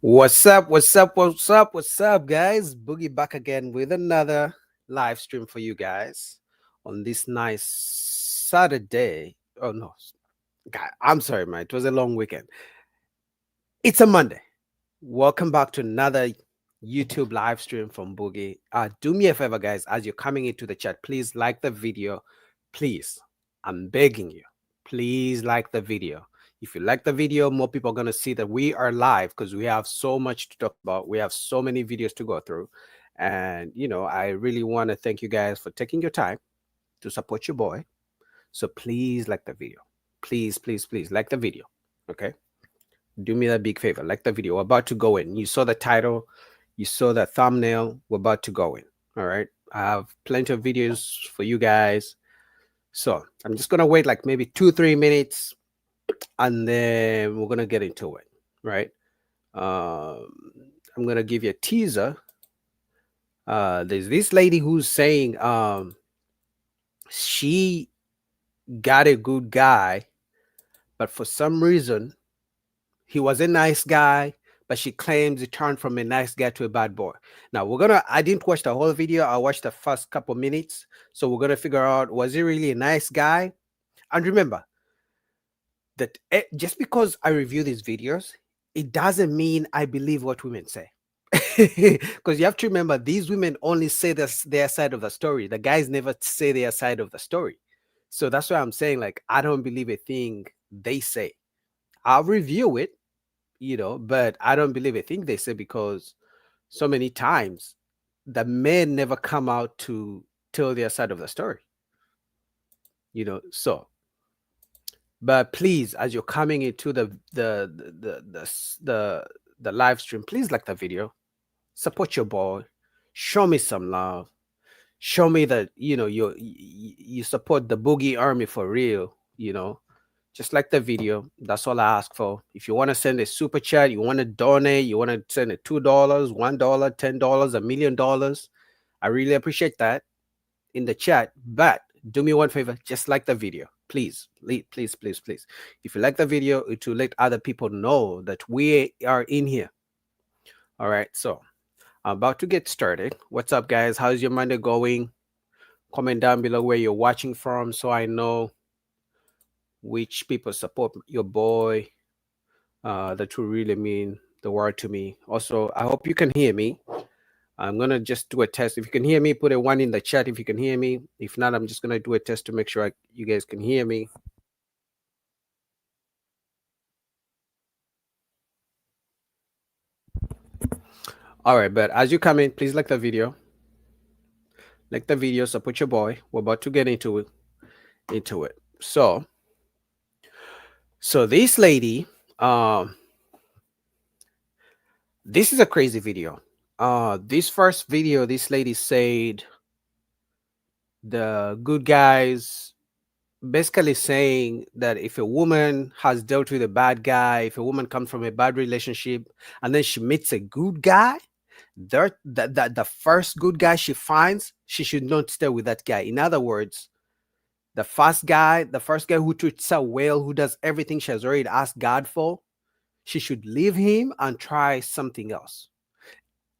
What's up? What's up? What's up? What's up, guys? Boogie back again with another live stream for you guys on this nice Saturday. Oh no, God, I'm sorry, man. It was a long weekend. It's a Monday. Welcome back to another YouTube live stream from Boogie. Do me a favor, guys, as you're coming into the chat, please like the video. Please, I'm begging you, please like the video. If you like the video, more people are going to see that we are live because we have so much to talk about. We have so many videos to go through. And, I really want to thank you guys for taking your time to support your boy. So please like the video. Please, please, please like the video. Okay. Do me that big favor. Like the video. We're about to go in. You saw the title. You saw the thumbnail. We're about to go in. All right. I have plenty of videos for you guys. So I'm just going to wait like maybe 2-3 minutes and then we're going to get into it. Right. I'm going to give you a teaser. There's this lady who's saying she got a good guy, but for some reason, he was a nice guy, but she claims he turned from a nice guy to a bad boy. Now I didn't watch the whole video. I watched the first couple minutes. So we're going to figure out, was he really a nice guy? And remember that just because I review these videos, it doesn't mean I believe what women say. Because you have to remember, these women only say their side of the story. The guys never say their side of the story. So that's why I'm saying, like, I don't believe a thing they say. I'll review it, but I don't believe a thing they say because so many times the men never come out to tell their side of the story. So, but please, as you're coming into the live stream, please like the video, support your boy, show me some love, show me that you support the Boogie Army for real. Just like the video. That's all I ask for. If you want to send a super chat, you want to donate, you want to send it $2, $1, $10, $1 million, I really appreciate that in the chat. But do me one favor, just like the video. Please, please, please, please. If you like the video, it will let other people know that we are in here. All right, so I'm about to get started. What's up, guys? How's your Monday going? Comment down below where you're watching from so I know which people support your boy. That will really mean the world to me. Also, I hope you can hear me. I'm gonna just do a test. If you can hear me, put a 1 in the chat if you can hear me. If not, I'm just gonna do a test to make sure you guys can hear me. All right, but as you come in, please like the video. Like the video, support your boy. We're about to get into it. So this lady, this is a crazy video. This first video, this lady said the good guys, basically saying that if a woman has dealt with a bad guy, if a woman comes from a bad relationship and then she meets a good guy, the first good guy she finds, she should not stay with that guy. In other words, the first guy who treats her well, who does everything she has already asked God for, she should leave him and try something else.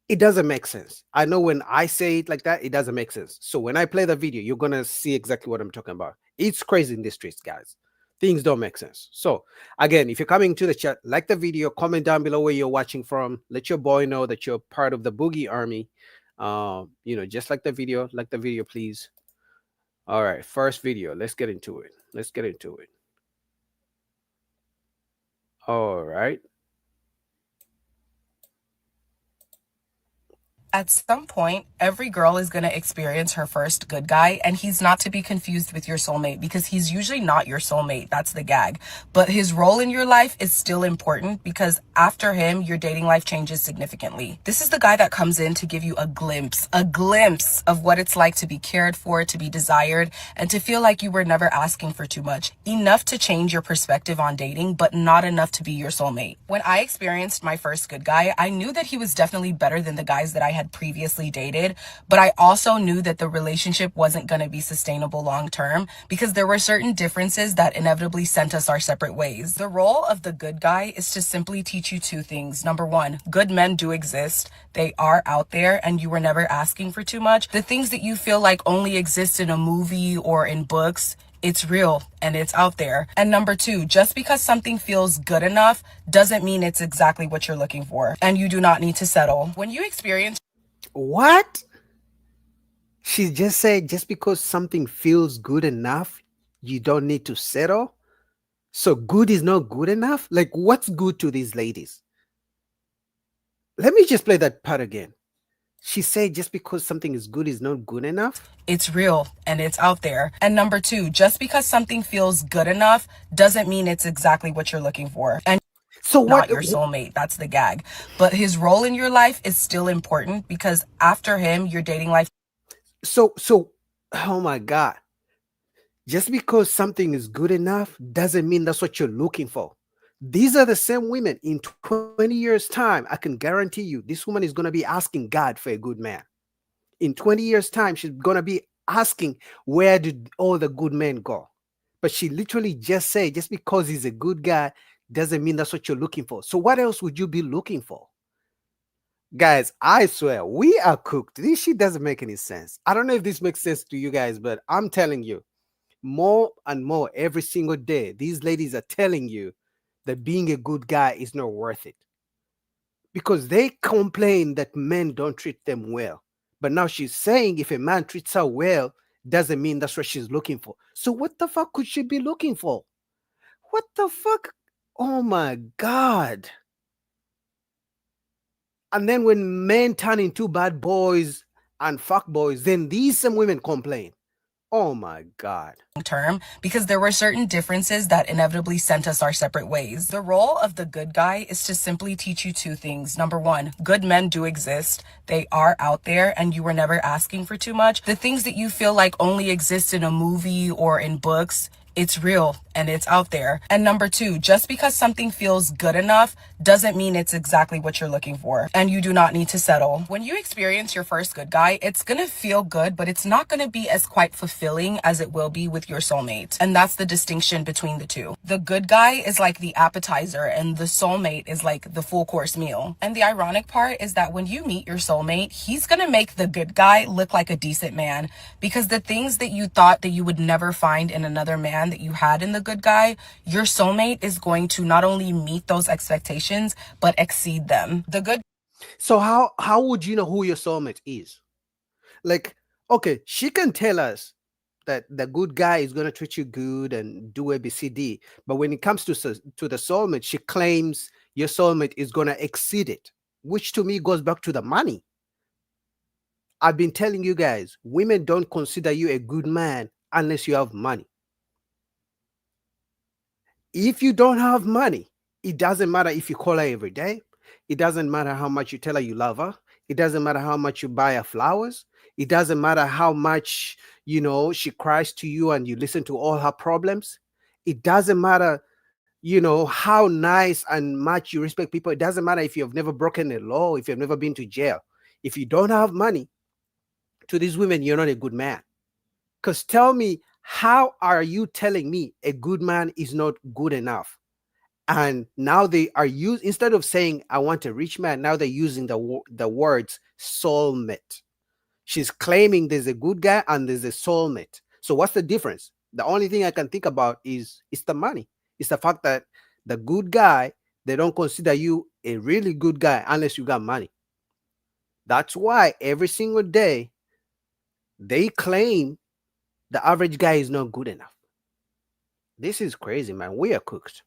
It doesn't make sense. I know when I say it like that, it doesn't make sense. So when I play the video, you're going to see exactly what I'm talking about. It's crazy in the streets, guys. Things don't make sense. So again, if you're coming to the chat, like the video, comment down below where you're watching from. Let your boy know that you're part of the Boogie Army. Just like the video, please. All right, first video. Let's get into it. All right. At some point, every girl is going to experience her first good guy, and he's not to be confused with your soulmate because he's usually not your soulmate. That's the gag. But his role in your life is still important because after him, your dating life changes significantly. This is the guy that comes in to give you a glimpse of what it's like to be cared for, to be desired, and to feel like you were never asking for too much. Enough to change your perspective on dating, but not enough to be your soulmate. When I experienced my first good guy, I knew that he was definitely better than the guys that I had had previously dated, but I also knew that the relationship wasn't going to be sustainable long term because there were certain differences that inevitably sent us our separate ways. The role of the good guy is to simply teach you two things. Number one, good men do exist. They are out there and you were never asking for too much. The things that you feel like only exist in a movie or in books, it's real and it's out there. And number two, just because something feels good enough doesn't mean it's exactly what you're looking for. And you do not need to settle. When you experience What? She just said just because something feels good enough, you don't need to settle. So good is not good enough? Like, what's good to these ladies? Let me just play that part again. She said just because something is good is not good enough? it's real and it's out there. And number two, just because something feels good enough doesn't mean it's exactly what you're looking for. And So not what? your soulmate. That's the gag. But his role in your life is still important because after him, your dating life So, oh my God. Just because something is good enough doesn't mean that's what you're looking for. These are the same women in 20 years' time. I can guarantee you, this woman is going to be asking God for a good man. In 20 years' time, she's going to be asking, where did all the good men go? But she literally just said, just because he's a good guy doesn't mean that's what you're looking for. So, what else would you be looking for? Guys, I swear, we are cooked. This shit doesn't make any sense. I don't know if this makes sense to you guys, but I'm telling you, more and more every single day, these ladies are telling you that being a good guy is not worth it because they complain that men don't treat them well. But now she's saying if a man treats her well, doesn't mean that's what she's looking for. So, what the fuck could she be looking for? What the fuck? Oh my God. And then when men turn into bad boys and fuck boys, then these same women complain. Oh my God. term because there were certain differences that inevitably sent us our separate ways. The role of the good guy is to simply teach you two things. Number one, good men do exist. They are out there and you were never asking for too much. The things that you feel like only exist in a movie or in books, it's real and it's out there. And number two, just because something feels good enough doesn't mean it's exactly what you're looking for. And you do not need to settle. When you experience your first good guy, it's gonna feel good, but it's not gonna be as quite fulfilling as it will be with your soulmate. And that's the distinction between the two. The good guy is like the appetizer and the soulmate is like the full course meal. And the ironic part is that when you meet your soulmate, he's gonna make the good guy look like a decent man because the things that you thought that you would never find in another man that you had in the good guy, your soulmate is going to not only meet those expectations, but exceed them. The good So how would you know who your soulmate is? Like, okay, she can tell us that the good guy is going to treat you good and do ABCD, but when it comes to to the soulmate, she claims your soulmate is going to exceed it, which to me goes back to the money. I've been telling you guys, women don't consider you a good man unless you have money. If you don't have money, it doesn't matter if you call her every day. It doesn't matter how much you tell her you love her. It doesn't matter how much you buy her flowers. It doesn't matter how much, she cries to you and you listen to all her problems. It doesn't matter, how nice and much you respect people. It doesn't matter if you've never broken a law, if you've never been to jail. If you don't have money, to these women, you're not a good man. Because tell me, how are you telling me a good man is not good enough? And now they are used, instead of saying I want a rich man, now they're using the words soulmate. She's claiming there's a good guy and there's a soulmate. So what's the difference? The only thing I can think about is it's the money. It's the fact that the good guy, they don't consider you a really good guy unless you got money. That's why every single day they claim the average guy is not good enough. This is crazy, man. We are cooked.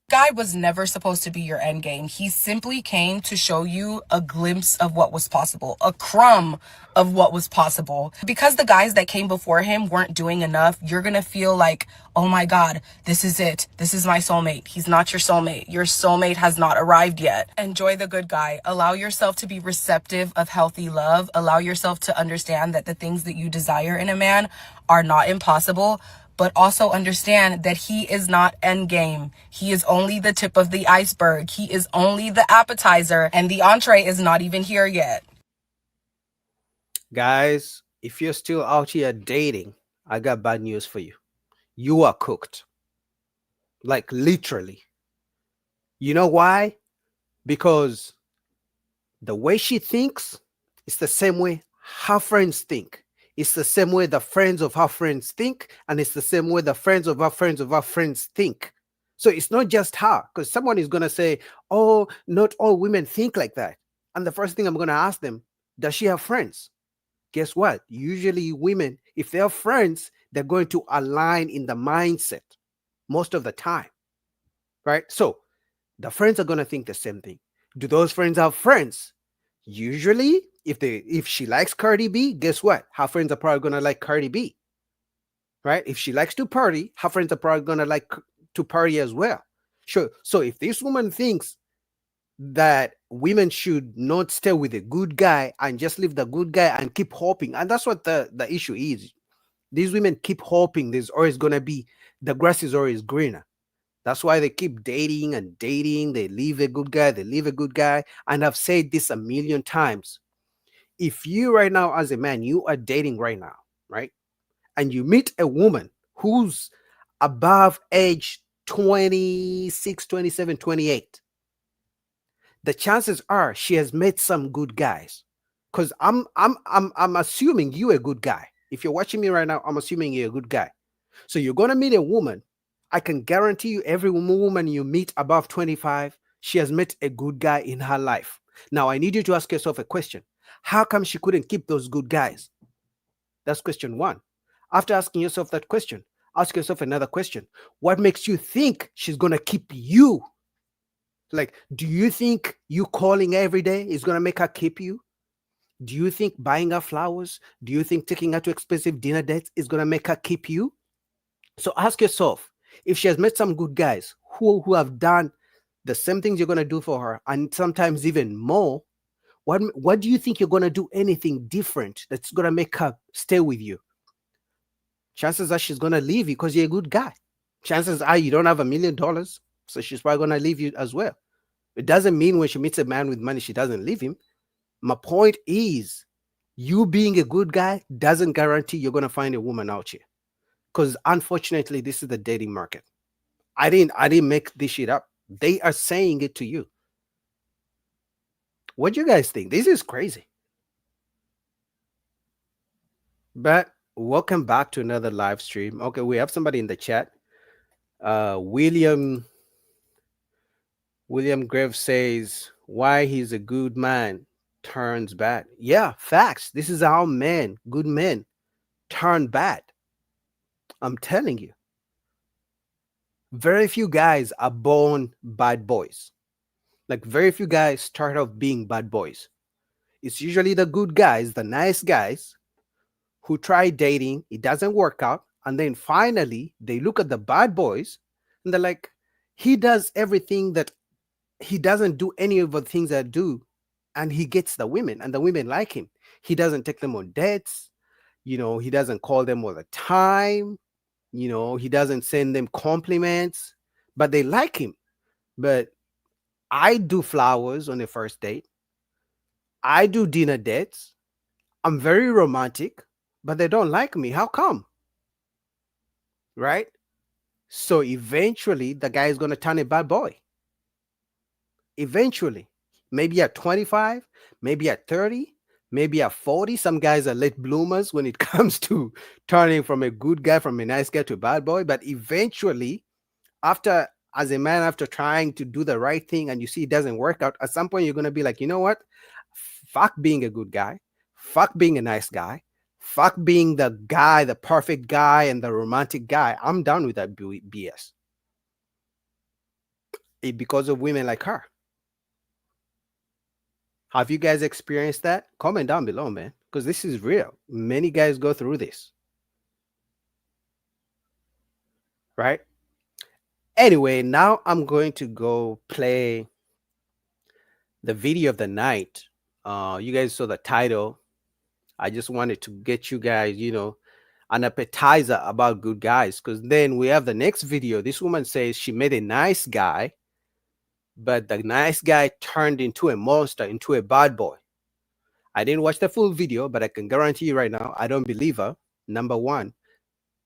guy was never supposed to be your end game. He simply came to show you a glimpse of what was possible, a crumb of what was possible. Because the guys that came before him weren't doing enough, you're gonna feel like, oh my God, this is it. This is my soulmate. He's not your soulmate. Your soulmate has not arrived yet. Enjoy the good guy. Allow yourself to be receptive of healthy love. Allow yourself to understand that the things that you desire in a man are not impossible, but also understand that he is not endgame. He is only the tip of the iceberg. He is only the appetizer, and the entree is not even here yet. Guys, if you're still out here dating, I got bad news for you. You are cooked. Like literally. You know why? Because the way she thinks is the same way her friends think. It's the same way the friends of her friends think, and it's the same way the friends of her friends of her friends think. So it's not just her, because someone is gonna say, "Oh, not all women think like that." And the first thing I'm gonna ask them, does she have friends? Guess what? Usually, women, if they have friends, they're going to align in the mindset most of the time, right? So the friends are gonna think the same thing. Do those friends have friends? Usually, if she likes Cardi B, guess what? Her friends are probably gonna like Cardi B, right? If she likes to party, her friends are probably gonna like to party as well. Sure. So if this woman thinks that women should not stay with a good guy and just leave the good guy and keep hoping, and that's what the issue is. These women keep hoping there's always gonna be the grass is always greener. That's why they keep dating and dating. They leave a good guy, they leave a good guy. And I've said this a million times. If you right now, as a man, you are dating right now, right? And you meet a woman who's above age 26, 27, 28, the chances are she has met some good guys. Because I'm assuming you a good guy. If you're watching me right now, I'm assuming you're a good guy. So you're gonna meet a woman. I can guarantee you, every woman you meet above 25, she has met a good guy in her life. Now I need you to ask yourself a question. How come she couldn't keep those good guys? That's question one. After asking yourself that question, ask yourself another question. What makes you think she's gonna keep you? Like, do you think you calling every day is gonna make her keep you? Do you think buying her flowers? Do you think taking her to expensive dinner dates is gonna make her keep you? So ask yourself, if she has met some good guys who have done the same things you're gonna do for her, and sometimes even more, what do you think you're gonna do anything different that's gonna make her stay with you? Chances are she's gonna leave you because you're a good guy. Chances are you don't have $1 million, so she's probably gonna leave you as well. It doesn't mean when she meets a man with money she doesn't leave him. My point is, you being a good guy doesn't guarantee you're gonna find a woman out here. Because unfortunately, this is the dating market. I didn't make this shit up. They are saying it to you. What do you guys think? This is crazy. But welcome back to another live stream. Okay, we have somebody in the chat. William Grave says why he's a good man turns bad. Yeah, facts. This is how men, good men, turn bad. I'm telling you. Very few guys are born bad boys. Like very few guys start off being bad boys. It's usually the good guys, the nice guys who try dating, it doesn't work out, and then finally they look at the bad boys and they're like, he does everything that he doesn't do any of the things that I do, and he gets the women, and the women like him. He doesn't take them on dates, he doesn't call them all the time, he doesn't send them compliments, but they like him. But I do flowers on the first date. I do dinner dates. I'm very romantic, but they don't like me. How come? Right? So eventually, the guy is going to turn a bad boy. Eventually, maybe at 25, maybe at 30, maybe at 40. Some guys are late bloomers when it comes to turning from a good guy, from a nice guy to a bad boy. But eventually, after as a man, after trying to do the right thing and you see it doesn't work out, at some point you're going to be like, you know what? Fuck being a good guy. Fuck being a nice guy. Fuck being the guy, the perfect guy and the romantic guy. I'm done with that BS. Because of women like her. Have you guys experienced that? Comment down below, man, because this is real. Many guys go through this. Right? Anyway, now I'm going to go play the video of the night. You guys saw the title. I just wanted to get you guys, an appetizer about good guys. Because then we have the next video. This woman says she met a nice guy, but the nice guy turned into a monster, into a bad boy. I didn't watch the full video, but I can guarantee you right now, I don't believe her. Number one,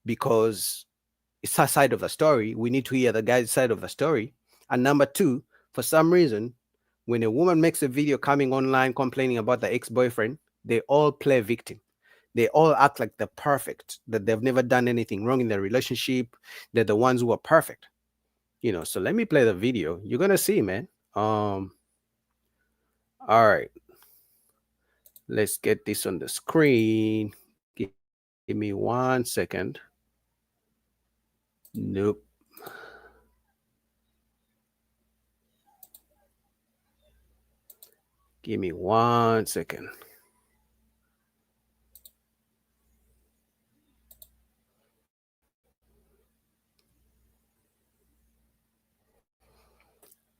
because it's her side of the story. We need to hear the guy's side of the story. And number two, for some reason, when a woman makes a video coming online complaining about the ex-boyfriend, they all play victim. They all act like they're perfect, that they've never done anything wrong in their relationship. They're the ones who are perfect. So let me play the video. You're gonna see, man. All right, let's get this on the screen. Give me 1 second. Nope. Give me 1 second.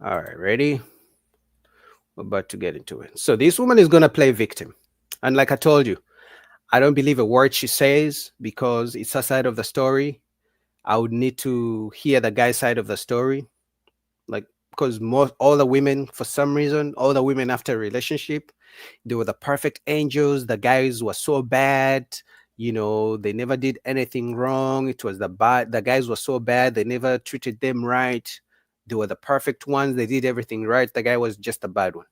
All right, ready? We're about to get into it. So this woman is going to play victim. And like I told you, I don't believe a word she says because it's her side of the story. I would need to hear the guy's side of the story. Like, because most all the women, for some reason, all the women after a relationship, they were the perfect angels. The guys were so bad. They never did anything wrong. It was the guys were so bad. They never treated them right. They were the perfect ones. They did everything right. The guy was just a bad one.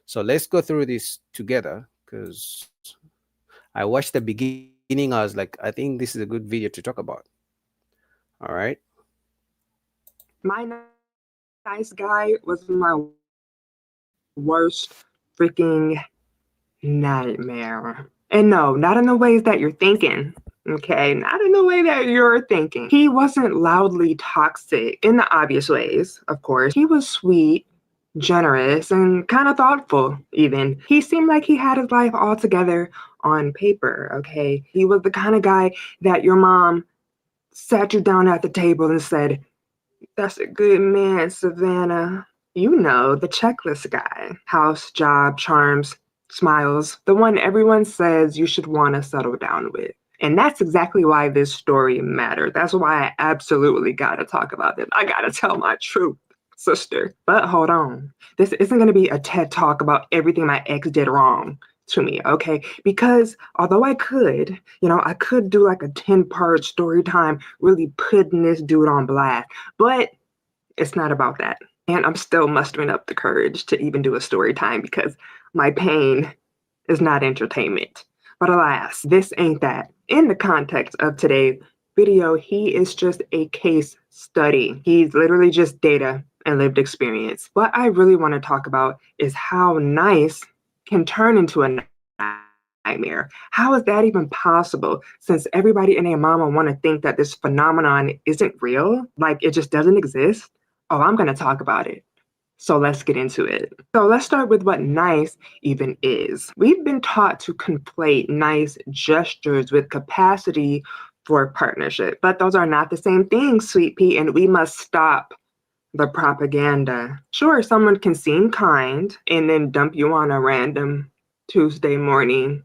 So let's go through this together because I watched the beginning. I was like, I think this is a good video to talk about. All right. My nice guy was my worst freaking nightmare. And no, not in the ways that you're thinking. Okay, not in the way that you're thinking. He wasn't loudly toxic in the obvious ways, of course. He was sweet, generous, and kind of thoughtful, even. He seemed like he had his life all together on paper, okay? He was the kind of guy that your mom sat you down at the table and said, "That's a good man, Savannah." You know, the checklist guy. House, job, charms, smiles. The one everyone says you should want to settle down with. And that's exactly why this story matters. That's why I absolutely got to talk about it. I got to tell my truth, sister. But hold on. This isn't going to be a TED talk about everything my ex did wrong to me, okay? Because although I could do like a 10-part story time, really putting this dude on blast, but it's not about that. And I'm still mustering up the courage to even do a story time because my pain is not entertainment. But alas, this ain't that. In the context of today's video, he is just a case study. He's literally just data and lived experience. What I really want to talk about is how nice can turn into a nightmare. How is that even possible? Since everybody and their mama want to think that this phenomenon isn't real, like it just doesn't exist. Oh, I'm going to talk about it. So let's get into it. So let's start with what nice even is. We've been taught to conflate nice gestures with capacity for partnership, but those are not the same things, sweet pea, and we must stop the propaganda. Sure, someone can seem kind and then dump you on a random Tuesday morning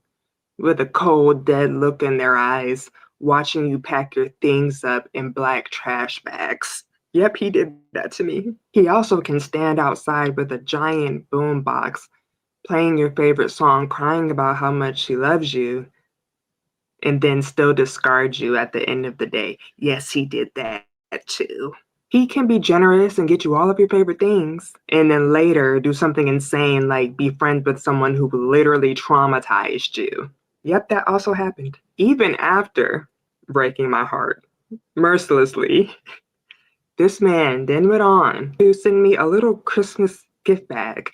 with a cold, dead look in their eyes, watching you pack your things up in black trash bags. Yep, he did that to me. He also can stand outside with a giant boom box, playing your favorite song, crying about how much he loves you, and then still discard you at the end of the day. Yes, he did that too. He can be generous and get you all of your favorite things, and then later do something insane like be friends with someone who literally traumatized you. Yep, that also happened. Even after breaking my heart mercilessly. This man then went on to send me a little Christmas gift bag.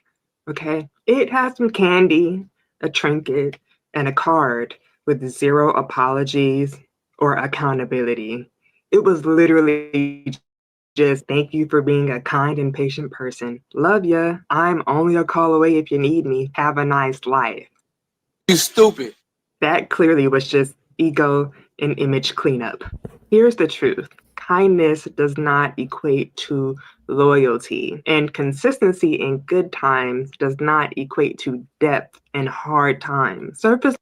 Okay. It has some candy, a trinket, and a card with zero apologies or accountability. It was literally just thank you for being a kind and patient person. Love ya. I'm only a call away if you need me. Have a nice life. You stupid. That clearly was just ego and image cleanup. Here's the truth. Kindness does not equate to loyalty, and consistency in good times does not equate to depth in hard times. Surface.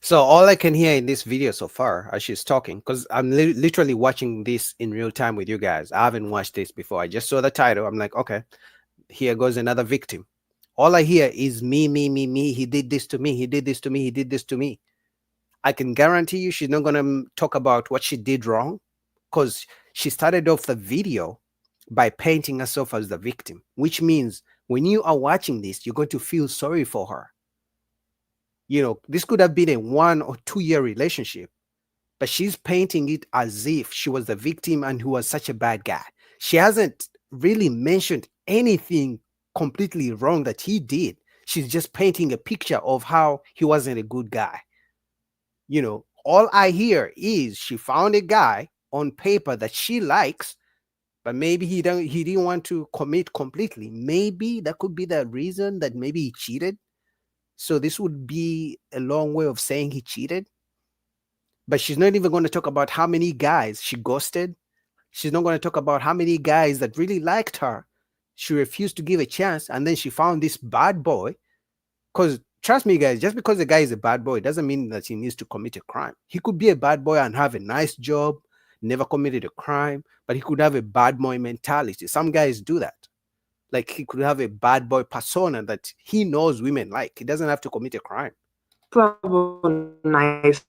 So all I can hear in this video so far as she's talking, because I'm literally watching this in real time with you guys. I haven't watched this before. I just saw the title. I'm like, okay, here goes another victim. All I hear is me. He did this to me. He did this to me. He did this to me. I can guarantee you she's not going to talk about what she did wrong, because she started off the video by painting herself as the victim, which means when you are watching this, you're going to feel sorry for her. This could have been a 1 or 2 year relationship, but she's painting it as if she was the victim and who was such a bad guy. She hasn't really mentioned anything completely wrong that he did. She's just painting a picture of how he wasn't a good guy. All I hear is she found a guy on paper that she likes, but maybe he didn't want to commit completely. Maybe that could be the reason, that maybe he cheated. So this would be a long way of saying he cheated. But she's not even going to talk about how many guys she ghosted. She's not going to talk about how many guys that really liked her she refused to give a chance, and then she found this bad boy. Because trust me, guys, just because the guy is a bad boy doesn't mean that he needs to commit a crime. He could be a bad boy and have a nice job, never committed a crime, but he could have a bad boy mentality. Some guys do that. Like, he could have a bad boy persona that he knows women like. He doesn't have to commit a crime. Level niceness,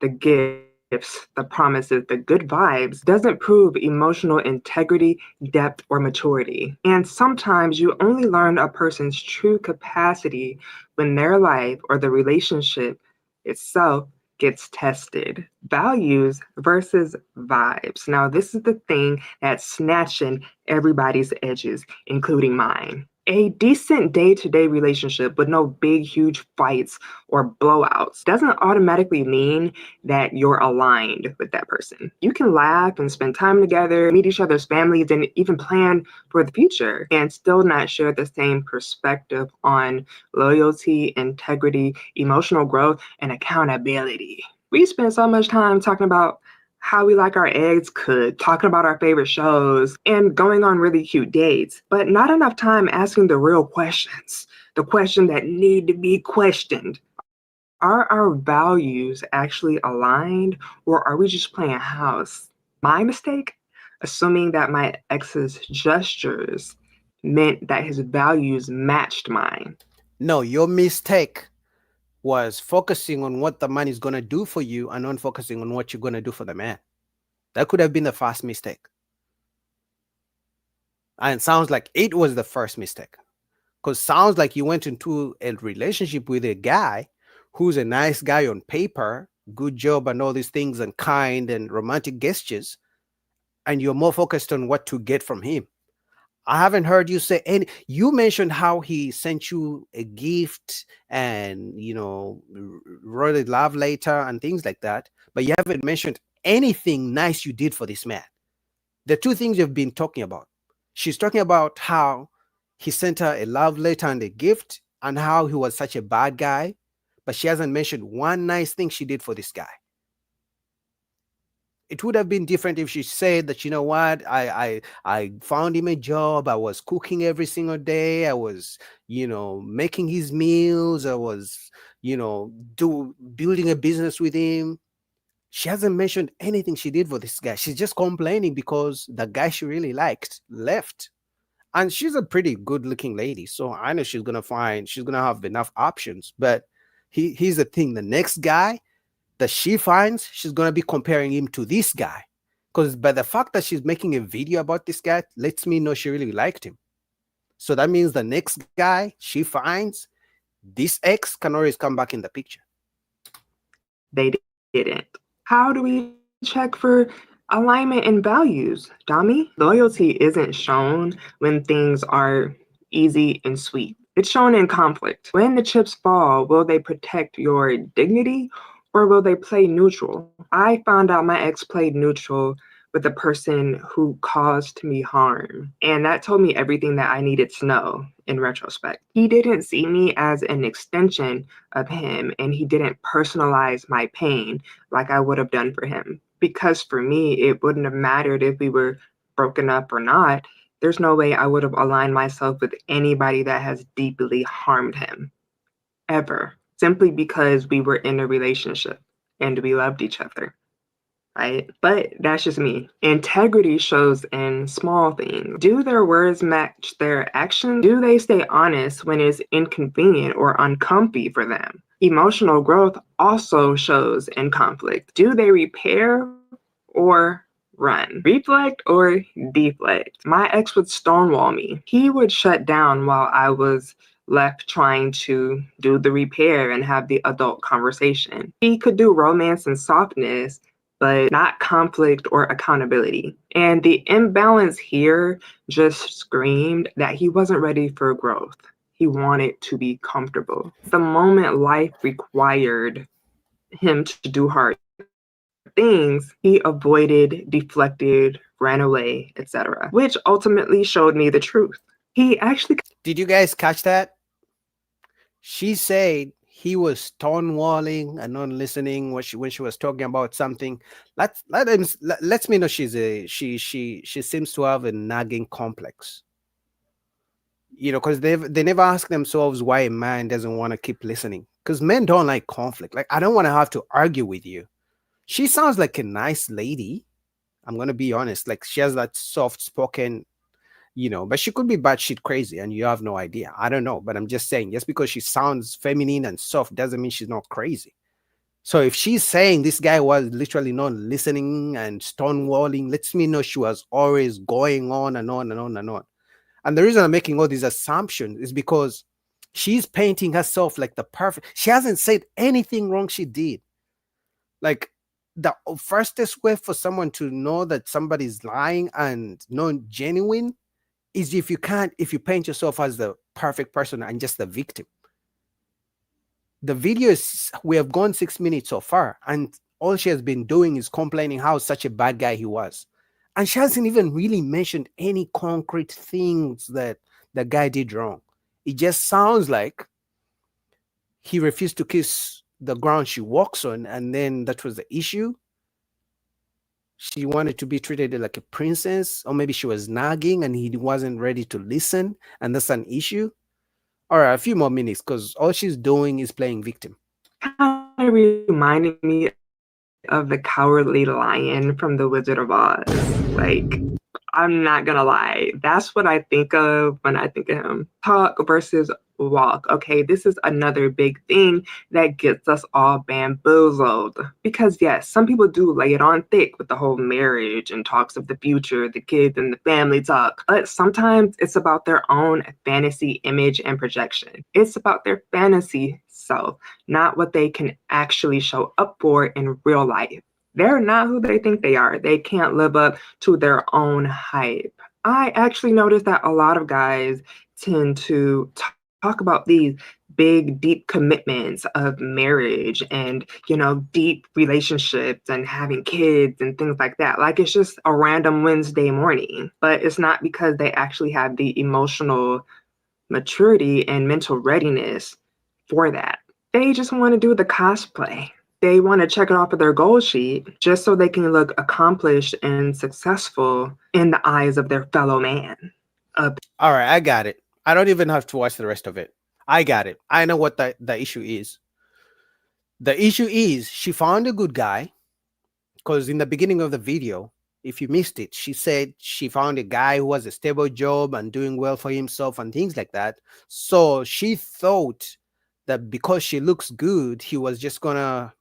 the gifts, the promises, the good vibes doesn't prove emotional integrity, depth, or maturity. And sometimes you only learn a person's true capacity when their life or the relationship itself gets tested. Values versus vibes. Now, this is the thing that's snatching everybody's edges, including mine. A decent day-to-day relationship with no big, huge fights or blowouts doesn't automatically mean that you're aligned with that person. You can laugh and spend time together, meet each other's families, and even plan for the future, and still not share the same perspective on loyalty, integrity, emotional growth, and accountability. We spend so much time talking about how we like our eggs cooked, talking about our favorite shows, and going on really cute dates, but not enough time asking the real questions, the questions that need to be questioned. Are our values actually aligned, or are we just playing house? My mistake? Assuming that my ex's gestures meant that his values matched mine. No, your mistake was focusing on what the man is going to do for you and not focusing on what you're going to do for the man. That could have been the first mistake. And it sounds like it was the first mistake. Because sounds like you went into a relationship with a guy who's a nice guy on paper, good job and all these things, and kind and romantic gestures, and you're more focused on what to get from him. I haven't heard you say any. You mentioned how he sent you a gift and, wrote a love letter and things like that, but you haven't mentioned anything nice you did for this man. The two things you've been talking about. She's talking about how he sent her a love letter and a gift, and how he was such a bad guy, but she hasn't mentioned one nice thing she did for this guy. It would have been different if she said that, you know what, I found him a job, I was cooking every single day, I was, making his meals, I was, building a business with him. She hasn't mentioned anything she did for this guy. She's just complaining because the guy she really liked left. And she's a pretty good looking lady, so I know she's gonna have enough options. But here's the thing: the next guy that she finds, she's gonna be comparing him to this guy, because by the fact that she's making a video about this guy lets me know she really liked him. So that means the next guy she finds, this ex can always come back in the picture. They didn't. How do we check for alignment in values, Dami? Loyalty isn't shown when things are easy and sweet. It's shown in conflict. When the chips fall, will they protect your dignity or will they play neutral? I found out my ex played neutral with the person who caused me harm. And that told me everything that I needed to know in retrospect. He didn't see me as an extension of him, and he didn't personalize my pain like I would have done for him. Because for me, it wouldn't have mattered if we were broken up or not. There's no way I would have aligned myself with anybody that has deeply harmed him, ever, simply because we were in a relationship and we loved each other. right? But that's just me. Integrity shows in small things. Do their words match their actions? Do they stay honest when it's inconvenient or uncomfy for them? Emotional growth also shows in conflict. Do they repair or run? Reflect or deflect? My ex would stonewall me. He would shut down while I was left trying to do the repair and have the adult conversation. He could do romance and softness, but not conflict or accountability. And the imbalance here just screamed that he wasn't ready for growth. He wanted to be comfortable. The moment life required him to do hard things, he avoided, deflected, ran away, etc., which ultimately showed me the truth. He actually Did you guys catch that? She said he was stonewalling and not listening when she was talking about something. Lets me know she seems to have a nagging complex. Because they never ask themselves why a man doesn't want to keep listening. Because men don't like conflict. Like, I don't want to have to argue with you. She sounds like a nice lady. I'm gonna be honest. Like, she has that soft spoken, but she could be batshit crazy and you have no idea. I don't know, but I'm just saying, just because she sounds feminine and soft doesn't mean she's not crazy. So if she's saying this guy was literally not listening and stonewalling, lets me know she was always going on and on and on and on. And the reason I'm making all these assumptions is because she's painting herself like the perfect. She hasn't said anything wrong she did. Like, the fastest way for someone to know that somebody's lying and not genuine is if you paint yourself as the perfect person and just the victim. The video is, we have gone 6 minutes so far, and all she has been doing is complaining how such a bad guy he was. And she hasn't even really mentioned any concrete things that the guy did wrong. It just sounds like he refused to kiss the ground she walks on, and then that was the issue. She wanted to be treated like a princess, or maybe she was nagging and he wasn't ready to listen, and that's an issue. All right, a few more minutes, because all she's doing is playing victim. kind of reminded me of the cowardly lion from the Wizard of Oz. Like, I'm not gonna lie. That's what I think of when I think of him. Talk versus walk. Okay, this is another big thing that gets us all bamboozled. Because, yes, some people do lay it on thick with the whole marriage and talks of the future, the kids, and the family talk. But sometimes it's about their own fantasy image and projection. It's about their fantasy self, not what they can actually show up for in real life. They're not who they think they are. They can't live up to their own hype. I actually noticed that a lot of guys tend to talk about these big, deep commitments of marriage and, deep relationships and having kids and things like that. Like it's just a random Wednesday morning, but it's not because they actually have the emotional maturity and mental readiness for that. They just want to do the cosplay. They want to check it off of their goal sheet just so they can look accomplished and successful in the eyes of their fellow man. All right, I got it. I don't even have to watch the rest of it. I got it. I know what the issue is. The issue is she found a good guy, because in the beginning of the video, if you missed it, she said she found a guy who has a stable job and doing well for himself and things like that. So she thought that because she looks good, he was just gonna,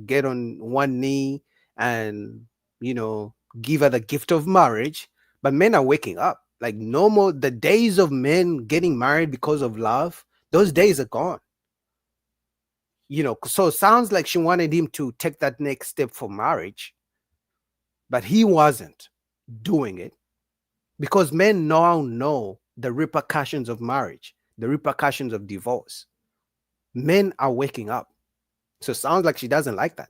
get on one knee and, you know, give her the gift of marriage. But men are waking up. Like, no more the days of men getting married because of love, those days are gone. So it sounds like she wanted him to take that next step for marriage, but he wasn't doing it, because men now know the repercussions of marriage, the repercussions of divorce. Men are waking up. So it sounds like she doesn't like that.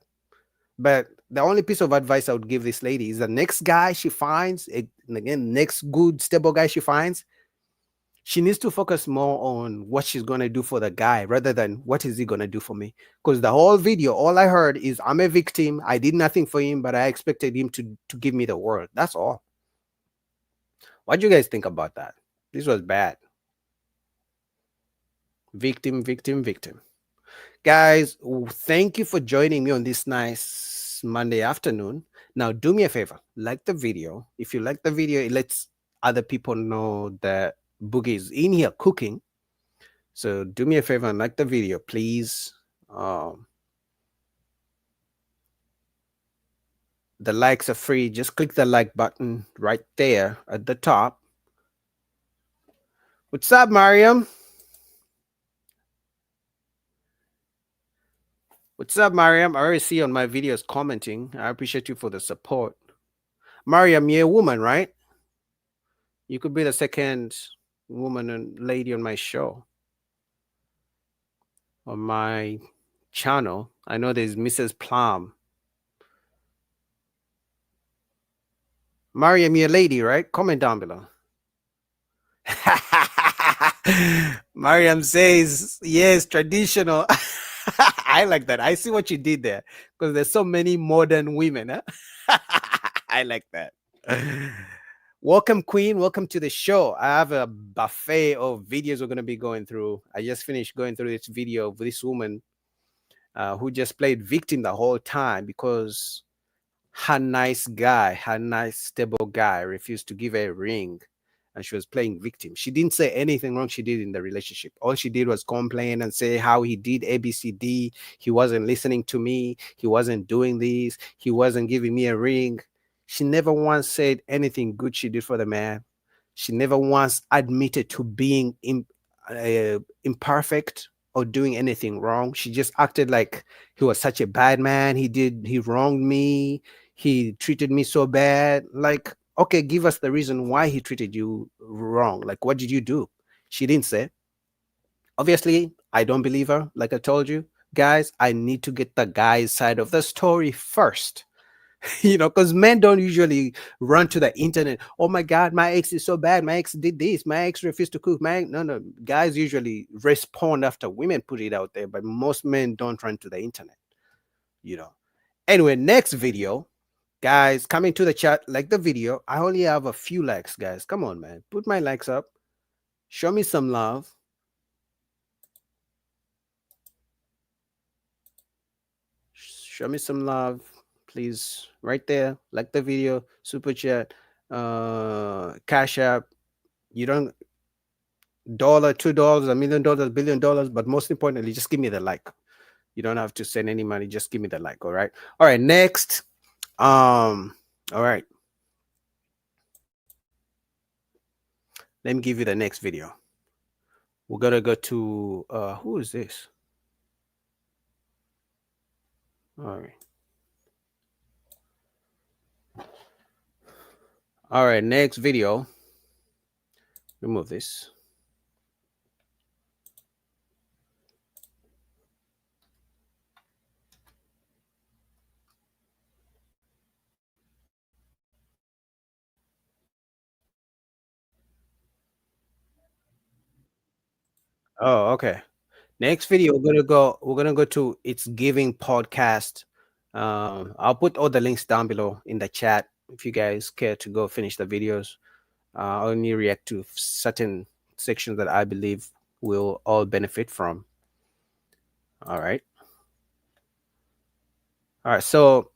But the only piece of advice I would give this lady is the next guy she finds, and again, next good, stable guy she finds, she needs to focus more on what she's going to do for the guy rather than what is he going to do for me. Because the whole video, all I heard is, I'm a victim. I did nothing for him, but I expected him to give me the world. That's all. What do you guys think about that? This was bad. Victim, victim, victim. Guys, thank you for joining me on this nice Monday afternoon. Now, do me a favor, like the video. If you like the video, it lets other people know that Boogie is in here cooking. So do me a favor and like the video, please. Um, the likes are free. Just click the like button right there at the top. What's up, Mariam? What's up, Mariam? I already see on my videos commenting. I appreciate you for the support. Mariam, you're a woman, right? You could be the second woman and lady on my show, on my channel. I know there's Mrs. Plum. Mariam, you're a lady, right? Comment down below. Mariam says, yes, traditional. I like that. I see what you did there because there's so many modern women. Huh? I like that. Welcome, Queen. Welcome to the show. I have a buffet of videos we're going to be going through. I just finished going through this video of this woman who just played victim the whole time because her nice guy, her nice stable guy refused to give her a ring and she was playing victim. She didn't say anything wrong she did in the relationship. All she did was complain and say how he did ABCD. He wasn't listening to me. He wasn't doing this. He wasn't giving me a ring. She never once said anything good she did for the man. She never once admitted to being imperfect or doing anything wrong. She just acted like he was such a bad man. He wronged me. He treated me so bad. Like, okay, give us the reason why he treated you wrong. Like, what did you do? She didn't say. Obviously, I don't believe her. Like I told you, guys, I need to get the guy's side of the story first. Because men don't usually run to the internet. Oh my God, my ex is so bad. My ex did this. My ex refused to cook. No. Guys usually respond after women put it out there, but most men don't run to the internet. Anyway, next video, guys, coming to the chat, like the video. I only have a few likes, guys. Come on, man. Put my likes up. Show me some love. Show me some love, please. Right there, like the video, super chat, cash app. You don't dollar, $2, $1 million, $1 billion, but most importantly, just give me the like. You don't have to send any money, just give me the like. All right. All right, next. All right. Let me give you the next video. We're gonna go to who is this? All right. All right, next video. Remove this. Oh, okay. Next video, we're gonna go to It's Giving podcast. I'll put all the links down below in the chat if you guys care to go finish the videos. I'll only react to certain sections that I believe will all benefit from. All right. All right. So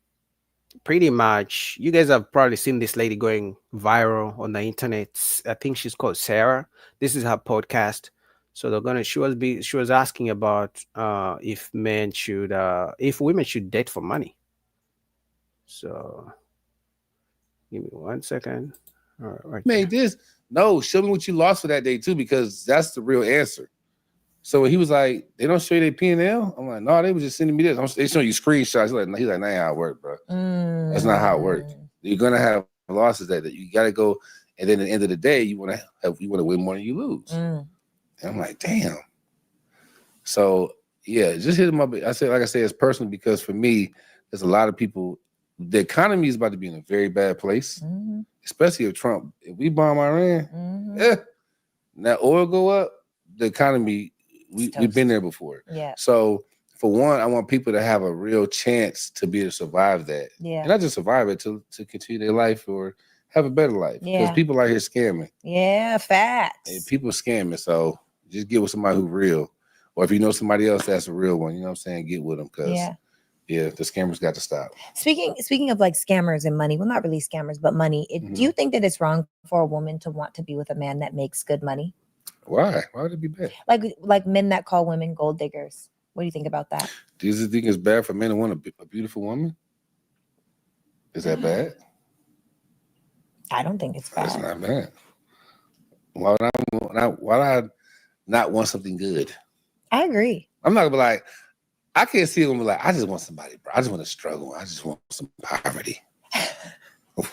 pretty much you guys have probably seen this lady going viral on the internet. I think she's called Sarah. This is her podcast. So she was asking about if women should date for money. So give me 1 second. All right, right made there. this. No, show me what you lost for that day too, because that's the real answer. So when he was like, they don't show you their P&L? I'm like, no, they was just sending me this. They showing you screenshots. He's like, nah, ain't how it works, bro. That's not how it works. You're gonna have losses that you gotta go, and then at the end of the day, you wanna win more than you lose. And I'm like, damn. So yeah, just hit him up. Like I said, it's personal because for me, there's a lot of people. The economy is about to be in a very bad place, especially if Trump. If we bomb Iran, that oil go up, the economy. We've been there before. Yeah. So for one, I want people to have a real chance to be able to survive that. Yeah. And not just survive it, to continue their life or have a better life. Yeah. Because people out here scamming. Yeah, facts. And people scamming. So just get with somebody who's real. Or if you know somebody else that's a real one, you know what I'm saying, get with them. Because Yeah, the scammers got to stop. Speaking of like scammers and money, well, not really scammers, but money. Do you think that it's wrong for a woman to want to be with a man that makes good money? Why? Why would it be bad? Like men that call women gold diggers. What do you think about that? Do you think it's bad for men to want a beautiful woman? Is that bad? I don't think it's bad. That's not bad. Why would I not want something good? I agree. I'm not gonna be like, I can't see them be like, I just want somebody, bro. I just want to struggle. I just want some poverty.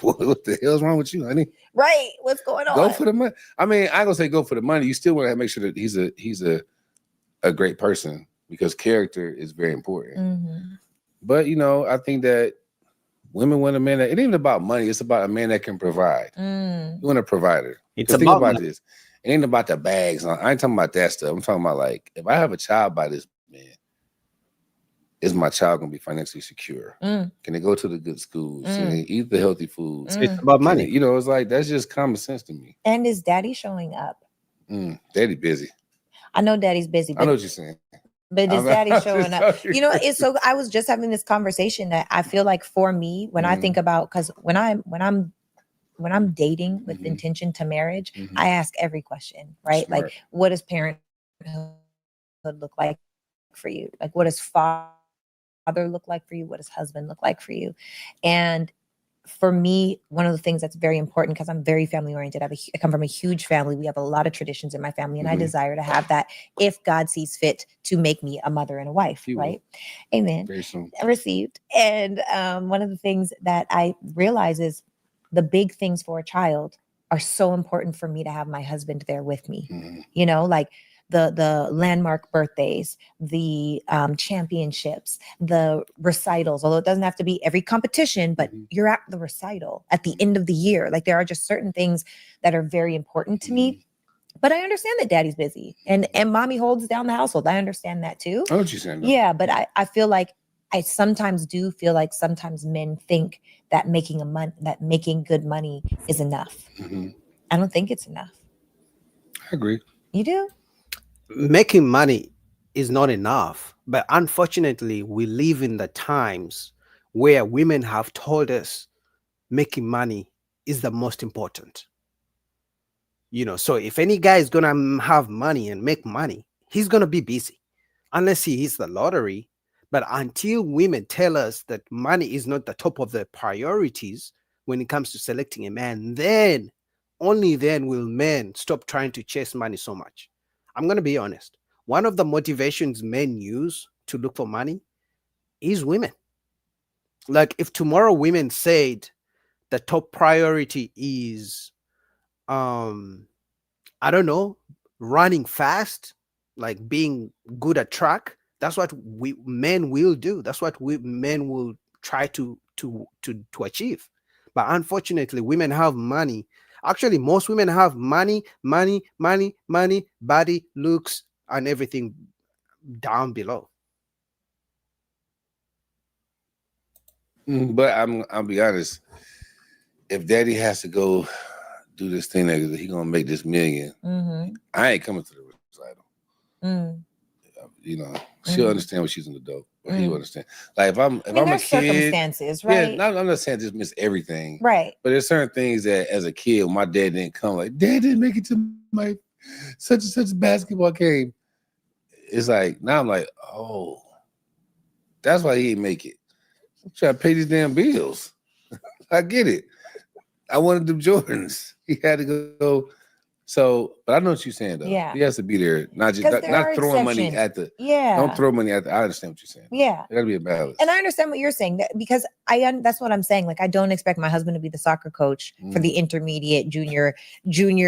What the hell's wrong with you, honey? Right. What's going on? Go for the money. I mean, I ain't gonna say go for the money. You still want to make sure that he's a great person, because character is very important. Mm-hmm. But I think that women want a man that, it ain't even about money. It's about a man that can provide. You want a provider. It's Think about about money. this. It ain't about the bags. I ain't talking about that stuff. I'm talking about, like, if I have a child by this man, is my child gonna be financially secure? Can they go to the good schools? Can they eat the healthy foods? It's about money. It's like, that's just common sense to me. And is daddy showing up? Daddy busy. I know daddy's busy. I know what you're saying. But is daddy showing up? It's so. I was just having this conversation that I feel like for me, when I think about, because when I'm dating with intention to marriage, I ask every question, right? Smart. Like, what does parenthood look like for you? Like, what does father look like for you? What does husband look like for you? And for me, one of the things that's very important, because I'm very family oriented. I come from a huge family. We have a lot of traditions in my family, and I desire to have that if God sees fit to make me a mother and a wife, right? Amen. Very soon. Received. And one of the things that I realize is the big things for a child are so important for me to have my husband there with me. Like the landmark birthdays, the championships, the recitals, although it doesn't have to be every competition, but you're at the recital at the end of the year. Like, there are just certain things that are very important to me. But I understand that daddy's busy and mommy holds down the household. I understand that too. I know what you're saying. Yeah, but I feel like I sometimes do feel like sometimes men think that making good money is enough. I don't think it's enough. I agree. You do? Making money is not enough, but unfortunately we live in the times where women have told us making money is the most important. So if any guy is gonna have money and make money, he's gonna be busy unless he hits the lottery. But until women tell us that money is not the top of their priorities when it comes to selecting a man, then only then will men stop trying to chase money so much. I'm going to be honest. One of the motivations men use to look for money is women. Like, if tomorrow women said the top priority is, I don't know, running fast, like being good at track, that's what men will do. That's what men will try to achieve. But unfortunately, women have money. Actually, most women have money, body, looks, and everything down below. But I'll be honest. If daddy has to go do this thing that he gonna make this million, I ain't coming to the recital. She'll understand when she's an adult. But he'll understand. Like, if I'm a kid, circumstances, right? Yeah, I'm not saying just miss everything, right? But there's certain things that, as a kid, my dad didn't come. Like, dad didn't make it to my such and such basketball game. It's like, now I'm like, oh, that's why he didn't make it. I'm trying to pay these damn bills. I get it. I wanted them Jordans. He had to go. So, but I know what you're saying, though. Yeah. He has to be there, not throwing money at the. Yeah. Don't throw money at the. I understand what you're saying. Yeah. There gotta be a balance. And I understand what you're saying, because that's what I'm saying. Like, I don't expect my husband to be the soccer coach for the intermediate junior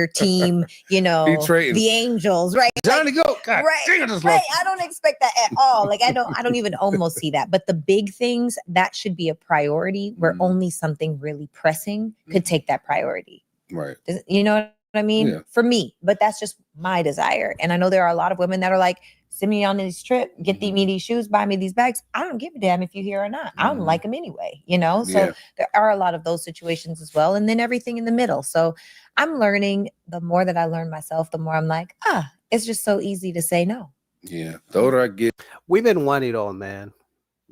team, the Angels, right? Johnny, go. God, right. Dang, I don't expect that at all. Like, I don't even almost see that. But the big things, that should be a priority, where only something really pressing could take that priority. Right. You know what I mean? Yeah. For me, but that's just my desire. And I know there are a lot of women that are like, send me on this trip, get me these shoes, buy me these bags. I don't give a damn if you're here or not. I don't like them anyway, So there are a lot of those situations as well. And then everything in the middle. So I'm learning. The more that I learn myself, the more I'm like, it's just so easy to say no. Yeah. The older I get. Women want it all, man.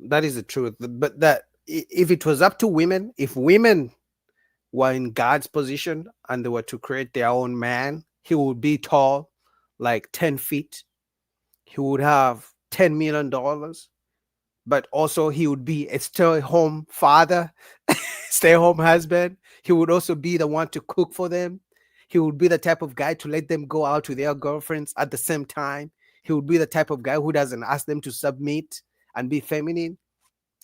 That is the truth. But that if it was up to women, if women were in God's position and they were to create their own man, he would be tall, like 10 feet. He would have $10 million, but also he would be a stay-home father, stay-home husband. He would also be the one to cook for them. He would be the type of guy to let them go out with their girlfriends at the same time. He would be the type of guy who doesn't ask them to submit and be feminine.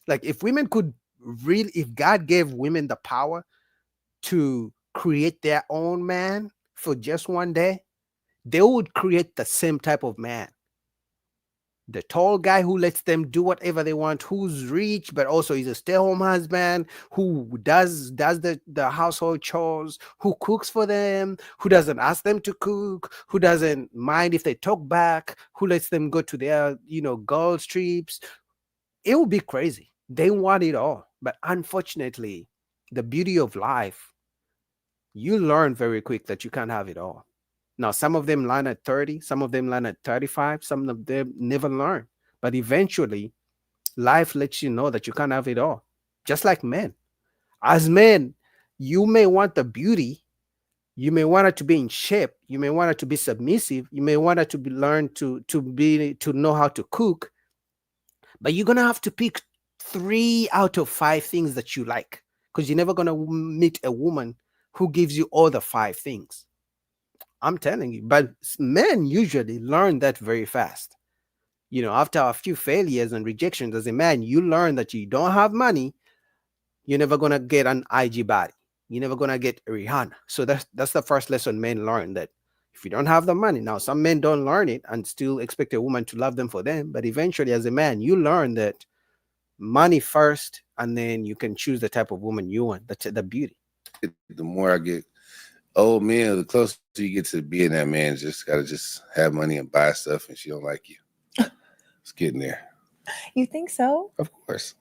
Like if women could really, if God gave women the power to create their own man for just one day, they would create the same type of man. The tall guy who lets them do whatever they want, who's rich, but also is a stay-home husband, who does the household chores, who cooks for them, who doesn't ask them to cook, who doesn't mind if they talk back, who lets them go to their, girls' trips. It would be crazy. They want it all. But unfortunately, the beauty of life, you learn very quick that you can't have it all. Now, some of them learn at 30, some of them learn at 35, some of them never learn. But eventually, life lets you know that you can't have it all. Just like men. As men, you may want the beauty, you may want it to be in shape, you may want it to be submissive, you may want it to be learned to know how to cook, but you're gonna have to pick 3 out of 5 things that you like, because you're never gonna meet a woman who gives you all the 5 things. I'm telling you, but men usually learn that very fast. After a few failures and rejections as a man, you learn that you don't have money, you're never gonna get an IG body. You're never gonna get a Rihanna. So that's the first lesson men learn, that if you don't have the money, now some men don't learn it and still expect a woman to love them for them. But eventually, as a man, you learn that money first, and then you can choose the type of woman you want, the beauty. The more I get old men, the closer you get to being that man, just gotta just have money and buy stuff, and she don't like you. It's getting there. You think so? Of course.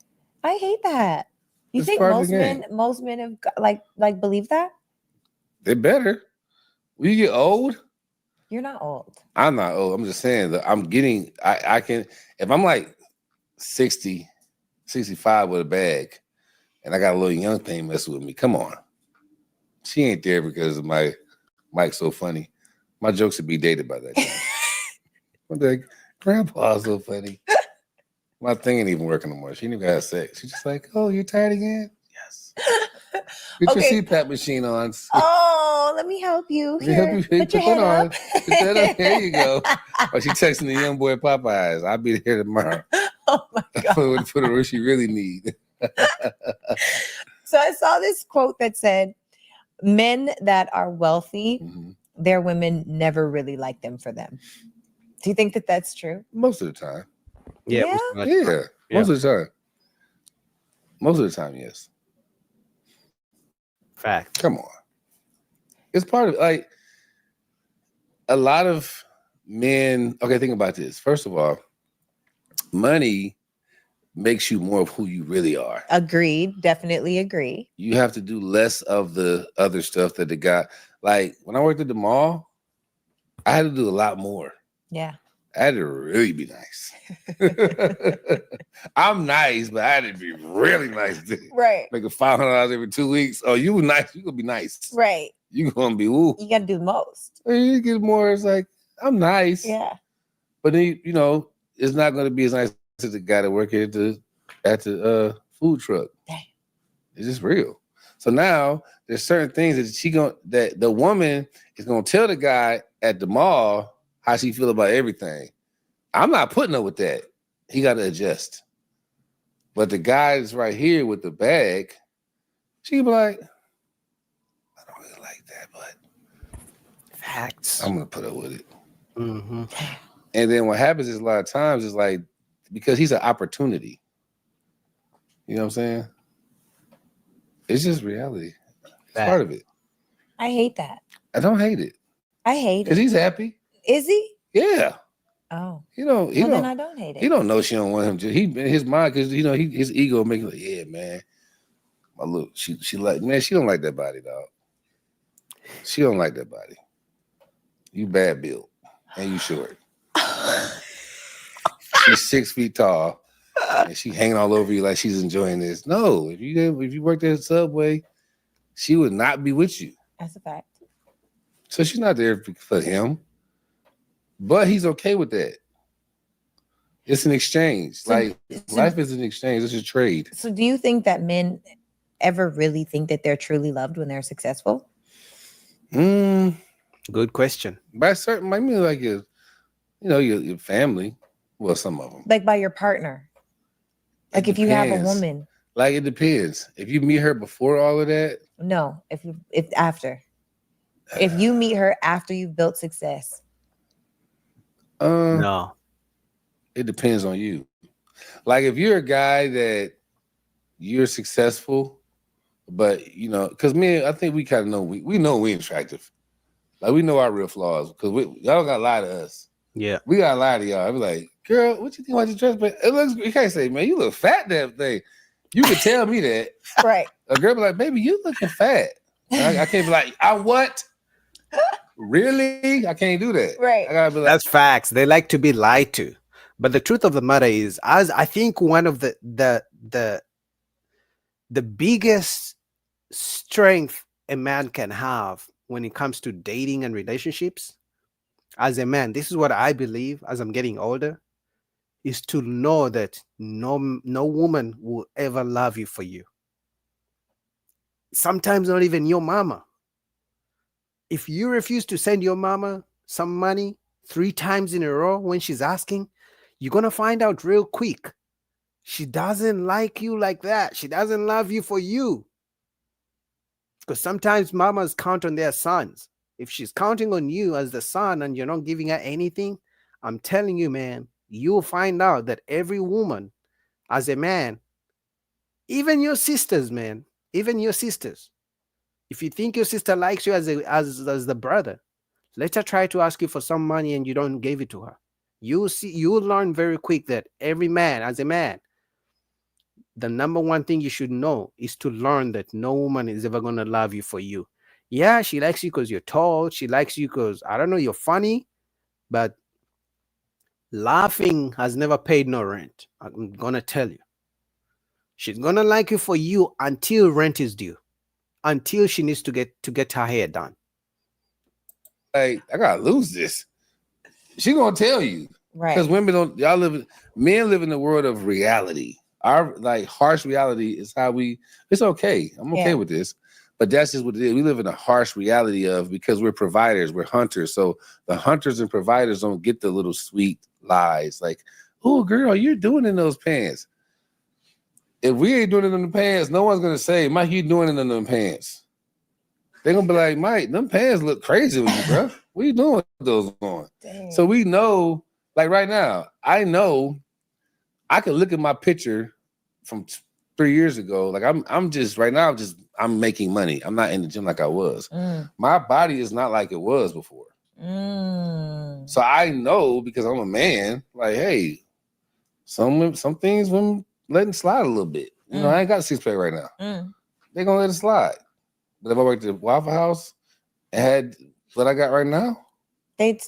I hate that. You It's think part of most the game. men have like believe that? They better. When you get old, You're not old. I'm not old. I'm just saying that I can, if I'm like 60, 65 with a bag, and I got a little young thing messing with me, come on. She ain't there because my Mike's so funny. My jokes would be dated by that time. I'm like, Grandpa's so funny. My thing ain't even working no more. She ain't even had sex. She's just like, oh, you're tired again? Yes. Get Okay. your CPAP machine on. Oh, let me help you. Let me help you Put your that head on. up. Put that up. There you go. Or she texting the young boy Popeyes. I'll be there tomorrow. Oh my God. for the what she really need. So I saw this quote that said, men that are wealthy, their women never really like them for them. Do you think that that's true? Most of the time. Yeah. Most of the time. Most of the time, yes. Fact. Come on. It's part of, like, a lot of men. Okay, think about this. First of all, money makes you more of who you really are. Agreed. Definitely agree. You have to do less of the other stuff that the guy, like when I worked at the mall, I had to do a lot more. Yeah. I had to really be nice. I'm nice, but I had to be really nice. Right. Making $500 every 2 weeks. Oh, you nice. You gonna be nice. Right. You gonna be ooh. You got to do the most. You get more. It's like I'm nice. Yeah. But then it's not gonna be as nice as the guy that work at the food truck. Dang. It's just real. So now there's certain things that the woman is gonna tell the guy at the mall how she feel about everything. I'm not putting up with that. He got to adjust. But the guy that's right here with the bag, she be like, I don't really like that, but Facts. I'm gonna put up with it. Mm-hmm. And then what happens is a lot of times is like, because he's an opportunity. You know what I'm saying? It's just reality. It's part of it. I hate that. I don't hate it. I hate it. Because he's happy. Is he? Yeah. Oh. Then I don't hate it. He don't know she don't want him to. He in his mind, because his ego making like, yeah, man. My look, she like, man, she don't like that body, dog. She don't like that body. You bad built and you short. She's 6 feet tall. and she hanging all over you like she's enjoying this. No, if you worked at Subway, she would not be with you. That's a fact. So she's not there for him. But he's okay with that. It's an exchange. Life is an exchange. It's a trade. So do you think that men ever really think that they're truly loved when they're successful? Good question. By certain, I mean, like your family. Well, some of them. Like by your partner. Like if you have a woman. Like it depends. If you meet her before all of that. No, if after. If you meet her after you've built success. No. It depends on you. Like if you're a guy that you're successful, but because I think we kind of know we know we're attractive. Like we know our real flaws because y'all gotta lie to us. Yeah. We gotta lie to y'all. I be like, girl, what you think about your dress? But it looks. You can't say, man, you look fat. That thing. You can tell me that. Right. A girl be like, baby, you looking fat. I can't be like, I what? Really? I can't do that. Right. I gotta be like, That's facts. They like to be lied to. But the truth of the matter is, as I think one of the biggest strength a man can have when it comes to dating and relationships, as a man, this is what I believe as I'm getting older, is to know that no woman will ever love you for you. Sometimes not even your mama. If you refuse to send your mama some money 3 times in a row when she's asking, you're going to find out real quick. She doesn't like you like that. She doesn't love you for you. Because sometimes mamas count on their sons. If she's counting on you as the son and you're not giving her anything, I'm telling you, man, you'll find out that every woman, as a man, even your sisters, man, even your sisters, if you think your sister likes you as the brother, let her try to ask you for some money and you don't give it to her. You'll learn very quick that every man, as a man, the number one thing you should know is to learn that no woman is ever going to love you for you. Yeah, she likes you because you're tall. She likes you because, I don't know, you're funny. But laughing has never paid no rent. I'm going to tell you. She's going to like you for you until rent is due. Until she needs to get her hair done. like, I gotta lose this. She gonna tell you. Right. Because men live in the world of reality. Our harsh reality is how it's okay. I'm okay with this. But that's just what it is. We live in a harsh reality because we're providers, we're hunters. So the hunters and providers don't get the little sweet lies like, oh, girl, you're doing in those pants. If we ain't doing it in the pants, no one's gonna say, Mike, you doing it in them pants. They're gonna be like, Mike, them pants look crazy with you, bro. What you doing with those on? Dang. So we know, like right now, I know I can look at my picture from 3 years ago. Like I'm just right now, I'm making money. I'm not in the gym like I was. My body is not like it was before. So I know because I'm a man, like, hey, some things women letting slide a little bit. You know, I ain't got a 6-pack right now. They're gonna let it slide. But if I worked at Waffle House and had what I got right now, they'd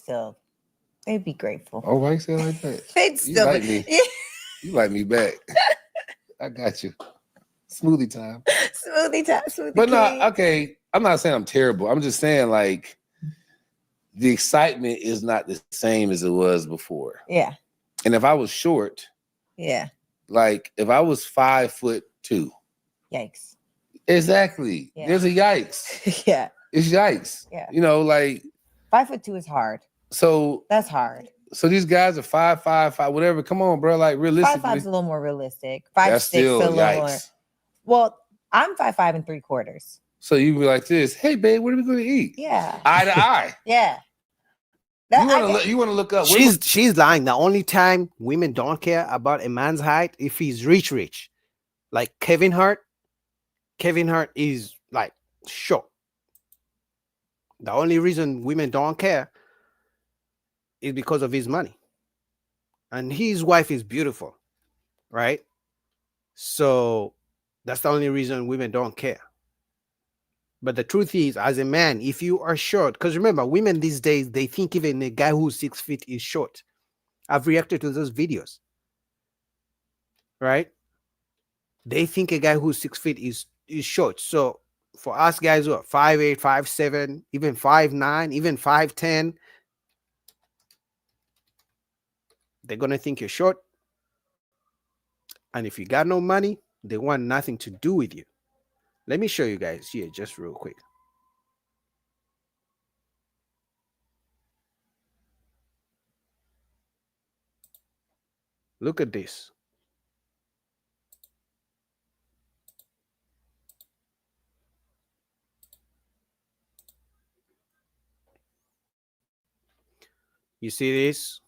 be grateful. Oh, why you say it like that? They'd still like me. You like me back. I got you. Smoothie time. Smoothie time. Smoothie but no, king. Okay. I'm not saying I'm terrible. I'm just saying like the excitement is not the same as it was before. Yeah. And if I was short, like if I was 5'2", yikes. Exactly. Yeah. There's a yikes. Yeah. It's yikes. Yeah. You know, like 5'2" is hard. So that's hard. So these guys are 5'5", whatever. Come on, bro. Like realistically, 5'5" is a little more realistic. 5'6" still a little yikes. more. Well, I'm 5'5" and 3/4. So you be like this, hey babe, what are we gonna eat? Yeah. Eye to eye. Yeah. You wanna look up. She's lying. The only time women don't care about a man's height if he's rich. Like Kevin Hart. Kevin Hart is like short. The only reason women don't care is because of his money. And his wife is beautiful, right? So that's the only reason women don't care. But the truth is, as a man, if you are short, because remember, women these days, they think even a guy who's 6 feet is short. I've reacted to those videos. right? They think a guy who's 6 feet is short. So for us guys who are 5'8", 5'7", even 5'9", even 5'10", they're gonna think you're short. And if you got no money, they want nothing to do with you. Let me show you guys here just real quick. Look at this. You see this?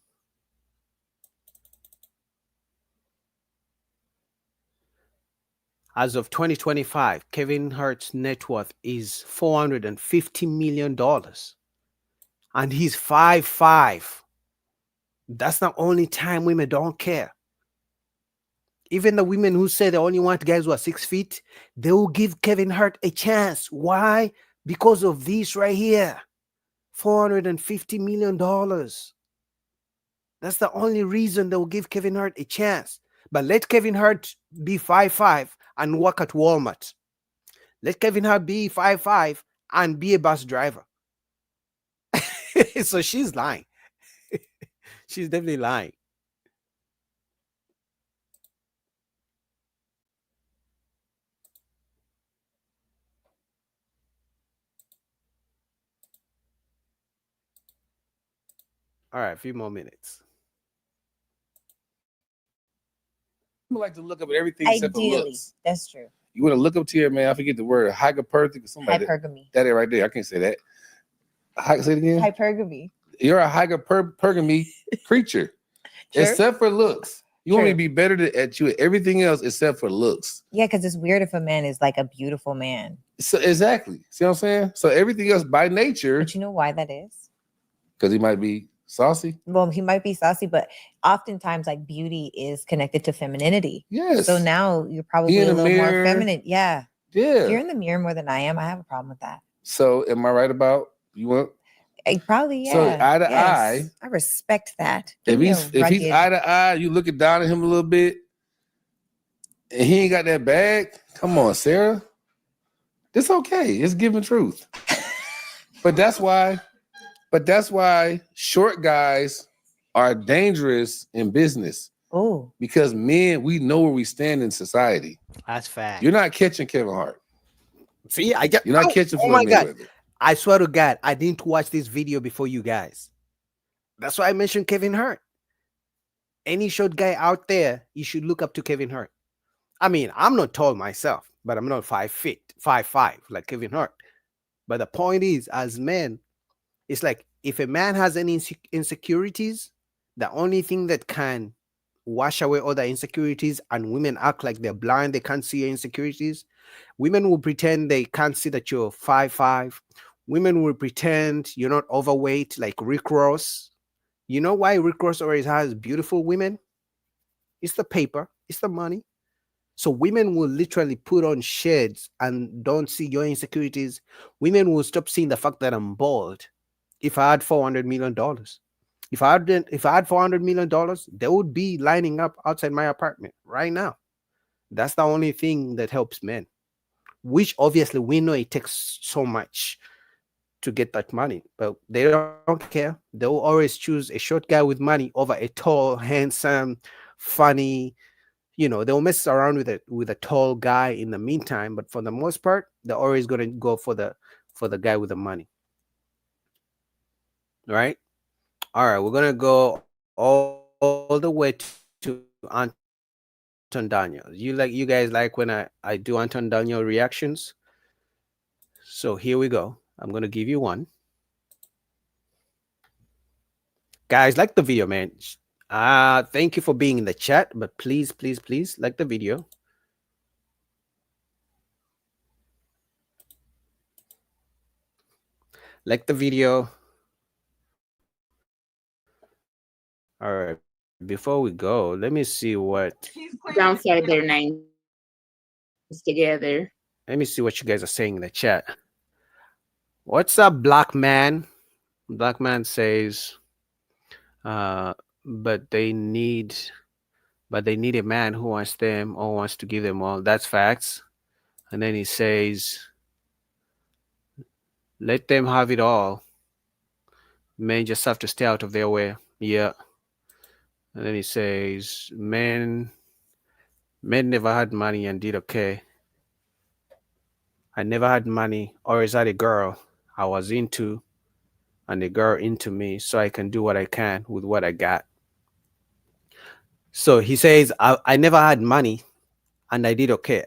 As of 2025, Kevin Hart's net worth is $450 million. And he's 5'5". That's the only time women don't care. Even the women who say they only want guys who are 6 feet, they will give Kevin Hart a chance. Why? Because of this right here. $450 million. That's the only reason they will give Kevin Hart a chance. But let Kevin Hart be 5'5" and work at Walmart. Let Kevin Hart be 5'5" and be a bus driver. So she's lying. She's definitely lying. All right, a few more minutes. People like to look up at everything except for Ideally, looks. that's true. You want to look up to your man? I forget the word. Hyperperthic or something like that. Hypergamy. That right there. I can't say that. Say it again. Hypergamy. You're a hypergamy creature, Sure. except for looks. You want me to True. be better at you at everything else except for looks. Yeah, because it's weird if a man is like a beautiful man. So exactly. See what I'm saying? So everything else by nature, But you know why that is? because he might be saucy. Well, he might be saucy, but oftentimes like beauty is connected to femininity. Yes. So now you're probably in a the little more mirror. feminine. Yeah. Yeah. If you're in the mirror more than I am, I have a problem with that. So am I right about you want? Probably, yeah. So eye to eye. Yes. I respect that. Give If me he's a rugged- eye to eye, you looking down at him a little bit, and he ain't got that bag. Come on, Sarah. It's okay. It's giving truth. But that's why short guys are dangerous in business. Oh, Because men, we know where we stand in society. That's fact. You're not catching Kevin Hart. See, I get. You're not catching Oh Floyd my God. Mayweather. I swear to God, I didn't watch this video before you guys. That's why I mentioned Kevin Hart. Any short guy out there, you should look up to Kevin Hart. I mean, I'm not tall myself, but I'm not 5 feet, 5'5", like Kevin Hart. But the point is, as men, it's like if a man has any insecurities, the only thing that can wash away all the insecurities, and women act like they're blind, they can't see your insecurities. Women will pretend they can't see that you're 5'5". Women will pretend you're not overweight, like Rick Ross. You know why Rick Ross always has beautiful women? It's the paper, it's the money. So women will literally put on shades and don't see your insecurities. Women will stop seeing the fact that I'm bald. If I had $400 million, if I had $400 million, they would be lining up outside my apartment right now. That's the only thing that helps men, which obviously we know it takes so much to get that money, but they don't care. They'll always choose a short guy with money over a tall, handsome, funny. They'll mess around with a tall guy in the meantime, but for the most part, they're always gonna go for the guy with the money. Right? All right, we're gonna go all the way to Anton Daniel. You guys like when I do Anton Daniel reactions? So here we go. I'm gonna give you one. Guys, like the video, man. Thank you for being in the chat, but please, please, please like the video. Like the video. All right, before we go, let me see what Don't say their names together. let me see what you guys are saying in the chat. What's up, Black Man? Black Man says, but they need but they need a man who wants them or wants to give them all. That's facts. And then he says, let them have it all. Men just have to stay out of their way. Yeah. And then he says, men never had money and did okay. I never had money, or is that a girl I was into and a girl into me, so I can do what I can with what I got. So he says, I never had money and I did okay.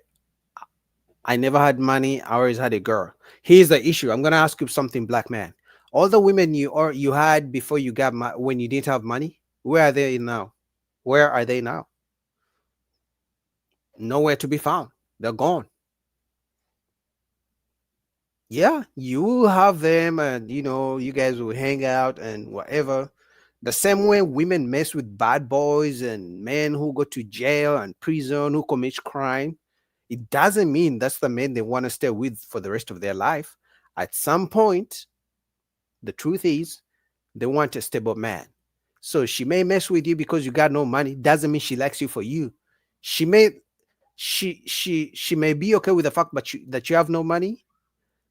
I never had money. I always had a girl. Here's the issue. I'm gonna ask you something, black man. All the women you had before you got when you didn't have money, where are they now? Where are they now? Nowhere to be found. They're gone. Yeah, you will have them, and you guys will hang out and whatever. The same way women mess with bad boys and men who go to jail and prison who commit crime. It doesn't mean that's the man they want to stay with for the rest of their life. At some point, the truth is they want a stable man. So she may mess with you because you got no money. Doesn't mean she likes you for you. She may she may be okay with the fact that you have no money,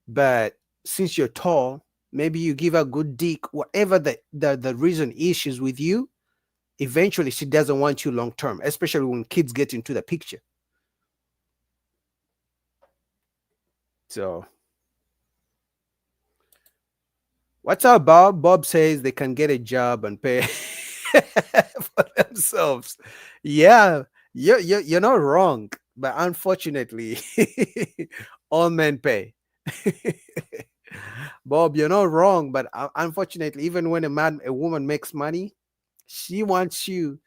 but since you're tall, maybe you give her good dick, whatever the reason is she's with you. Eventually, she doesn't want you long term, especially when kids get into the picture. So, what's up, Bob? Bob says they can get a job and pay for themselves. Yeah, you're not wrong, but unfortunately, all men pay. Bob, you're not wrong, but unfortunately, even when a woman makes money, she wants you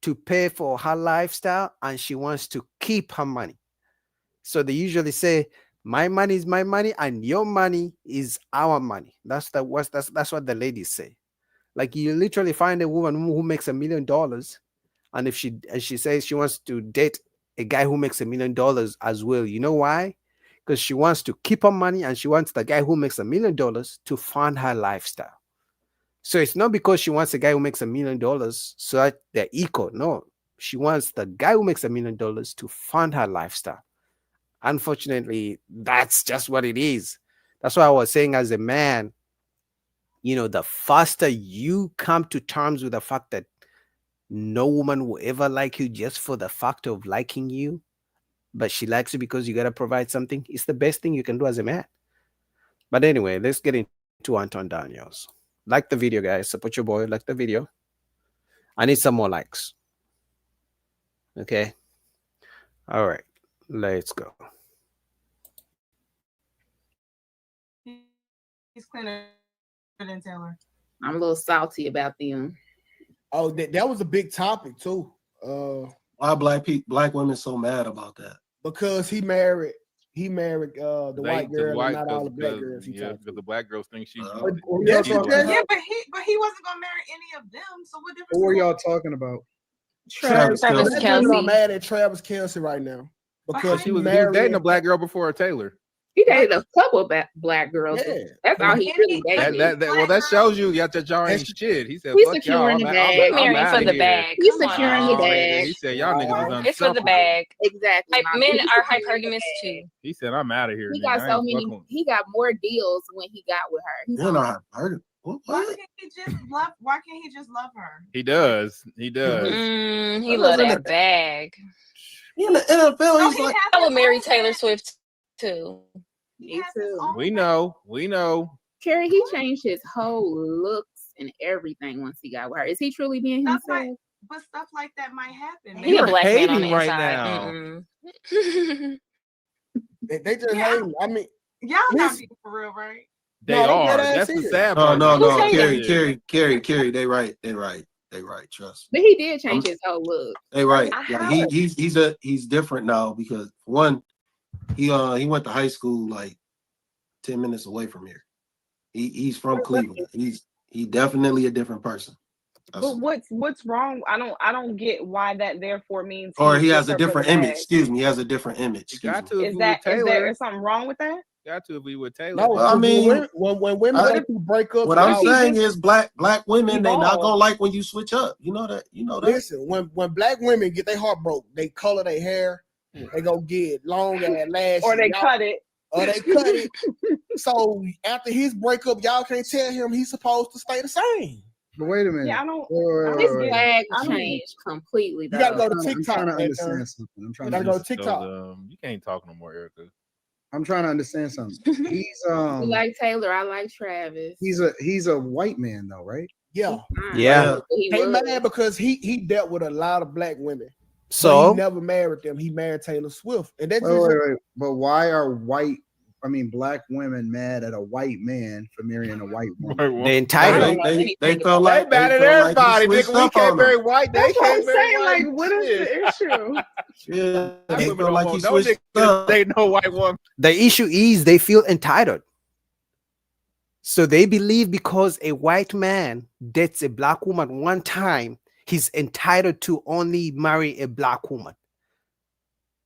to pay for her lifestyle and she wants to keep her money. So they usually say, my money is my money and your money is our money. That's what the ladies say. Like, you literally find a woman who makes $1 million, and if she says she wants to date a guy who makes $1 million as well. You know why? Because she wants to keep her money and she wants the guy who makes $1 million to fund her lifestyle. So it's not because she wants a guy who makes $1 million so that they're equal. No, she wants the guy who makes $1 million to fund her lifestyle. Unfortunately, that's just what it is. That's why I was saying, as a man, the faster you come to terms with the fact that no woman will ever like you just for the fact of liking you, but she likes you because you got to provide something, it's the best thing you can do as a man. But anyway, let's get into Anton Daniels. Like the video, guys. Support your boy. Like the video. I need some more likes. Okay. All right. Let's go. He's cleaner than Taylor. I'm a little salty about them. Oh, that was a big topic too. Why black women so mad about that? Because he married the white girl and not all the black girls. Because the black girls think she's. Yeah, but he wasn't gonna marry any of them. So what difference? What were y'all talking about? Travis Kelce. I'm mad at Travis Kelce right now because He was dating a black girl before Taylor. He dated a couple of black girls. Yeah. That's all he really dated. That shows you that y'all ain't shit. He said, He's "Fuck y'all." securing the bag. Marrying for the bag. He's Come securing on. the bag. He said, "Y'all niggas is It's for the bag. Exactly. Men are hypergamous too. He said, "I'm out of here." He nigga. got so many. He got more deals when he got with her. You're not hurt. What? Why can't he just love her? He does. He does. He love that bag. In the NFL, he's like, I would marry Taylor Swift too. Me too. We know. Carrie, he changed his whole looks and everything once he got with her. Is he truly being himself? But stuff like that might happen. He a black man on the hating right inside. They just hating. I mean, y'all not being for real, right? They No, are. that's That's the it. sad part. no, Who's Carrie. They right. Trust me. But he did change his whole look. They right. I Like he's different now because one, he went to high school like 10 minutes away from here. He's from Cleveland. He definitely a different person. But what's wrong? I don't get why that therefore means. Or he has a different image. Excuse me. He has a different image. Is there something wrong with that? Got to be with Taylor. No, Well, I mean, when women go through breakups, what I'm y'all- saying is black women, they not evolve. gonna like when you switch up. You know that. You know that. listen, when black women get their heart broke, they color their hair, they go get long ass lashes, Or they y'all- cut it. or they cut it. So after his breakup, y'all can't tell him he's supposed to stay the same. But wait a minute. Yeah, I don't. His Wait. flag I don't- changed completely. You gotta though. go to I'm TikTok. trying to and, understand something. I'm trying you to gotta go to understand. TikTok. You can't talk no more, Erica. I'm trying to understand something. He's You like Taylor, I like Travis. he's a white man though, right? Yeah. Yeah. He He was. mad because he dealt with a lot of black women. But So he never married them. He married Taylor Swift, and that's Wait. But why are black women mad at a white man for marrying a white woman? they entitled. They felt like mad at felt everybody. he switched Nigga, we up can't on marry them. white. They That's what can't I'm marry saying. white. Like, what is the issue? Yeah, Black they women felt don't like want he no switched niggas. up. They know white woman. The issue is they feel entitled. So they believe because a white man dates a black woman one time, he's entitled to only marry a black woman.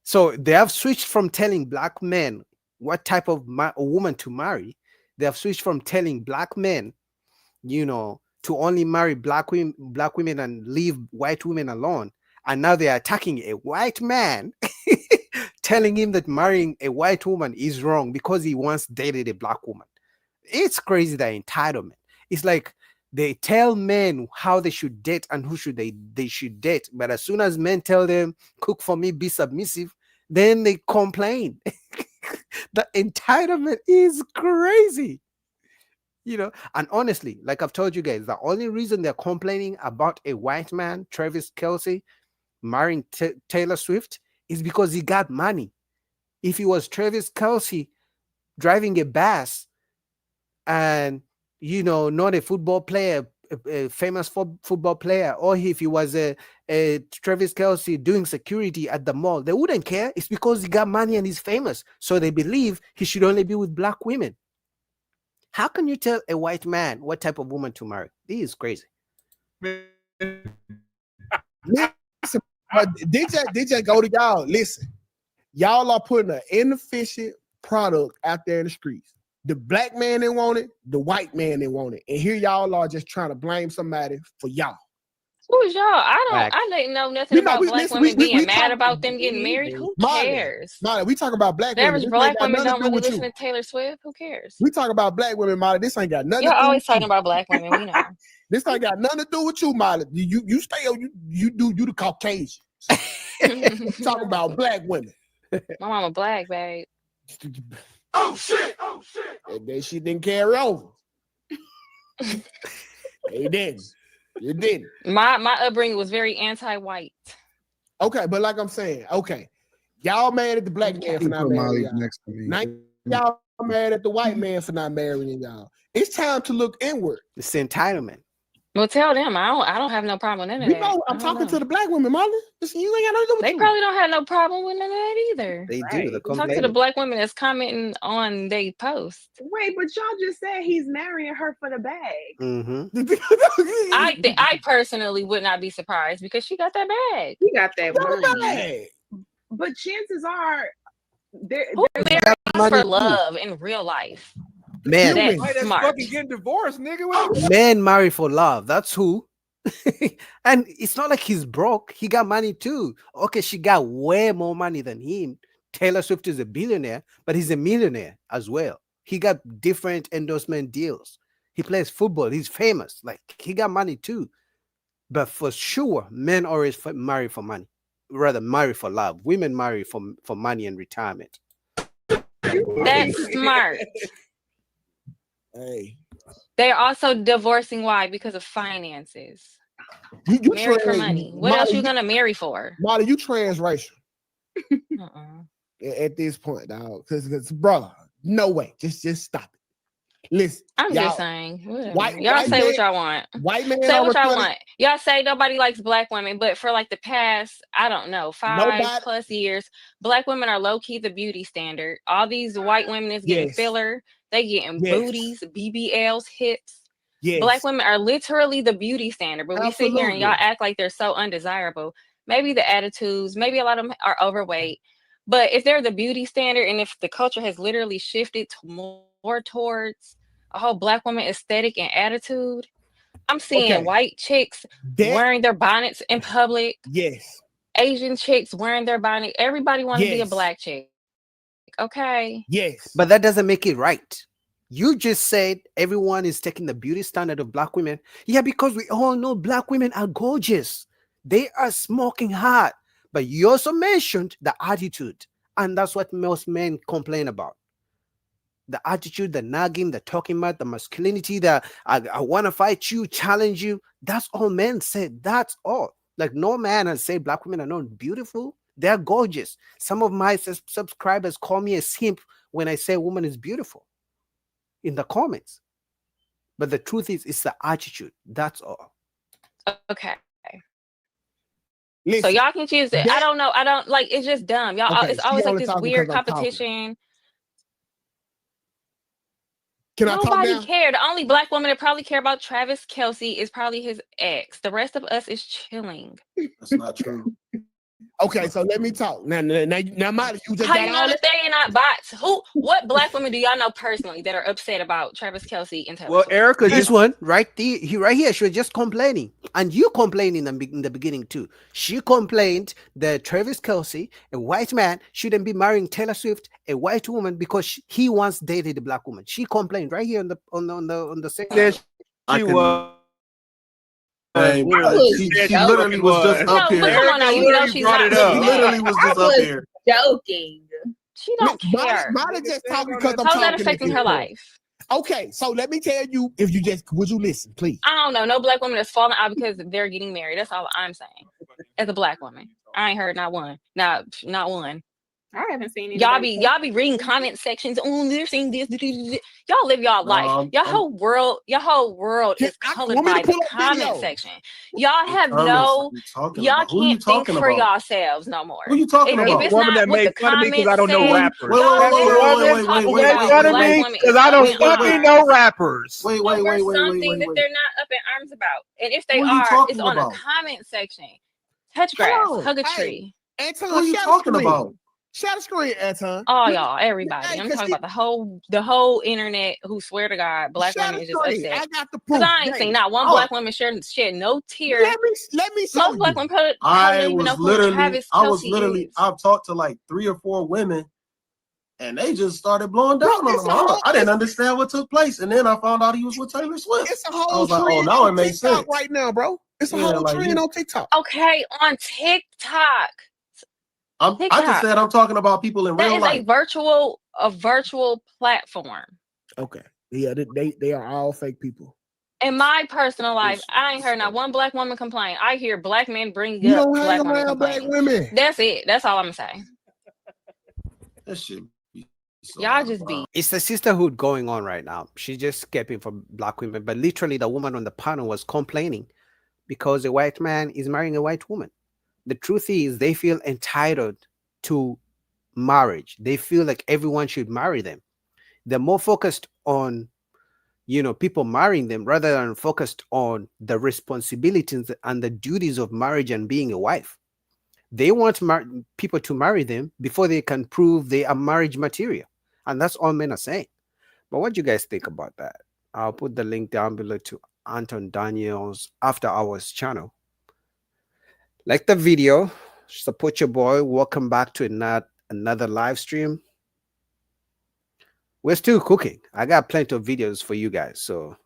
So they have switched from telling black men what type of a woman to marry. They have switched from telling black men, to only marry black women and leave white women alone. And now they are attacking a white man, telling him that marrying a white woman is wrong because he once dated a black woman. It's crazy, the entitlement. It's like they tell men how they should date and who should they should date. But as soon as men tell them, cook for me, be submissive, then they complain. The entitlement is crazy. And honestly, like I've told you guys, the only reason they're complaining about a white man, Travis Kelce, marrying Taylor Swift is because he got money. If he was Travis Kelce driving a bus and not a football player, a famous football player, or if he was a Travis Kelce doing security at the mall, they wouldn't care. It's because he got money and he's famous, so they believe he should only be with black women. How can you tell a white man what type of woman to marry? This is crazy. Listen, DJ go to y'all. Listen, y'all are putting an inefficient product out there in the streets. The black man didn't want it, the white man didn't want it, and here y'all are just trying to blame somebody for y'all. Who is y'all? I didn't know nothing about black women being mad about them getting married. Who cares? Molly, we talk about black The women. average This black ain't got women nothing to don't do really with listen you. to Taylor Swift. Who cares? We talk about black women, Molly. This ain't got nothing You're to do always with talking you. about black women. We know. This ain't got nothing to do with you, Molly. You stay on you the Caucasians. Talk about black women. My mama black, babe. Oh shit! And then she didn't carry over. They didn't. You didn't. My upbringing was very anti-white. Okay, but like I'm saying, okay, y'all mad at the black man for not Put marrying Molly y'all. next to me. Now y'all mad at the white man for not marrying y'all. It's time to look inward. It's entitlement. Well, tell them I don't have no problem with none of We that. know I'm talking to the black women, Molly. Listen, you ain't got nothing to do with They you. probably don't have no problem with none of that either. They do. They're Talk to the complaining. black women that's commenting on they post. Wait, but y'all just said he's marrying her for the bag. Mm-hmm. I personally would not be surprised because she got that bag. He got that money. But chances are, Who marries money for too. love in real life? Man, That's smart. Fucking getting divorced, nigga. men marry for love. That's who. And it's not like he's broke. He got money too. Okay, she got way more money than him. Taylor Swift is a billionaire, but he's a millionaire as well. He got different endorsement deals. He plays football. He's famous. Like, he got money too. But for sure, men always marry for money. Rather, marry for love. Women marry for money and retirement. That's smart. Hey, They're also divorcing. Why? Because of finances. you Marry for trans- money. What Molly, else you gonna marry for? Molly, you transracial at this point, dog. Because, brother, no way. Just stop it. Listen, I'm y'all, just saying. Whatever. white Y'all say man- what y'all want. White man Say on what y'all return- want. Y'all say nobody likes black women, but for like the past, I don't know, 5+ years, black women are low key the beauty standard. All these white women is getting Yes. filler. They getting Yes. booties, BBLs, hips. Yes. Black women are literally the beauty standard, but we sit here and y'all Absolutely. act like they're so undesirable. Maybe the attitudes, maybe a lot of them are overweight, But if they're the beauty standard, and if the culture has literally shifted to more towards a whole black woman aesthetic and attitude, I'm seeing Okay, white chicks that wearing their bonnets in public, yes, Asian chicks wearing their bonnet. Everybody want to be a yes, black chick. Okay. yes, But that doesn't make it right. You just said everyone is taking the beauty standard of black women. Yeah, because we all know black women are gorgeous. They are smoking hot. But you also mentioned the attitude. And that's what most men complain about. The attitude, the nagging, the talking about, the masculinity, the I want to fight you, challenge you. That's all men said. That's all. Like no man has said black women are not beautiful. They're gorgeous. Some of my subscribers call me a simp when I say a woman is beautiful in the comments. But the truth is, it's the attitude. That's all. Okay. So listen, y'all can choose it. I that don't know. I don't like. It's just dumb. Y'all. okay. It's She always like only this talking weird because I'm talking. competition. Can I talk Nobody now? cared. The only black woman that probably care about Travis Kelce is probably his ex. The rest of us is chilling. That's not true. Okay, so let me talk. Now, Molly, you just How got you know all that that. they ain't not bots? What black women do y'all know personally that are upset about Travis Kelce and Taylor Well, Swift? Erica This just one right here, she was just complaining, and you complained in the beginning too. She complained that Travis Kelce, a white man, shouldn't be marrying Taylor Swift, a white woman, because he once dated a black woman. She complained right here on the second. that I she can. was. Hey, I Literally, was she she said she joking. literally fucking was just was. up No, but here. come on Erica now. You know literally she's brought not it really She up. mad. literally was I just up was here. joking. She don't care. Molly just talking on because that I'm How's that talking at affecting this her point. life? Okay, so let me tell you, if you just would you listen, please? I don't know. No black woman that's falling out because they're getting married. That's all I'm saying. As a black woman, I ain't heard not one. Not one. I haven't seen Y'all anybody. be reading comment sections. Oh, they're saying this. Y'all live y'all life. No, Your whole world is colored Want me to by the pull up comment video? section. Y'all what have comments are no. you talking Y'all about? Who are you can't think talking for about? yourselves no Who are more. you talking That's If the about? it's woman not that what made the fun of me because I comments don't know Who are said, you? rappers. Wait, wait, y'all wait, That's the wait, live wait, one what wait, that you're wait, wait, talking who wait, made wait, about. fun wait, of Black wait, me women because is I up don't wait, in wait, fucking wait, know arms. rappers. wait, So wait, there's wait, wait, wait, something wait, that wait. they're not up in arms about. And if they Who are you are, it's talking on a about? comment section. Touch grass, Hold hug a on. Hey, tree. Who Anton, are you share the talking screen. about? Share the screen, Anton. All y'all, everybody. Hey, I'm cause talking about the whole internet who swear to God, black share women the is just screen. upset. I got the Cause proof. I ain't seen Hey, not one Oh, black woman shed no tear. let me show Most black you. women probably don't even know who Travis Kelce is. I've talked to like 3 or 4 women, and they just started blowing Bro, down on it's him. a whole I didn't understand what took place, and then I found out he was with Taylor Swift. it's a I whole was like, oh, trend now on it makes TikTok sense. right now, bro. It's a Yeah, whole like trend you. on TikTok. Okay, on TikTok. I just said I'm talking about people in That real is life. a virtual platform. Okay. Yeah, they are all fake people. In my personal life, I ain't heard not one black woman complain. I hear black men bring You up don't hang black women around black complaining. women. That's it. That's all I'm saying. That shit be so Y'all out of just be bounds. It's the sisterhood going on right now. She's just escaping for black women, but literally the woman on the panel was complaining because a white man is marrying a white woman. The truth is, they feel entitled to marriage. They feel like everyone should marry them. They're more focused on, people marrying them rather than focused on the responsibilities and the duties of marriage and being a wife. They want people to marry them before they can prove they are marriage material. And that's all men are saying. But what do you guys think about that? I'll put the link down below to Anton Daniel's After Hours channel. Like the video, support your boy. Welcome back to another live stream. We're still cooking. I got plenty of videos for you guys. So,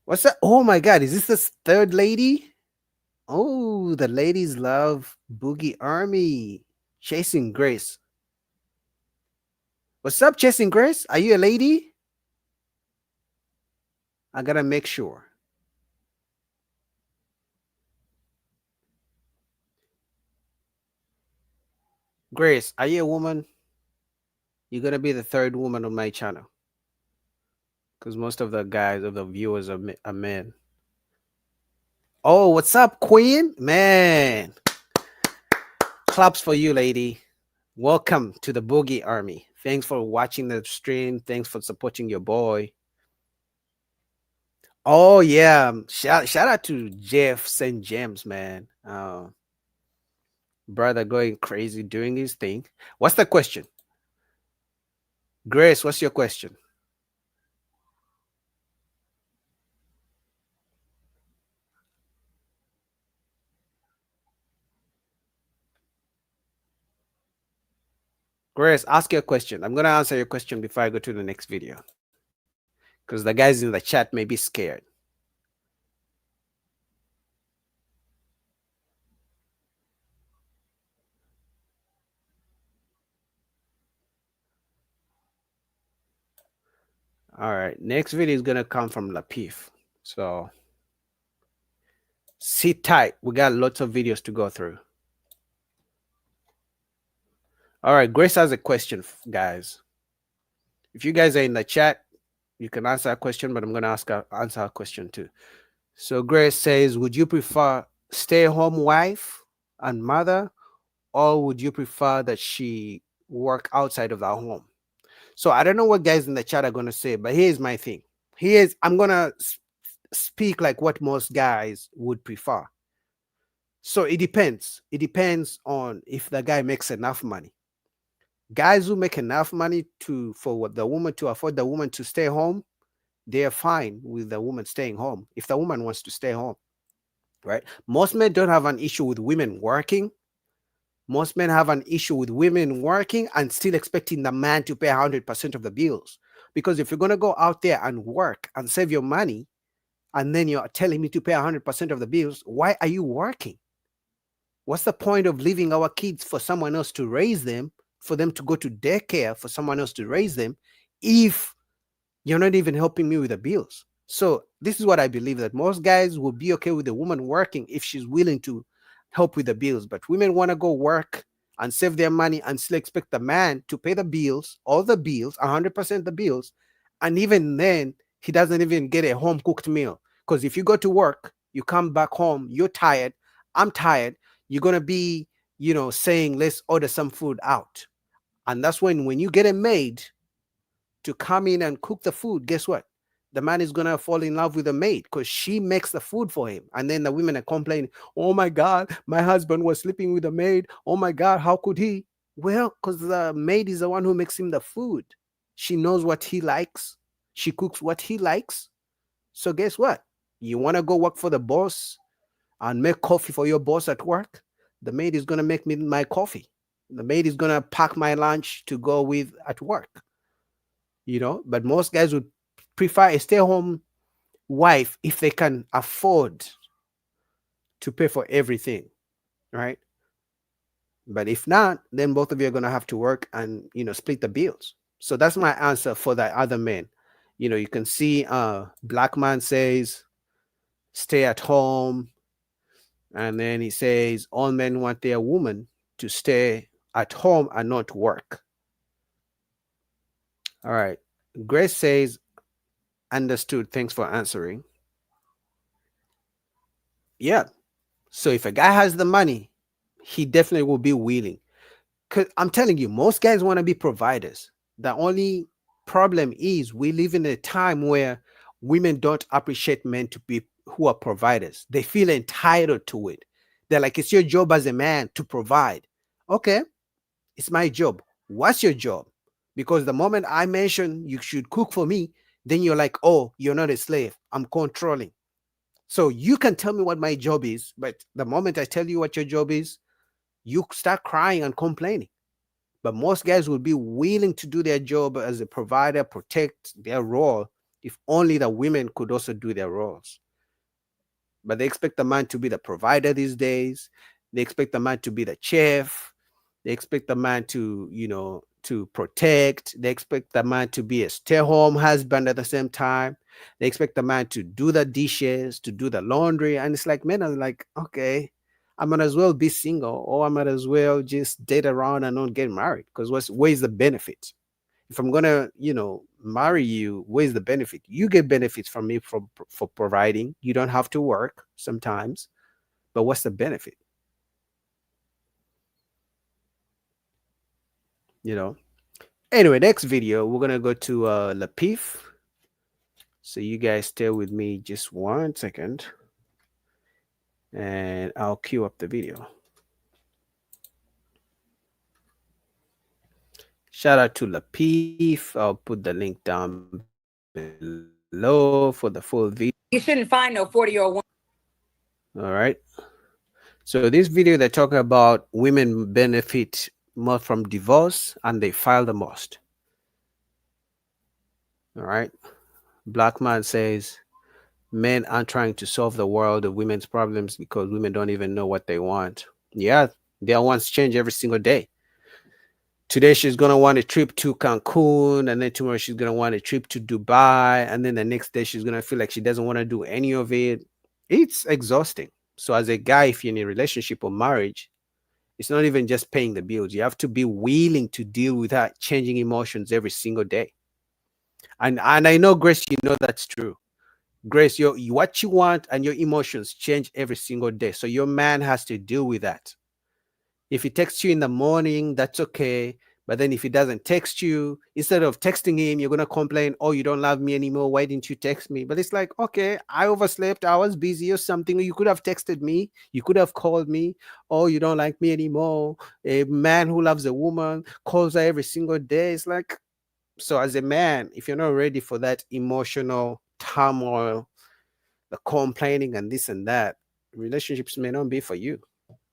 what's that? Oh my God, is this the third lady? Oh, the ladies love Boogie Army. Chasing Grace. What's up, Chasing Grace? Are you a lady? I gotta make sure. Grace, are you a woman? You're gonna be the third woman on my channel because most of the viewers are men. Oh, what's up, Queen? Man, claps for you, lady. Welcome to the Boogie Army. Thanks for watching the stream. Thanks for supporting your boy. Oh yeah, shout out to Jeff St. James, man. Brother going crazy doing his thing. What's the question? Grace, what's your question? Grace, ask your question. I'm going to answer your question before I go to the next video because the guys in the chat may be scared. All right. Next video is going to come from Lapif. So sit tight. We got lots of videos to go through. All right. Grace has a question, guys. If you guys are in the chat, you can answer a question, but I'm going to answer a question too. So Grace says, would you prefer stay-at-home wife and mother, or would you prefer that she work outside of the home? So I don't know what guys in the chat are going to say, but here's my thing. I'm going to speak like what most guys would prefer. So it depends. It depends on if the guy makes enough money. Guys who make enough money for the woman to afford the woman to stay home, they're fine with the woman staying home if the woman wants to stay home, right? Most men don't have an issue with women working. Most men have an issue with women working and still expecting the man to pay 100% of the bills. Because if you're going to go out there and work and save your money, and then you're telling me to pay 100% of the bills, why are you working? What's the point of leaving our kids for someone else to raise them, for them to go to daycare for someone else to raise them, if you're not even helping me with the bills? So this is what I believe, that most guys will be okay with the woman working if she's willing to help with the bills. But women want to go work and save their money and still expect the man to pay the bills, all the bills, 100% the bills. And even then, he doesn't even get a home cooked meal. Because if you go to work, you come back home, you're tired, I'm tired, you're going to be, saying, let's order some food out. And that's when you get a maid to come in and cook the food, guess what? The man is gonna fall in love with the maid because she makes the food for him. And then the women are complaining, oh my God, my husband was sleeping with the maid. Oh my God, how could he? Well, because the maid is the one who makes him the food. She knows what he likes. She cooks what he likes. So guess what? You want to go work for the boss and make coffee for your boss at work? The maid is gonna make me my coffee. The maid is gonna pack my lunch to go with at work. But most guys would prefer a stay-home wife if they can afford to pay for everything, right? But if not, then both of you are going to have to work and split the bills. So that's my answer for the other men. You can see black man says stay at home, and then he says all men want their woman to stay at home and not work. All right, Grace says understood, thanks for answering. Yeah. So if a guy has the money, he definitely will be willing. Because I'm telling you, most guys want to be providers. The only problem is we live in a time where women don't appreciate men to be who are providers. They feel entitled to it. They're like, it's your job as a man to provide. Okay, it's my job. What's your job? Because the moment I mention you should cook for me, then you're like, oh, you're not a slave. I'm controlling. So you can tell me what my job is, but the moment I tell you what your job is, you start crying and complaining. But most guys will be willing to do their job as a provider, protect their role, if only the women could also do their roles. But they expect the man to be the provider these days. They expect the man to be the chef. They expect the man to protect. They expect the man to be a stay-home husband at the same time. They expect the man to do the dishes, to do the laundry. And it's like, men are like, okay, I might as well be single, or I might as well just date around and not get married. Because where's the benefit? If I'm gonna, marry you, where's the benefit? You get benefits from me for providing. You don't have to work sometimes, but what's the benefit? Anyway, next video we're gonna go to Lapif. So you guys stay with me just 1 second, and I'll queue up the video. Shout out to Lapif. I'll put the link down below for the full video. You shouldn't find no 40-year-old woman. All right. So this video they talk about women benefit more from divorce and they file the most. All right. Black man says men aren't trying to solve the world of women's problems because women don't even know what they want. Yeah, their wants change every single day. Today she's gonna want a trip to Cancun, and then tomorrow she's gonna want a trip to Dubai, and then the next day she's gonna feel like she doesn't want to do any of it. It's exhausting. So as a guy, if you're in a relationship or marriage, it's not even just paying the bills. You have to be willing to deal with that changing emotions every single day. And I know, Grace, you know that's true. Grace, what you want and your emotions change every single day. So your man has to deal with that. If he texts you in the morning, that's okay. But then if he doesn't text you, instead of texting him, you're going to complain, oh, you don't love me anymore. Why didn't you text me? But it's like, okay, I overslept. I was busy or something. You could have texted me. You could have called me. Oh, you don't like me anymore. A man who loves a woman calls her every single day. It's like, so as a man, if you're not ready for that emotional turmoil, the complaining and this and that, relationships may not be for you.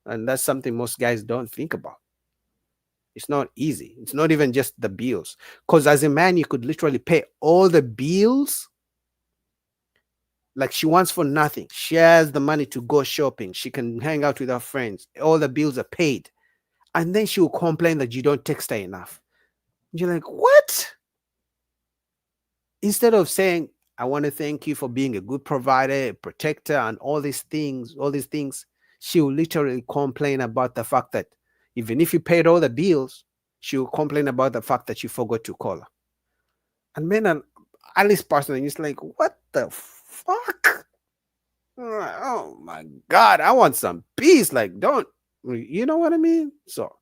And that's something most guys don't think about. It's not easy. It's not even just the bills. Because as a man, you could literally pay all the bills. Like she wants for nothing. She has the money to go shopping. She can hang out with her friends. All the bills are paid. And then she will complain that you don't text her enough. You're like, what? Instead of saying, I want to thank you for being a good provider, a protector, and all these things, she will literally complain about the fact that even if you paid all the bills, she will complain about the fact that you forgot to call her. And men are, at least personally, it's like, what the fuck? Oh my God, I want some peace. Like, don't, you know what I mean? So,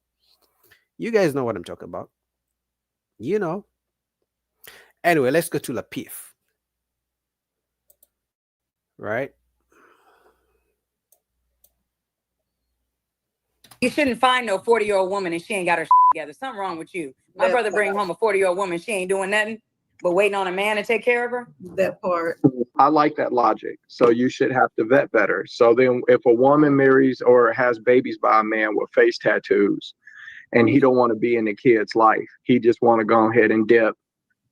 you guys know what I'm talking about. You know. Anyway, let's go to Lapif. Right? You shouldn't find no 40-year-old woman and she ain't got her together. Something wrong with you. My brother bring home a 40-year-old woman, she ain't doing nothing but waiting on a man to take care of her. That part. I like that logic. So you should have to vet better. So then if a woman marries or has babies by a man with face tattoos and he don't want to be in the kid's life, he just want to go ahead and dip,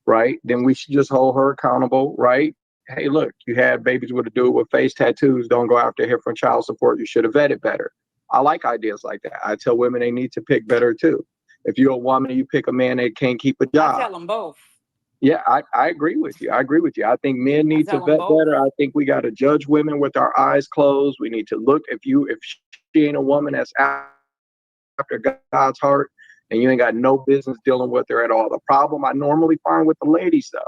right? Then we should just hold her accountable, right? Hey, look, you had babies with a dude with face tattoos. Don't go after him for child support. You should have vetted better. I like ideas like that. I tell women they need to pick better too. If you're a woman and you pick a man that can't keep a job. I tell them both. Yeah, I agree with you. I agree with you. I think men need to vet better. I think we got to judge women with our eyes closed. We need to look, if she ain't a woman that's after God's heart and you ain't got no business dealing with her at all. The problem I normally find with the ladies though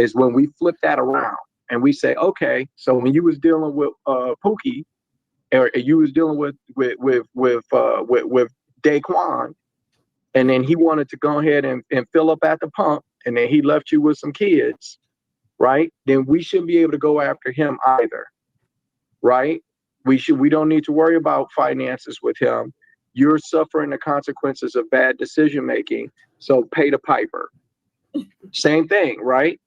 is when we flip that around and we say, okay, so when you was dealing with Pookie, or you was dealing with Daquan, and then he wanted to go ahead and fill up at the pump, and then he left you with some kids, right? Then we shouldn't be able to go after him either, right? We don't need to worry about finances with him. You're suffering the consequences of bad decision making, so pay the piper. Same thing, right?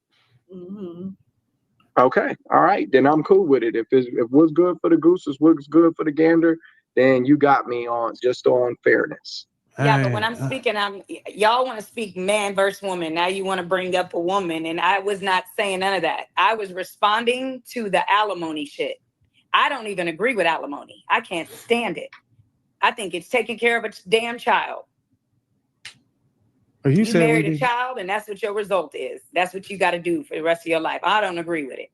Mm-hmm. Okay, all right, then I'm cool with it. If what's good for the goose is what's good for the gander, then you got me on fairness. Yeah, but when I'm speaking, y'all want to speak man versus woman. Now you want to bring up a woman, and I was not saying none of that. I was responding to the alimony shit. I don't even agree with alimony. I can't stand it. I think it's taking care of a damn child. You married a child, and that's what your result is. That's what you got to do for the rest of your life. I don't agree with it.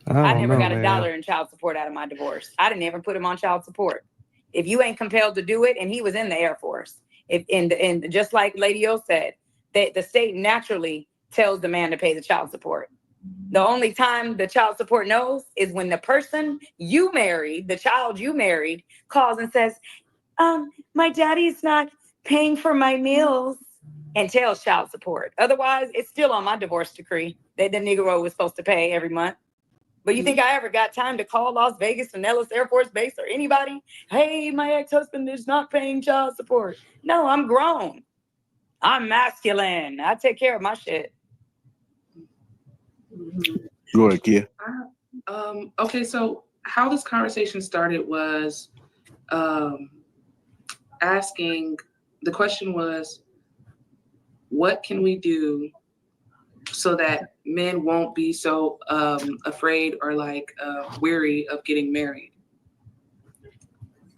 I never got $1 in child support out of my divorce. I didn't ever put him on child support. If you ain't compelled to do it, and he was in the Air Force, and just like Lady O said, the state naturally tells the man to pay the child support. The only time the child support knows is when the person you married, the child you married, calls and says, my daddy's not paying for my meals, and tells child support. Otherwise, it's still on my divorce decree that the Negro was supposed to pay every month. But you think I ever got time to call Las Vegas and Nellis Air Force Base or anybody? Hey, my ex-husband is not paying child support. No, I'm grown. I'm masculine. I take care of my shit. Go ahead, Kia. Okay, so how this conversation started was asking, the question was, what can we do so that men won't be so afraid or like weary of getting married?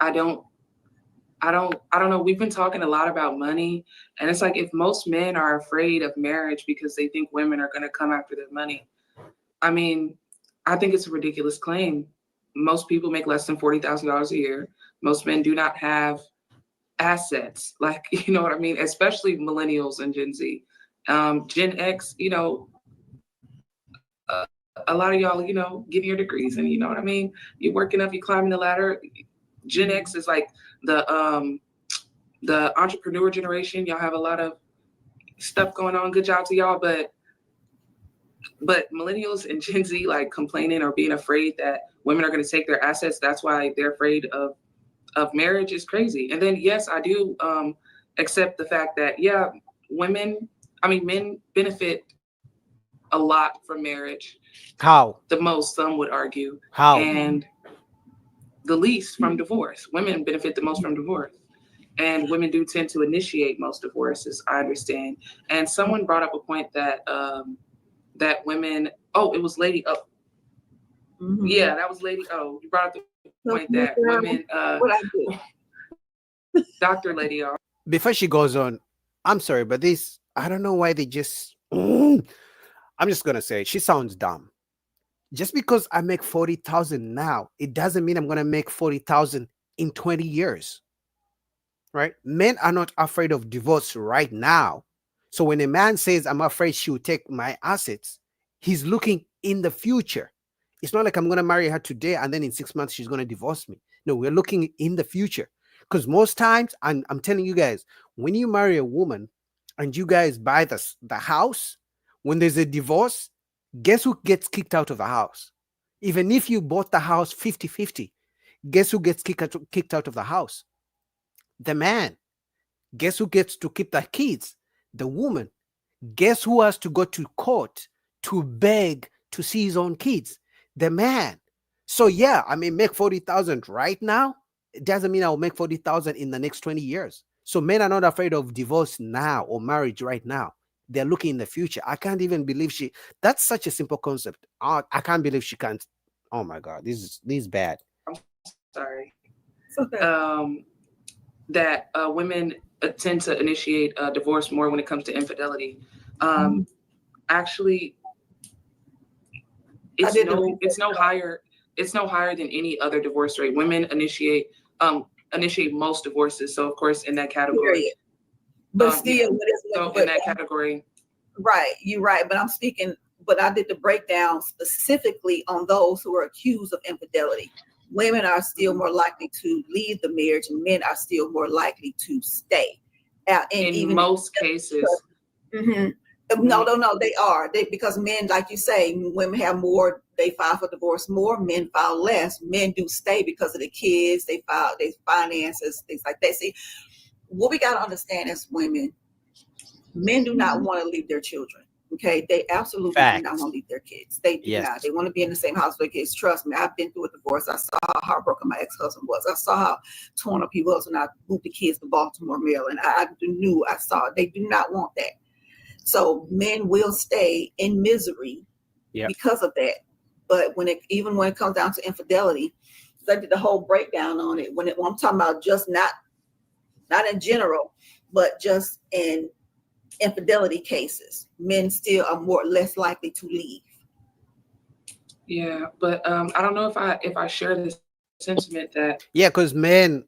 I don't know. We've been talking a lot about money, and it's like if most men are afraid of marriage because they think women are going to come after their money. I mean, I think it's a ridiculous claim. Most people make less than $40,000 a year. Most men do not have assets, like, you know what I mean? Especially millennials and Gen Z. Gen X, a lot of y'all, getting your degrees, and you know what I mean? You're working up, you're climbing the ladder. Gen X is like the entrepreneur generation. Y'all have a lot of stuff going on. Good job to y'all, but millennials and Gen Z like complaining or being afraid that women are going to take their assets. That's why they're afraid of marriage is crazy. And then, yes, I do accept the fact that, yeah, men benefit a lot from marriage. How? The most, some would argue. How? And the least from divorce. Women benefit the most from divorce. And women do tend to initiate most divorces, I understand. And someone brought up a point that that women, it was Lady O. Yeah, that was Lady O. You brought up the point that women, what I do. Dr. Lady O. Before she goes on, I'm sorry, but this, I don't know why they just, I'm just going to say, she sounds dumb. Just because I make 40,000 now, it doesn't mean I'm going to make 40,000 in 20 years. Right? Men are not afraid of divorce right now. So when a man says, I'm afraid she will take my assets, he's looking in the future. It's not like I'm going to marry her today and then in 6 months she's going to divorce me. No, we're looking in the future. Because most times, I'm telling you guys, when you marry a woman and you guys buy the house, when there's a divorce, guess who gets kicked out of the house? Even if you bought the house 50-50, guess who gets kicked out of the house? The man. Guess who gets to keep the kids? The woman. Guess who has to go to court to beg to see his own kids? The man. So yeah, I may make 40,000 right now. It doesn't mean I'll make 40,000 in the next 20 years. So men are not afraid of divorce now or marriage right now. They're looking in the future. I can't even believe that's such a simple concept. I can't believe she can't. Oh my God, this is bad. I'm sorry. That women tend to initiate divorce more when it comes to infidelity. Actually, it's no higher than any other divorce rate. Women initiate most divorces. So of course, in that category. But still, in that category. Right, you're right. But I'm speaking, but I did the breakdown specifically on those who are accused of infidelity. Women are still more likely to leave the marriage, and men are still more likely to stay. In most cases. Mm-hmm. No, they are. Because men, like you say, women have more, they file for divorce more, men file less. Men do stay because of the kids, they file their finances, things like that. See, what we got to understand as women, men do not want to leave their children. Okay, they absolutely do not want to leave their kids. They do not. They want to be in the same house with their kids. Trust me, I've been through a divorce. I saw how heartbroken my ex-husband was. I saw how torn up he was when I moved the kids to Baltimore, Maryland. I saw. They do not want that. So men will stay in misery because of that. But even when it comes down to infidelity, I did the whole breakdown on it. When I'm talking about just not in general, but just in infidelity cases, men still are less likely to leave. Yeah, but I don't know if I share this sentiment that because men,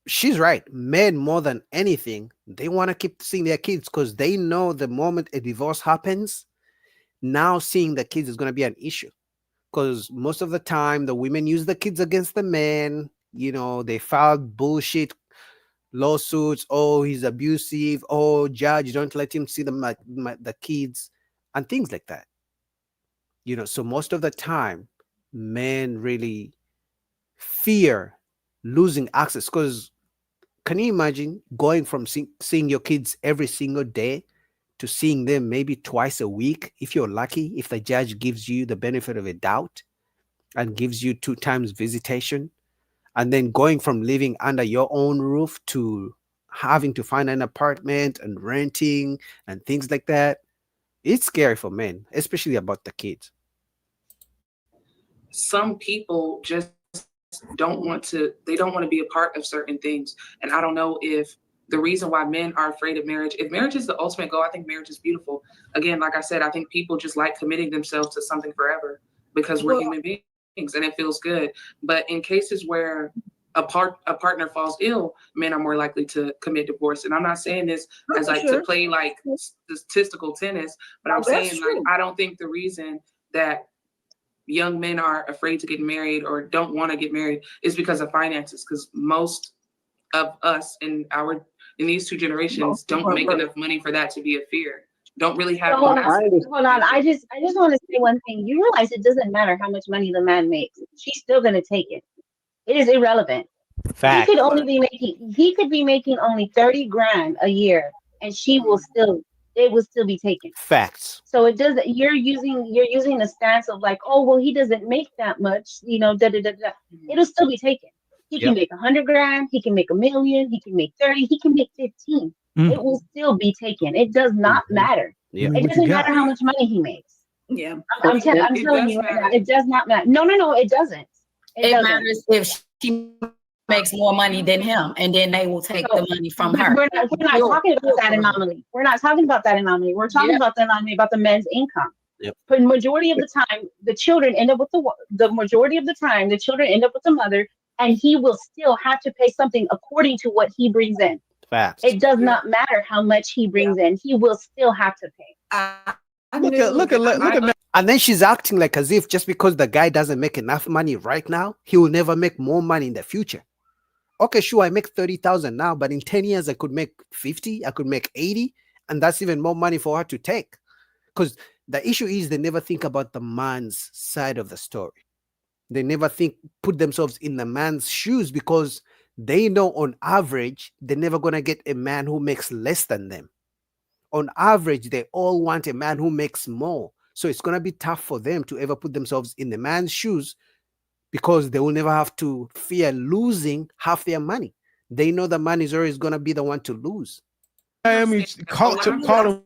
she's right. Men more than anything, they want to keep seeing their kids because they know the moment a divorce happens, now seeing the kids is going to be an issue. Because most of the time, the women use the kids against the men. They file bullshit lawsuits. Oh, he's abusive. Oh, judge, don't let him see the kids and things like that. So most of the time, men really fear losing access because can you imagine going from seeing your kids every single day to seeing them maybe twice a week, if you're lucky, if the judge gives you the benefit of a doubt and gives you 2 times visitation, and then going from living under your own roof to having to find an apartment and renting and things like that? It's scary for men, especially about the kids. Some people just don't want to, they don't want to be a part of certain things. And I don't know if the reason why men are afraid of marriage, if marriage is the ultimate goal, I think marriage is beautiful. Again, like I said, I think people just like committing themselves to something forever because we're human beings and it feels good. But in cases where a partner falls ill, men are more likely to commit divorce. And I'm not saying this as like to play like statistical tennis, but I'm saying like I don't think the reason that young men are afraid to get married or don't want to get married is because of finances. Because most of us in these 2 generations don't make enough money for that to be a fear. Don't really have. So hold on. I just want to say one thing. You realize it doesn't matter how much money the man makes. She's still going to take it. It is irrelevant. Fact. He could be making only 30 grand a year, and it will still be taken. Facts. So it doesn't. You're using the stance of like, oh well, he doesn't make that much, It'll still be taken. He can make 100 grand. He can make $1 million. He can make 30. He can make 15. It will still be taken. It does not matter. Yeah. It doesn't matter how much money he makes. Yeah. I'm telling you right now, it does not matter. No, it doesn't. It matters if she makes more money than him, and then they will take the money from her. We're not talking about that anomaly. We're not talking about that anomaly. We're talking about the anomaly about the men's income. Yep. But majority of the time, the children end up with the majority of the time, the children end up with the mother, and he will still have to pay something according to what he brings in. Facts. It does not matter how much he brings in. He will still have to pay. Look at and then she's acting like as if just because the guy doesn't make enough money right now, he will never make more money in the future. Okay, sure, I make 30,000 now, but in 10 years I could make 50, I could make 80, and that's even more money for her to take. Because the issue is they never think about the man's side of the story. They never put themselves in the man's shoes, because they know on average they're never gonna get a man who makes less than them. On average, they all want a man who makes more. So it's gonna be tough for them to ever put themselves in the man's shoes, because they will never have to fear losing half their money. They know the man is always gonna be the one to lose. Miami caught him for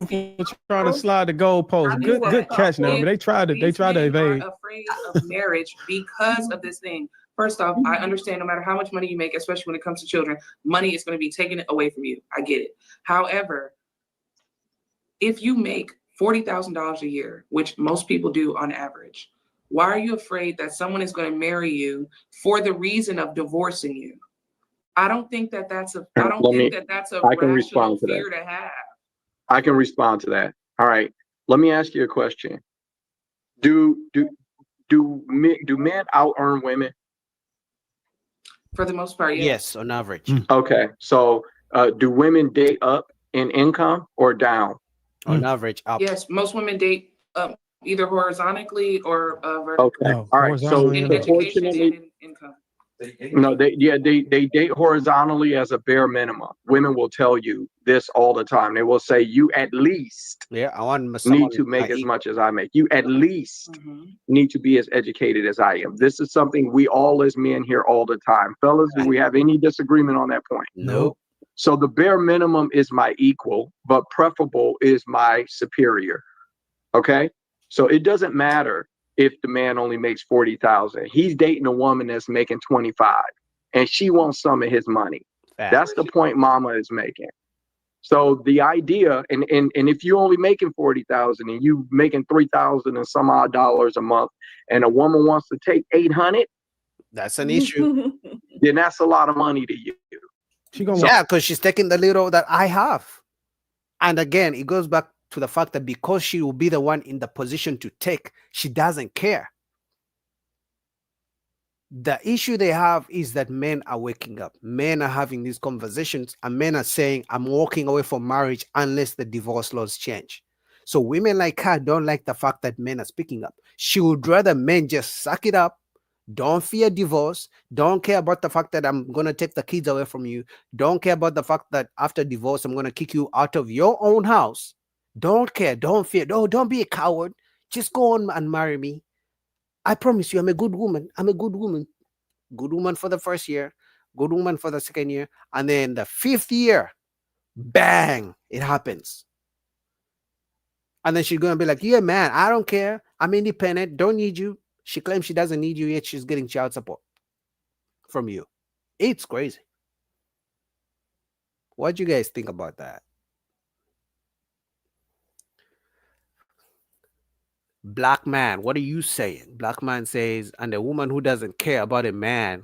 trying to slide the goalpost. Good catch now, but they tried to evade. Are afraid of marriage because of this thing. First off, I understand no matter how much money you make, especially when it comes to children, money is going to be taken away from you. I get it. However, if you make $40,000 a year, which most people do on average, why are you afraid that someone is going to marry you for the reason of divorcing you? I don't think that that's a rational fear to have. I can respond to that. All right. Let me ask you a question. Do men out earn women? For the most part, yes, on average. Okay. So do women date up in income or down? On average, up. Yes, most women date up either horizontally or vertically. Okay. All right. So in education and in income. No, they date horizontally as a bare minimum. Women will tell you this all the time. They will say, you at least need to make as much as I make. You at least need to be as educated as I am. This is something we all as men hear all the time. Fellas, do we have any disagreement on that point? No. So the bare minimum is my equal, but preferable is my superior. Okay? So it doesn't matter if the man only makes 40,000. He's dating a woman that's making 25, and she wants some of his money. That's the point Mama is making. So the idea, and if you only making 40,000 and you making 3,000 and some odd dollars a month, and a woman wants to take 800, that's an issue. Then that's a lot of money to you. Because she's taking the little that I have. And again, it goes back to the fact that because she will be the one in the position to take, she doesn't care. The issue they have is that men are waking up. Men are having these conversations, and men are saying, I'm walking away from marriage unless the divorce laws change. So women like her don't like the fact that men are speaking up. She would rather men just suck it up, Don't fear divorce. Don't care about the fact that I'm going to take the kids away from you. Don't care about the fact that after divorce, I'm going to kick you out of your own house. Don't care. Don't fear. Don't be a coward. Just go on and marry me. I promise you, I'm a good woman. I'm a good woman. Good woman for the first year, good woman for the second year. And then the 5th year, bang, it happens. And then she's going to be like, yeah, man, I don't care. I'm independent. Don't need you. She claims she doesn't need you, yet she's getting child support from you. It's crazy. What do you guys think about that? Black man, what are you saying? Black man says, and a woman who doesn't care about a man.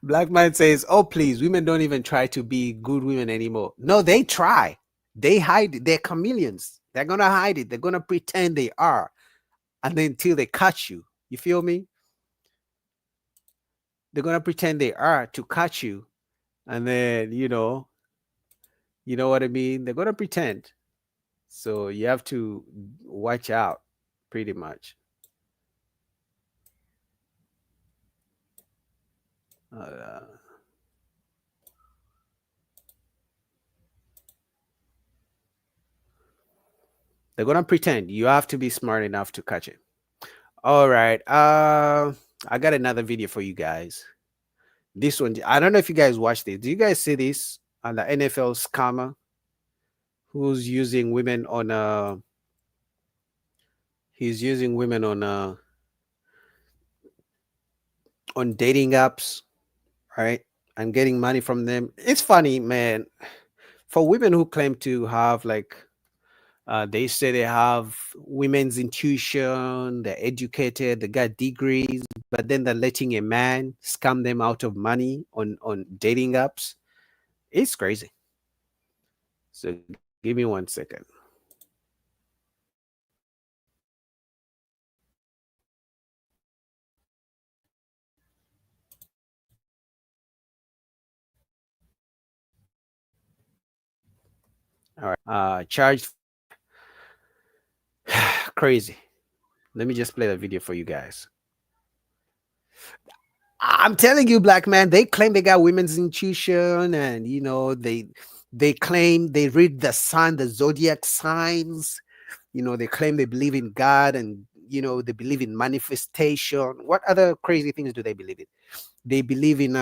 Black man says, oh, please, women don't even try to be good women anymore. No, they try. They hide it. They're chameleons. They're going to hide it. They're going to pretend they are. And then until they catch you. You feel me? They're going to pretend they are to catch you. And then, you know what I mean? They're going to pretend. So you have to watch out pretty much. They're going to pretend. You have to be smart enough to catch it. All right. I got another video for you guys. This one, I don't know if you guys watched it. Do you guys see this on the NFL scammer who's using women on he's using women on dating apps, right? And getting money from them. It's funny, man. For women who claim to have like they say they have women's intuition, they're educated, they got degrees, but then they're letting a man scam them out of money on dating apps. It's crazy. So give me 1 second. All right. Charged. Crazy. Let me just play the video for you guys. I'm telling you, black man, they claim they got women's intuition, and they claim they read the sign, the zodiac signs. They claim they believe in God, and they believe in manifestation. What other crazy things do they believe in? They believe in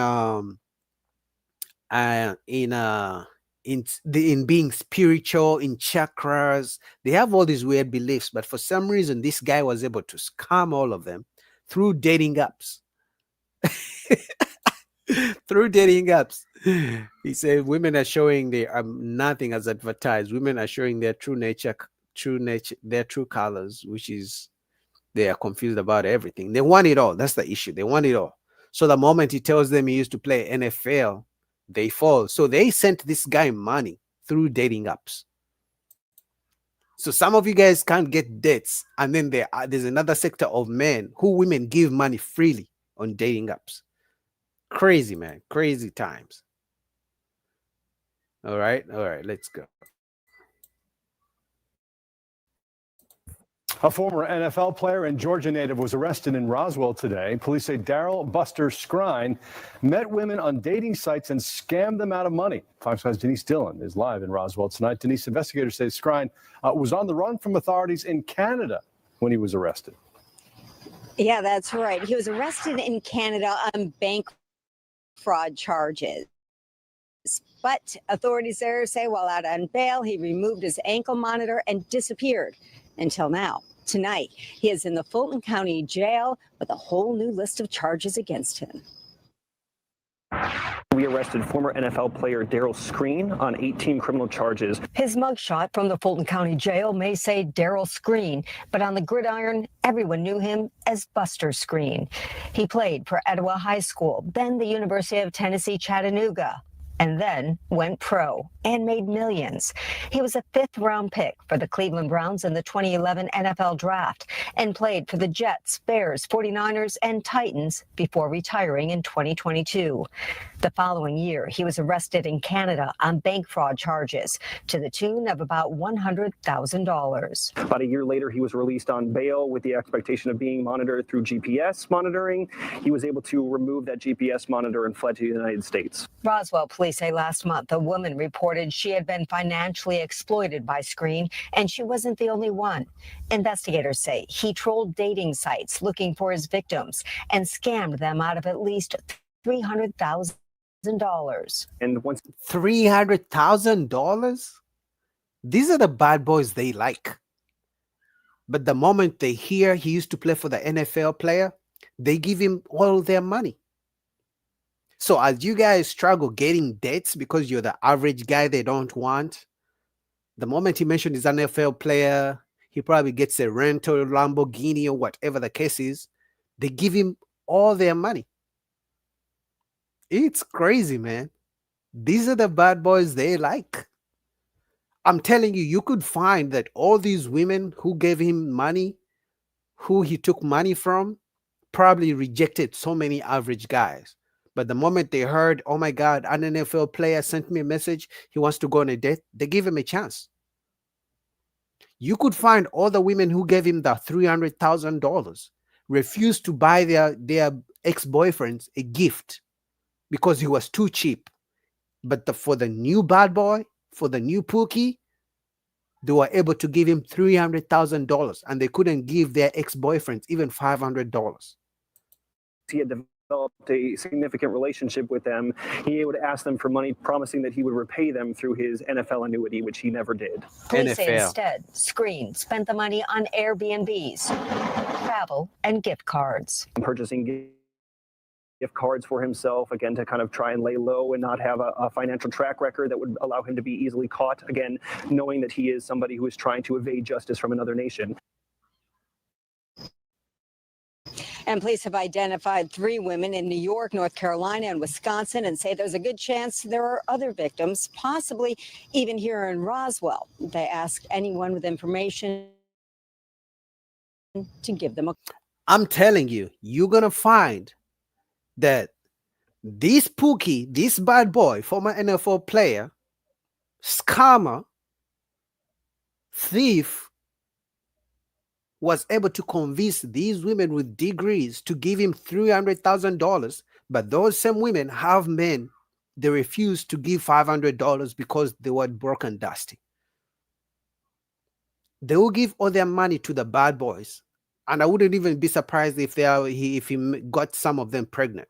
being spiritual, in chakras. They have all these weird beliefs, but for some reason, this guy was able to scam all of them through dating apps. Through dating apps. He said women are showing they are nothing as advertised. Women are showing their true nature, their true colors, which is they are confused about everything. They want it all. That's the issue. They want it all. So the moment he tells them he used to play NFL, they fall. So they sent this guy money through dating apps. So some of you guys can't get dates, and then there's another sector of men who women give money freely on dating apps. Crazy, man. Crazy times. All right, let's go. A former NFL player and Georgia native was arrested in Roswell today. Police say Daryl Buster Scrine met women on dating sites and scammed them out of money. 5's Denise Dillon is live in Roswell tonight. Denise, investigators say Scrine was on the run from authorities in Canada when he was arrested. Yeah, that's right. He was arrested in Canada on bank fraud charges. But authorities there say while out on bail, he removed his ankle monitor and disappeared until now. Tonight, he is in the Fulton County Jail with a whole new list of charges against him. We arrested former NFL player Daryl Scrine on 18 criminal charges. His mugshot from the Fulton County Jail may say Daryl Scrine, but on the gridiron, everyone knew him as Buster Scrine. He played for Etowah High School, then the University of Tennessee, Chattanooga, and then went pro and made millions. He was a 5th-round pick for the Cleveland Browns in the 2011 NFL Draft and played for the Jets, Bears, 49ers, and Titans before retiring in 2022. The following year, he was arrested in Canada on bank fraud charges to the tune of about $100,000. About a year later, he was released on bail with the expectation of being monitored through GPS monitoring. He was able to remove that GPS monitor and fled to the United States. Roswell police say last month a woman reported she had been financially exploited by Screen, and she wasn't the only one. Investigators say he trolled dating sites looking for his victims and scammed them out of at least $300,000. And once $300,000? These are the bad boys they like. But the moment they hear he used to play for the NFL player, they give him all their money. So as you guys struggle getting dates because you're the average guy they don't want, the moment he mentioned his NFL player, he probably gets a rental Lamborghini or whatever the case is. They give him all their money. It's crazy, man. These are the bad boys they like. I'm telling you, you could find that all these women who gave him money, who he took money from, probably rejected so many average guys. But the moment they heard, oh my God, an NFL player sent me a message, he wants to go on a date, they give him a chance. You could find all the women who gave him the $300,000 refused to buy their ex-boyfriends a gift because he was too cheap. But for the new bad boy, for the new Pookie, they were able to give him $300,000, and they couldn't give their ex-boyfriends even $500. he had developed a significant relationship with them, he would ask them for money, promising that he would repay them through his NFL annuity, which he never did. Police say instead, Screen spent the money on Airbnbs, travel, and gift cards. Purchasing gift cards for himself, again, to kind of try and lay low and not have a financial track record that would allow him to be easily caught, again, knowing that he is somebody who is trying to evade justice from another nation. And police have identified 3 women in New York, North Carolina, and Wisconsin, and say there's a good chance there are other victims, possibly even here in Roswell. They ask anyone with information to give them a... I'm telling you, you're going to find that this Pookie, this bad boy, former NFL player, scammer, thief, was able to convince these women with degrees to give him $300,000. But those same women have men they refuse to give $500 because they were broke and dusty. They will give all their money to the bad boys. And I wouldn't even be surprised if he got some of them pregnant,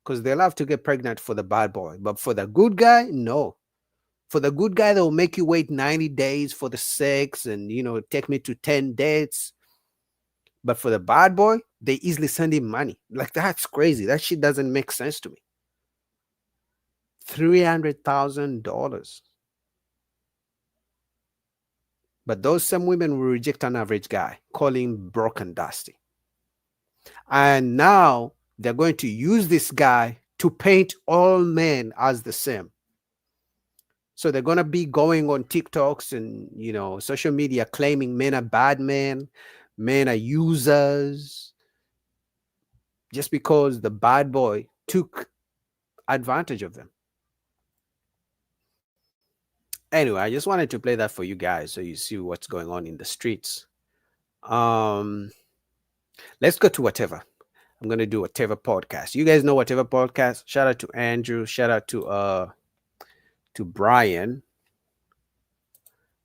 because they love to get pregnant for the bad boy. But for the good guy, no. For the good guy, they'll make you wait 90 days for the sex and, take me to 10 dates. But for the bad boy, they easily send him money. Like, that's crazy. That shit doesn't make sense to me. $300,000. But those same women will reject an average guy, call him broke and dusty. And now they're going to use this guy to paint all men as the same. So they're going to be going on TikToks and, social media claiming men are bad men are users, just because the bad boy took advantage of them. Anyway, I just wanted to play that for you guys so you see what's going on in the streets. Let's go to Whatever. I'm going to do Whatever podcast. You guys know Whatever podcast? Shout out to Andrew. Shout out to Brian.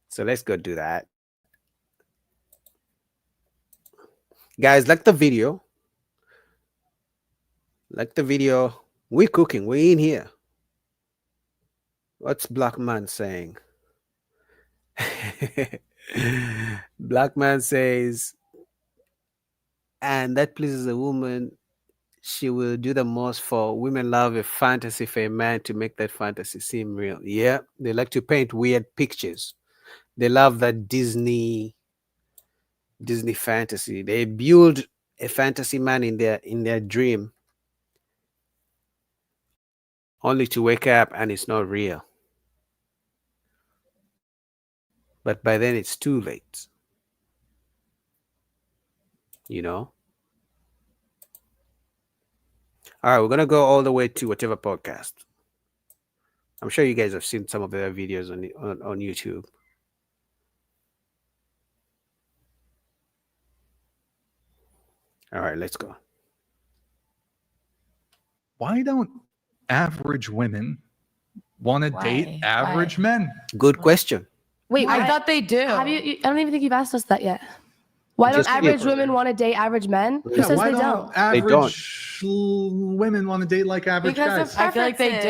So let's go do that. Guys, like the video. We're cooking. We're in here. What's Black Man saying? Black Man says, and that pleases a woman, she will do the most for. Women love a fantasy for a man to make that fantasy seem real. Yeah, they like to paint weird pictures. They love that Disney fantasy. They build a fantasy man in their dream, only to wake up and it's not real. But by then it's too late. All right, we're gonna go all the way to whatever podcast. I'm sure you guys have seen some of their videos on YouTube. All right, let's go. Why don't average women want to date average men? Good question. Wait, I thought they do. Have you? I don't even think you've asked us that yet. Why don't Just average people. women want to date average men? Who Yeah, says why they don't don't? average women want to date like average guys? I feel like they do.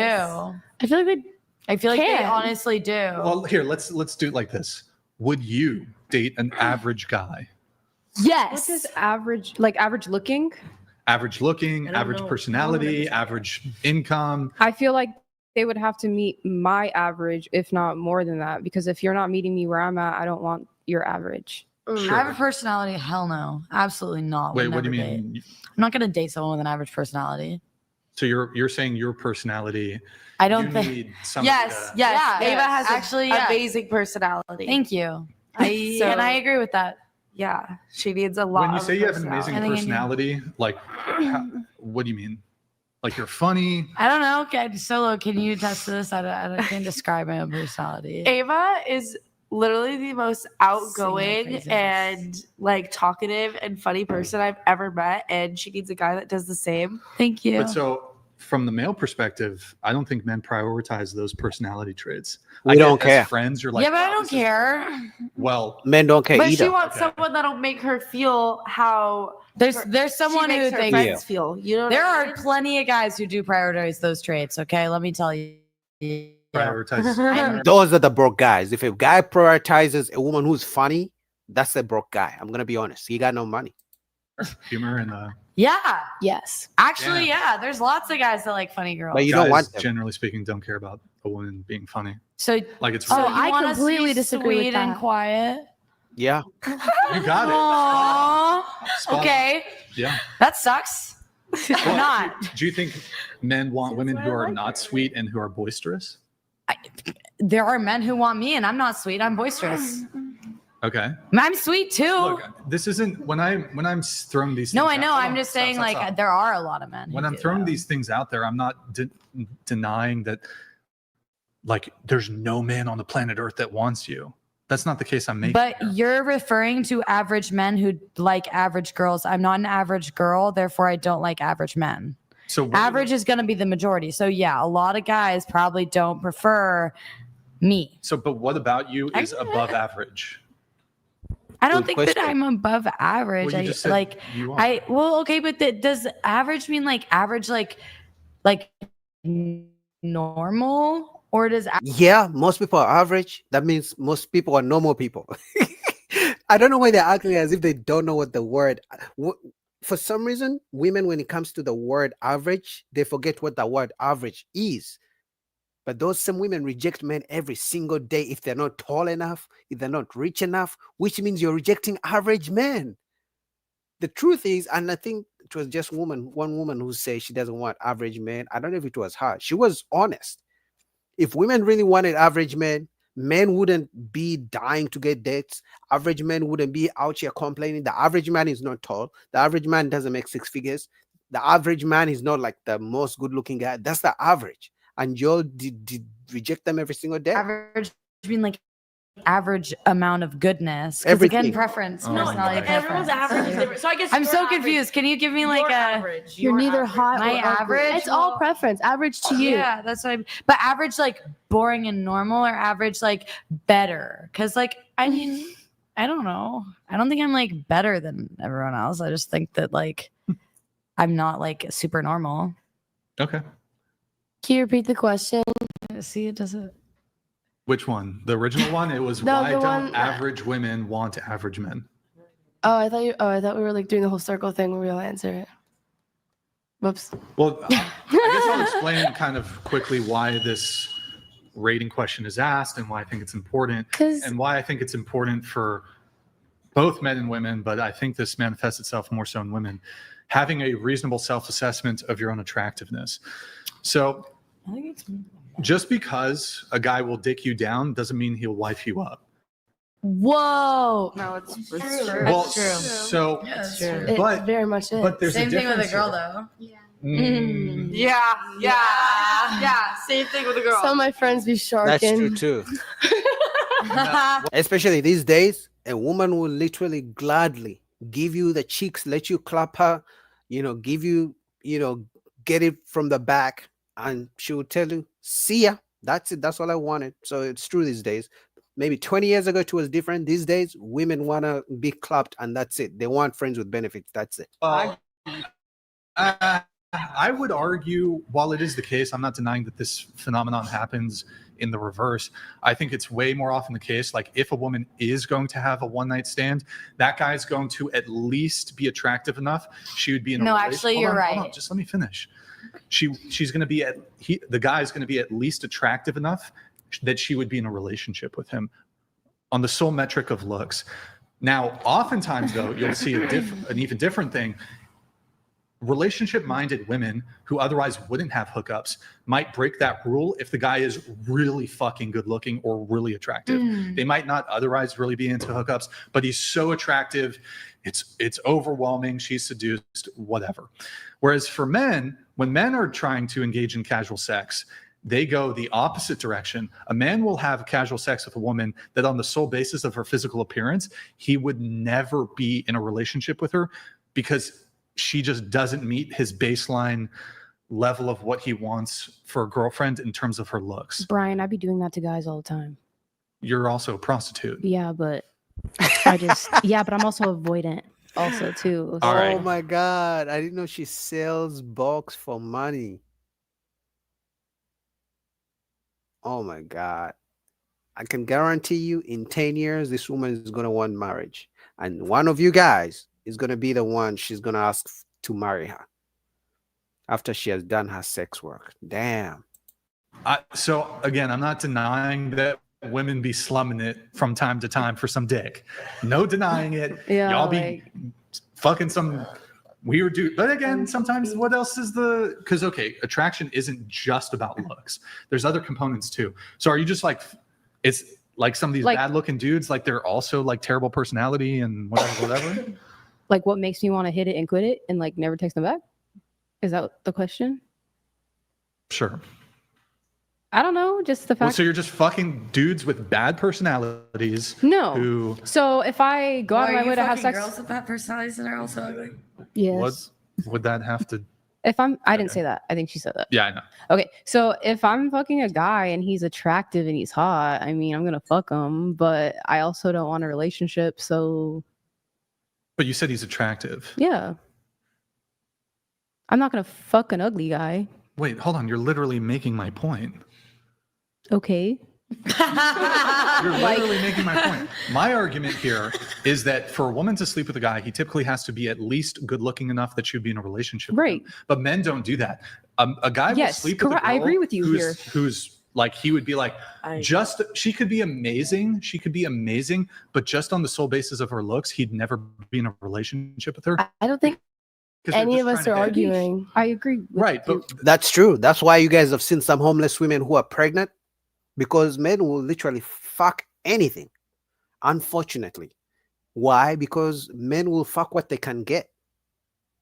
I feel like they. I feel like they Can. honestly do. Well, here, let's do it like this. Would you date an average guy? Yes. What is average? Like average looking? Average looking, average personality, average income. I feel like they would have to meet my average, if not more than that. Because if you're not meeting me where I'm at, I don't want your average. Sure. Average personality? Hell no. Absolutely not. Wait, Would what do you never mean? date. I'm not gonna date someone with an average personality. So you're saying your personality? I don't you think. need somebody Yes, to- yes. Ava has actually amazing personality. Thank you. And I agree with that. Yeah, she needs a lot. When you say you have an personality. amazing personality, like, what do you mean? Like you're funny? I don't know. Okay, Solo, can you attest to this? I can't describe my own personality. Ava is literally the most outgoing and like talkative and funny person I've ever met, and she needs a guy that does the same. Thank you. But so from the male perspective, I don't think men prioritize those personality traits. We I get don't as care. Friends, you're like, Yeah, but I don't care. well, Men don't care But either. she wants someone that'll make her feel how There's someone she who makes her thinks friends feel. You know, what there I are plenty of guys who do prioritize those traits. Okay, let me tell you. prioritize. Those are the broke guys. If a guy prioritizes a woman who's funny, that's a broke guy. I'm gonna be honest. He got no money. Humor and Yeah. Yes. Actually, yeah. There's lots of guys that like funny girls. But you guys, don't want them. generally speaking, don't care about a woman being funny. So Like it's so really, you I want us to completely be disagree with sweet and that. quiet. Yeah. you got it. Aww. Spot on. Okay. Yeah. That sucks. Well, Not. Do you think men want women who are not sweet and who are boisterous? There are men who want me, and I'm not sweet. I'm boisterous. Okay. I'm sweet too. Look, this isn't when I'm throwing these. No, things I know. out- hold I'm on, just stop, saying, stop, like, stop. there are a lot of men. When who I'm do throwing that. these things out there, I'm not denying that. Like, there's no man on the planet Earth that wants you. That's not the case I'm making. But you're referring to average men who like average girls. I'm not an average girl, therefore I don't like average men. So average is going to be the majority. So yeah, a lot of guys probably don't prefer me. So, but what about you is above average? I don't Good think question. that I'm above average. Well, you just said you are. Okay, but does average mean like average like normal, or does Yeah, most people are average. That means most people are normal people. I don't know why they're acting as if they don't know what the word. For some reason, women, when it comes to the word average, they forget what the word average is. But those same women reject men every single day if they're not tall enough, if they're not rich enough, which means you're rejecting average men. The truth is, and I think it was just one woman who said she doesn't want average men. I don't know if it was her. She was honest. If women really wanted average men, men wouldn't be dying to get dates. Average men wouldn't be out here complaining. The average man is not tall. The average man doesn't make six figures. The average man is not like the most good looking guy. That's the average. And you'll reject them every single day. average mean like average amount of goodness? 'Cause Everything. again, preference, Oh personality, my preference. everyone's average is different. So I guess I'm your so average- confused. Can you give me like your a average? You're your neither average. hot My or ugly. average? It's all preference. Average to you. Yeah, that's what but average like boring and normal, or average like better? Because like I mean, I don't know. I don't think I'm like better than everyone else. I just think that like I'm not like super normal. Okay. Can you repeat the question? See, it doesn't. Which one? The original one? It was No, why the don't one- average women want average men? Oh, I thought we were like doing the whole circle thing where we all answer it. Whoops. Well, I guess I'll explain kind of quickly why this rating question is asked and why I think it's important, and why I think it's important for both men and women, but I think this manifests itself more so in women, having a reasonable self-assessment of your own attractiveness. So I think it's just because a guy will dick you down doesn't mean he'll wife you up. Whoa. No, it's true. Well, That's true. so, Yeah, that's true. It but very much is. but there's Same a thing with a difference girl here. though. Yeah. Same thing with the girl. Some of my friends be sharking. That's true too. Especially these days, a woman will literally gladly give you the cheeks, let you clap her, give you, get it from the back, and she will tell you, see ya. That's it. That's all I wanted. So it's true these days. Maybe 20 years ago, it was different. These days, women want to be clapped, and that's it. They want friends with benefits. That's it. I would argue, while it is the case, I'm not denying that this phenomenon happens in the reverse. I think it's way more often the case. Like, if a woman is going to have a one-night stand, that guy is going to at least be attractive enough. She would be in a relationship. Actually, you're right. Just let me finish. She's going to be the guy's going to be at least attractive enough that she would be in a relationship with him on the sole metric of looks. Now, oftentimes, though, you'll see an even different thing. Relationship-minded women who otherwise wouldn't have hookups might break that rule if the guy is really fucking good-looking or really attractive. They might not otherwise really be into hookups, but he's so attractive, it's overwhelming, she's seduced, whatever. Whereas for men, when men are trying to engage in casual sex, they go the opposite direction. A man will have casual sex with a woman that on the sole basis of her physical appearance, he would never be in a relationship with her because she just doesn't meet his baseline level of what he wants for a girlfriend in terms of her looks. Brian, I be doing that to guys all the time. You're also a prostitute. Yeah, but but I'm also avoidant also too. All right. Oh my God. I didn't know she sells bulks for money. Oh my God. I can guarantee you in 10 years, this woman is going to want marriage. And one of you guys is going to be the one she's going to ask to marry her after she has done her sex work. Damn. So again, I'm not denying that women be slumming it from time to time for some dick. No denying it. Yeah, Y'all be fucking some weird dude. But again, sometimes what else is because okay, attraction isn't just about looks. There's other components too. So are you just like, it's like some of these bad looking dudes, like they're also like terrible personality and whatever? Like, what makes me want to hit it and quit it and like never text them back? Is that the question? Sure. I don't know. Just the fact. Well, so you're just fucking dudes with bad personalities. No. So if I go out of my way to have sex, girls with bad personalities that are also ugly. yes. What would that have to? I didn't say that. I think she said that. Yeah, I know. Okay, so if I'm fucking a guy and he's attractive and he's hot, I mean, I'm gonna fuck him, but I also don't want a relationship. So. But you said he's attractive. Yeah. I'm not gonna fuck an ugly guy. Wait, hold on. You're literally making my point. Okay. You're literally making my point. My argument here is that for a woman to sleep with a guy, he typically has to be at least good looking enough that she would be in a relationship with him. But men don't do that. A guy will sleep with a girl I agree with you who's like, he would be like, she could be amazing. She could be amazing, but just on the sole basis of her looks, he'd never be in a relationship with her. I don't think any of us are arguing. I agree. Right. But that's true. That's why you guys have seen some homeless women who are pregnant, because men will literally fuck anything. Unfortunately. Why? Because men will fuck what they can get.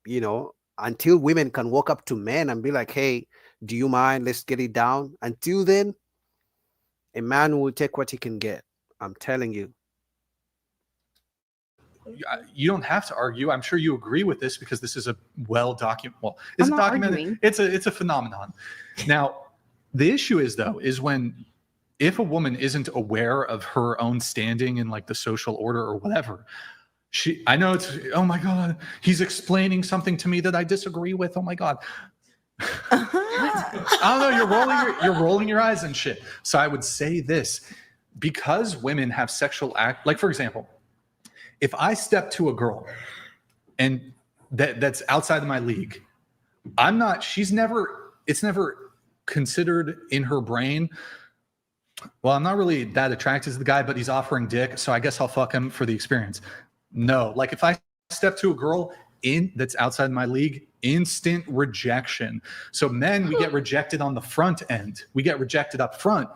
Until women can walk up to men and be like, hey, do you mind? Let's get it down. Until then, a man will take what he can get. I'm telling you. You don't have to argue. I'm sure you agree with this because this is a well-documented. Well, it's documented. It's a phenomenon. Now, the issue is if a woman isn't aware of her own standing in like the social order or whatever, I know it's, oh my God, he's explaining something to me that I disagree with. Oh my God. I don't know. You're rolling your eyes and shit. So I would say this, because women have sexual act, like for example, if I step to a girl and that's outside of my league, it's never considered in her brain, well, I'm not really that attracted to the guy, but he's offering dick, so I guess I'll fuck him for the experience. No, like if I step to a girl that's outside my league, instant rejection. So men, we get rejected on the front end. We get rejected up front.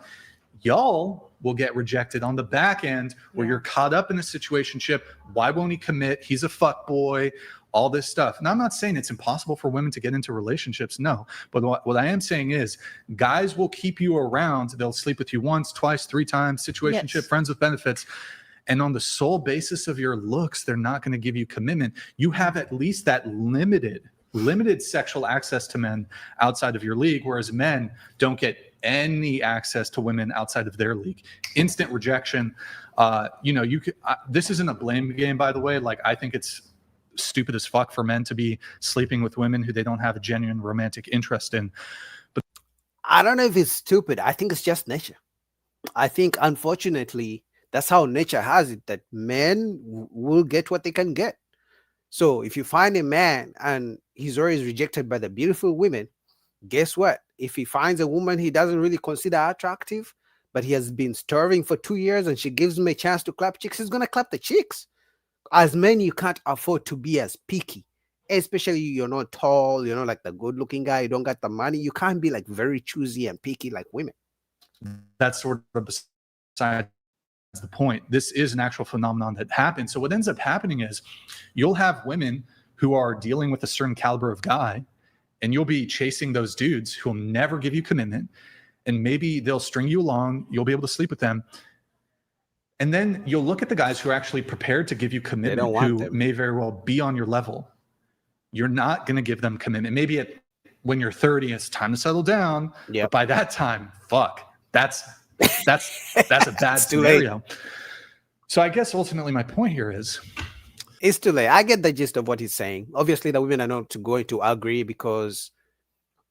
Y'all will get rejected on the back end where you're caught up in a situationship. Why won't he commit? He's a fuck boy. all this stuff. And I'm not saying it's impossible for women to get into relationships. No. But what I am saying is guys will keep you around. They'll sleep with you once, twice, 3 times, situationship, friends with benefits. And on the sole basis of your looks, they're not going to give you commitment. You have at least that limited sexual access to men outside of your league, whereas men don't get any access to women outside of their league. Instant rejection. This isn't a blame game, by the way. Like, I think it's stupid as fuck for men to be sleeping with women who they don't have a genuine romantic interest in. But I don't know if it's stupid. I think it's just nature. I think, unfortunately, that's how nature has it, that men will get what they can get. So if you find a man and he's always rejected by the beautiful women, guess what? If he finds a woman he doesn't really consider attractive, but he has been starving for 2 years and she gives him a chance to clap chicks, he's going to clap the chicks. As men, you can't afford to be as picky, especially you're not tall, like the good looking guy, you don't got the money. You can't be like very choosy and picky like women. that's sort of beside the point. This is an actual phenomenon that happens. So what ends up happening is you'll have women who are dealing with a certain caliber of guy, and you'll be chasing those dudes who will never give you commitment, and maybe they'll string you along, you'll be able to sleep with them. And then you'll look at the guys who are actually prepared to give you commitment, who may very well be on your level. You're not going to give them commitment. Maybe when you're 30, it's time to settle down. But by that time, fuck, that's a bad scenario. So I guess ultimately my point here is it's too late. I get the gist of what he's saying. Obviously, the women are not going to agree because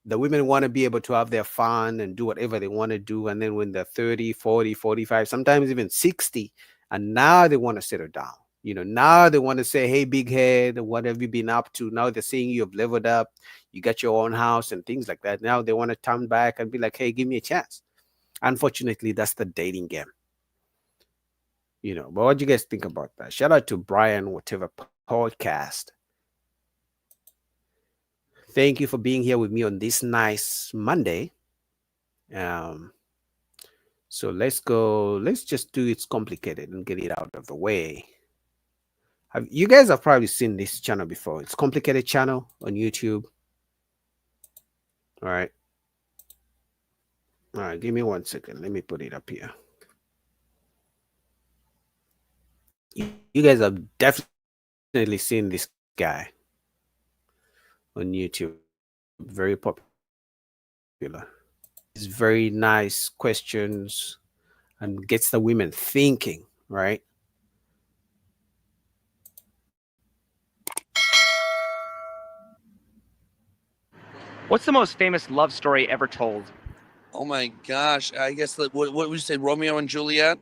the women want to be able to have their fun and do whatever they want to do. And then when they're 30, 40, 45, sometimes even 60, and now they want to settle down. Now they want to say, hey, big head, what have you been up to? Now they're seeing you have leveled up, you got your own house and things like that. Now they want to turn back and be like, hey, give me a chance. Unfortunately, that's the dating game. But what do you guys think about that? Shout out to Brian, whatever podcast. Thank you for being here with me on this nice Monday. So let's go. Let's just do It's Complicated and get it out of the way. You guys have probably seen this channel before. It's Complicated channel on YouTube. All right. All right, give me 1 second. Let me put it up here. You guys have definitely seen this guy on YouTube. Very popular. It's very nice questions and gets the women thinking, right? What's the most famous love story ever told? Oh my gosh, I guess what would you say, Romeo and Juliet?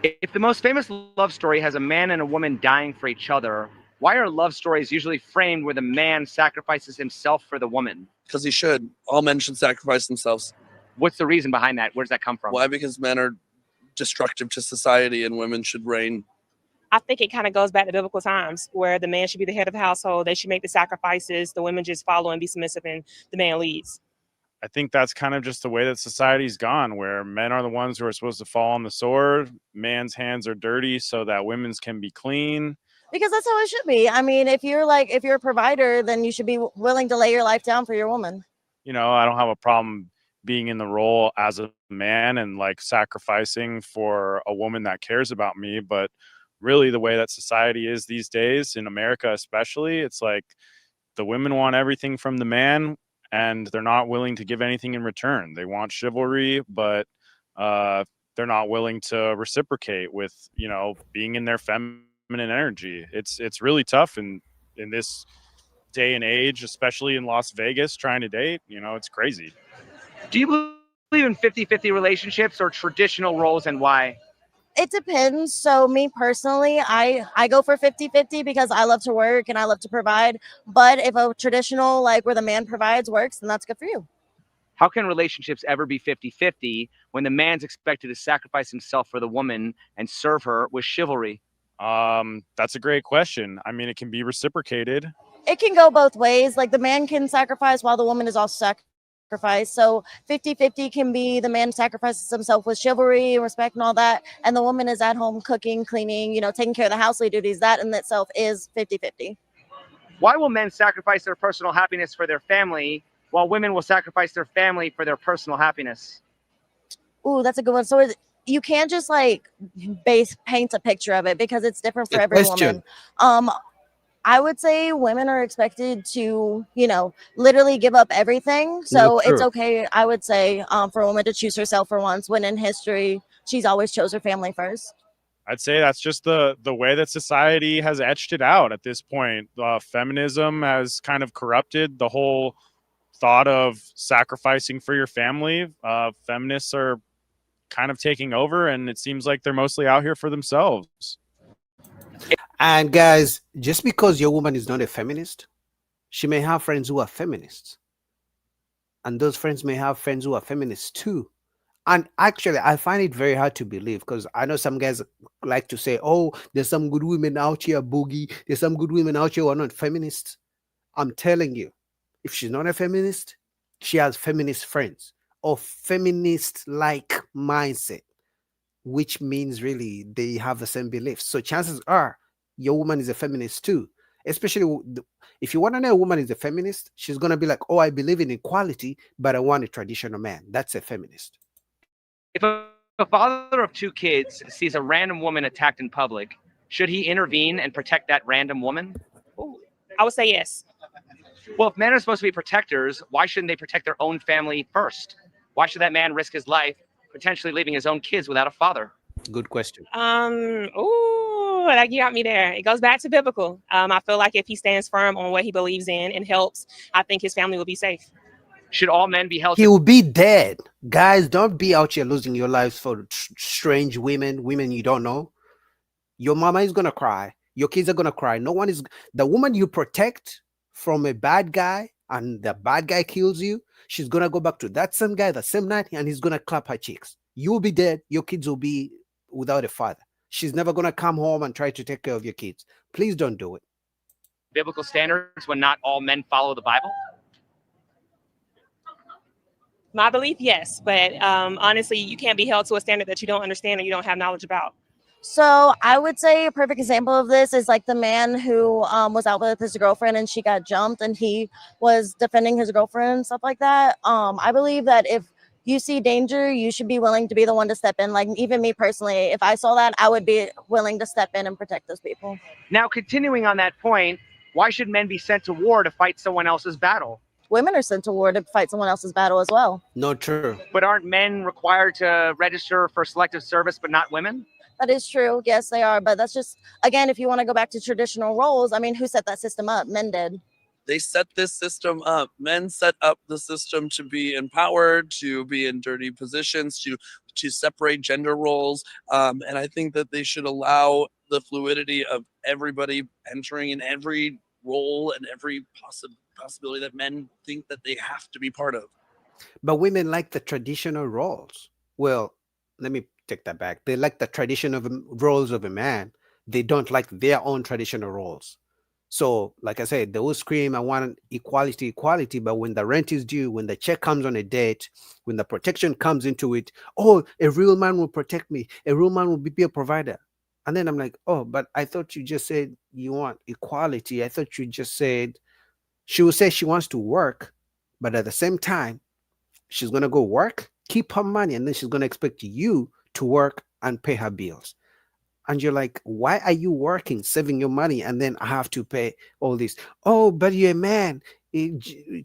If the most famous love story has a man and a woman dying for each other, why are love stories usually framed where the man sacrifices himself for the woman? Because he should. All men should sacrifice themselves. What's the reason behind that? Where does that come from? Why? Because men are destructive to society and women should reign. I think it kind of goes back to biblical times where the man should be the head of the household. They should make the sacrifices. The women just follow and be submissive, and the man leads. I think that's kind of just the way that society's gone, where men are the ones who are supposed to fall on the sword. Man's hands are dirty so that women's can be clean. Because that's how it should be. I mean, if you're a provider, then you should be willing to lay your life down for your woman. I don't have a problem being in the role as a man and sacrificing for a woman that cares about me. But really the way that society is these days, in America especially, it's like the women want everything from the man and they're not willing to give anything in return. They want chivalry, but they're not willing to reciprocate with, being in their feminine energy. It's really tough in this day and age, especially in Las Vegas, trying to date. It's crazy. Do you believe in 50-50 relationships or traditional roles, and why? It depends. So me personally, I go for 50-50 because I love to work and I love to provide. But if a traditional, where the man provides, works, then that's good for you. How can relationships ever be 50-50 when the man's expected to sacrifice himself for the woman and serve her with chivalry? That's a great question. I mean, it can be reciprocated. It can go both ways. The man can sacrifice while the woman is also sacrificed. So 50-50 can be the man sacrifices himself with chivalry, respect, and all that. And the woman is at home cooking, cleaning, taking care of the household duties. That in itself is 50-50. Why will men sacrifice their personal happiness for their family, while women will sacrifice their family for their personal happiness? Ooh, that's a good one. So you can't just like paint a picture of it because it's different for Good every woman. question. I would say women are expected to, literally give up everything. No, So it's true. okay, I would say, for a woman to choose herself for once, when in history she's always chose her family first. I'd say that's just the way that society has etched it out at this point. Feminism has kind of corrupted the whole thought of sacrificing for your family. Feminists are kind of taking over, and it seems like they're mostly out here for themselves. And guys, just because your woman is not a feminist, she may have friends who are feminists, and those friends may have friends who are feminists too. And actually, I find it very hard to believe because I know some guys like to say, "Oh, there's some good women out here, boogie. There's some good women out here who are not feminists." I'm telling you, if she's not a feminist, she has feminist friends or feminist-like mindset, which means really they have the same beliefs. So chances are your woman is a feminist too. Especially if you want to know a woman is a feminist, she's gonna be like, "Oh, I believe in equality, but I want a traditional man." That's a feminist. If a father of 2 kids sees a random woman attacked in public, should he intervene and protect that random woman? Ooh, I would say yes. Well, if men are supposed to be protectors, why shouldn't they protect their own family first? Why should that man risk his life, potentially leaving his own kids without a father? Good question. Ooh, like you got me there. It goes back to biblical. I feel like if he stands firm on what he believes in and helps, I think his family will be safe. Should all men be held He to... will be dead. Guys, don't be out here losing your lives for strange women you don't know. Your mama is gonna cry. Your kids are gonna cry. No one is the woman you protect from a bad guy, and the bad guy kills you. She's gonna go back to that same guy the same night, and he's gonna clap her cheeks. You'll be dead. Your kids will be without a father. She's never gonna come home and try to take care of your kids. Please don't do it. biblical standards when not all men follow the Bible? My belief, yes. But honestly, you can't be held to a standard that you don't understand or you don't have knowledge about. So I would say a perfect example of this is like the man who was out with his girlfriend and she got jumped and he was defending his girlfriend and stuff like that. I believe that if you see danger, you should be willing to be the one to step in. Like even me personally, if I saw that, I would be willing to step in and protect those people. Now, continuing on that point, why should men be sent to war to fight someone else's battle? Women are sent to war to fight someone else's battle as well. Not true. But aren't men required to register for selective service, but not women? That is true. Yes, they are. But that's just, again, if you want to go back to traditional roles, I mean, who set that system up? Men did. They set this system up. Men set up the system to be empowered, to be in dirty positions, to separate gender roles. And I think that they should allow the fluidity of everybody entering in every role and every possibility that men think that they have to be part of. But women like the traditional roles. Well, let me take that back. They like the traditional roles of a man. They don't like their own traditional roles. So, like I said, they will scream, "I want equality, equality." But when the rent is due, when the check comes on a date, when the protection comes into it, "Oh, a real man will protect me. A real man will be a provider." And then I'm like, "Oh, but I thought you just said you want equality. I thought you just said..." She will say she wants to work, but at the same time, she's going to go work, keep her money, and then she's going to expect you to work and pay her bills. And you're like, "Why are you working, saving your money, and then I have to pay all this?" "Oh, but you're a man, a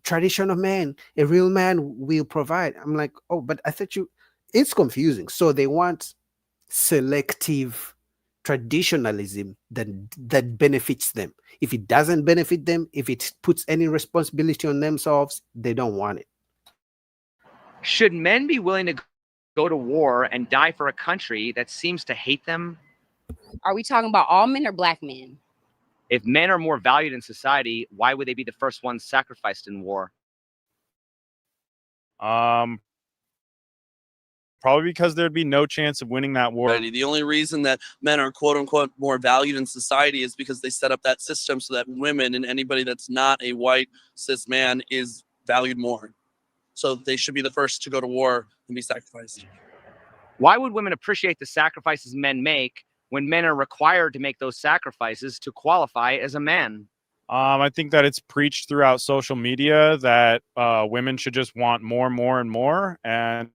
traditional man, a real man will provide." I'm like, "Oh, but I thought you..." It's confusing. So they want selective traditionalism that benefits them. If it doesn't benefit them, if it puts any responsibility on themselves, they don't want it. Should men be willing to go to war and die for a country that seems to hate them? Are we talking about all men or black men? If men are more valued in society, why would they be the first ones sacrificed in war? Probably because there'd be no chance of winning that war. The only reason that men are quote unquote more valued in society is because they set up that system so that women and anybody that's not a white cis man is valued more. So they should be the first to go to war and be sacrificed. Why would women appreciate the sacrifices men make when men are required to make those sacrifices to qualify as a man? I think that it's preached throughout social media that women should just want more, more, and more, and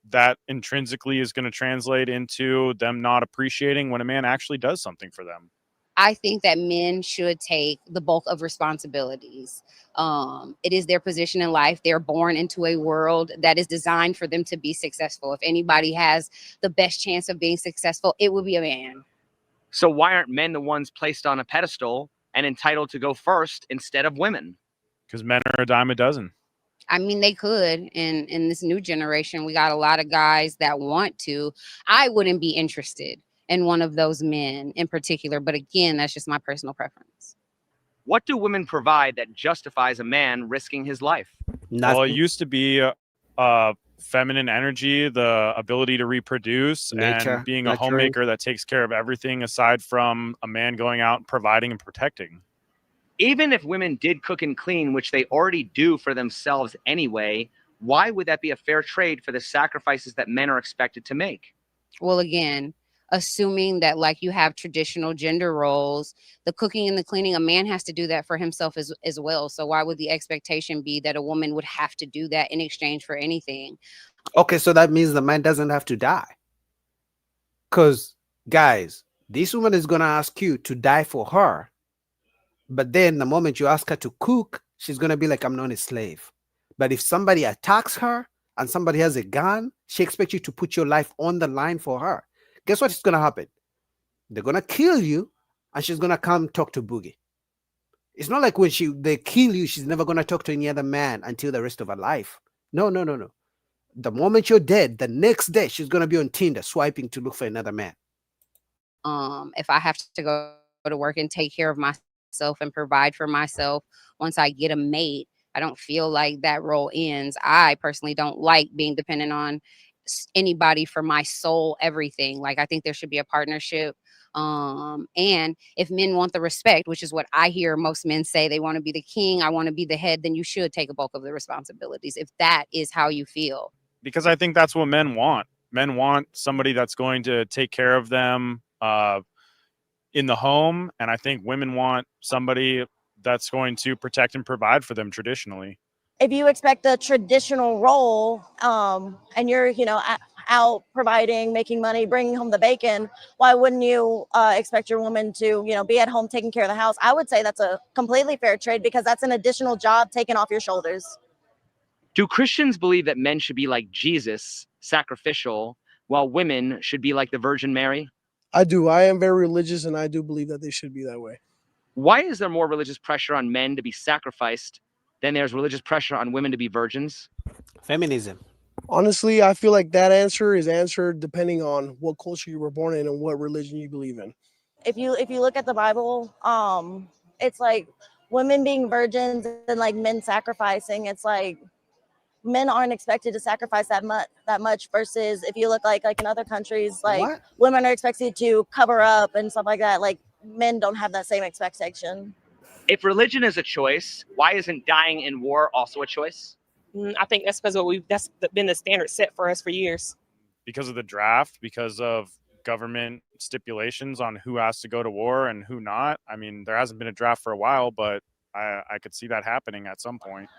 that intrinsically is going to translate into them not appreciating when a man actually does something for them. I think that men should take the bulk of responsibilities. It is their position in life. They're born into a world that is designed for them to be successful. If anybody has the best chance of being successful, it would be a man. So why aren't men the ones placed on a pedestal and entitled to go first instead of women? Because men are a dime a dozen. I mean, they could. In this new generation, we got a lot of guys that want to. I wouldn't be interested in one of those men in particular. But again, that's just my personal preference. What do women provide that justifies a man risking his life? Well, it used to be feminine energy, the ability to reproduce, Nature, and being a nurturing. homemaker that takes care of everything aside from a man going out and providing and protecting. Even if women did cook and clean, which they already do for themselves anyway, why would that be a fair trade for the sacrifices that men are expected to make? Well, again, assuming that like you have traditional gender roles, the cooking and the cleaning, a man has to do that for himself as well. So why would the expectation be that a woman would have to do that in exchange for anything? Okay, so that means the man doesn't have to die. Because, guys, this woman is going to ask you to die for her. But then the moment you ask her to cook, she's going to be like, I'm not a slave. But if somebody attacks her and somebody has a gun, she expects you to put your life on the line for her. Guess what is going to happen? They're going to kill you and she's going to come talk to Boogie. It's not like when they kill you, she's never going to talk to any other man until the rest of her life. No. The moment you're dead, the next day she's going to be on Tinder swiping to look for another man. If I have to go to work and take care of myself and provide for myself, once I get a mate, I don't feel like that role ends. I personally don't like being dependent on anybody for my sole everything. Like, I think there should be a partnership. And if men want the respect, which is what I hear most men say, they want to be the king, I want to be the head, then you should take a bulk of the responsibilities if that is how you feel. Because I think that's what men want. Men want somebody that's going to take care of them in the home. And I think women want somebody that's going to protect and provide for them traditionally. If you expect a traditional role and you're, out providing, making money, bringing home the bacon, why wouldn't you expect your woman to, be at home taking care of the house? I would say that's a completely fair trade because that's an additional job taken off your shoulders. Do Christians believe that men should be like Jesus, sacrificial, while women should be like the Virgin Mary? I do. I am very religious, and I do believe that they should be that way. Why is there more religious pressure on men to be sacrificed than there's religious pressure on women to be virgins? Feminism. Honestly, I feel like that answer is answered depending on what culture you were born in and what religion you believe in. If you look at the Bible, it's like women being virgins and like men sacrificing. It's like men aren't expected to sacrifice that much versus if you look like in other countries, like women are expected to cover up and stuff like that. Like men don't have that same expectation. If religion is a choice, why isn't dying in war also a choice? I think that's because that's been the standard set for us for years. Because of the draft, because of government stipulations on who has to go to war and who not. I mean, there hasn't been a draft for a while, but I could see that happening at some point.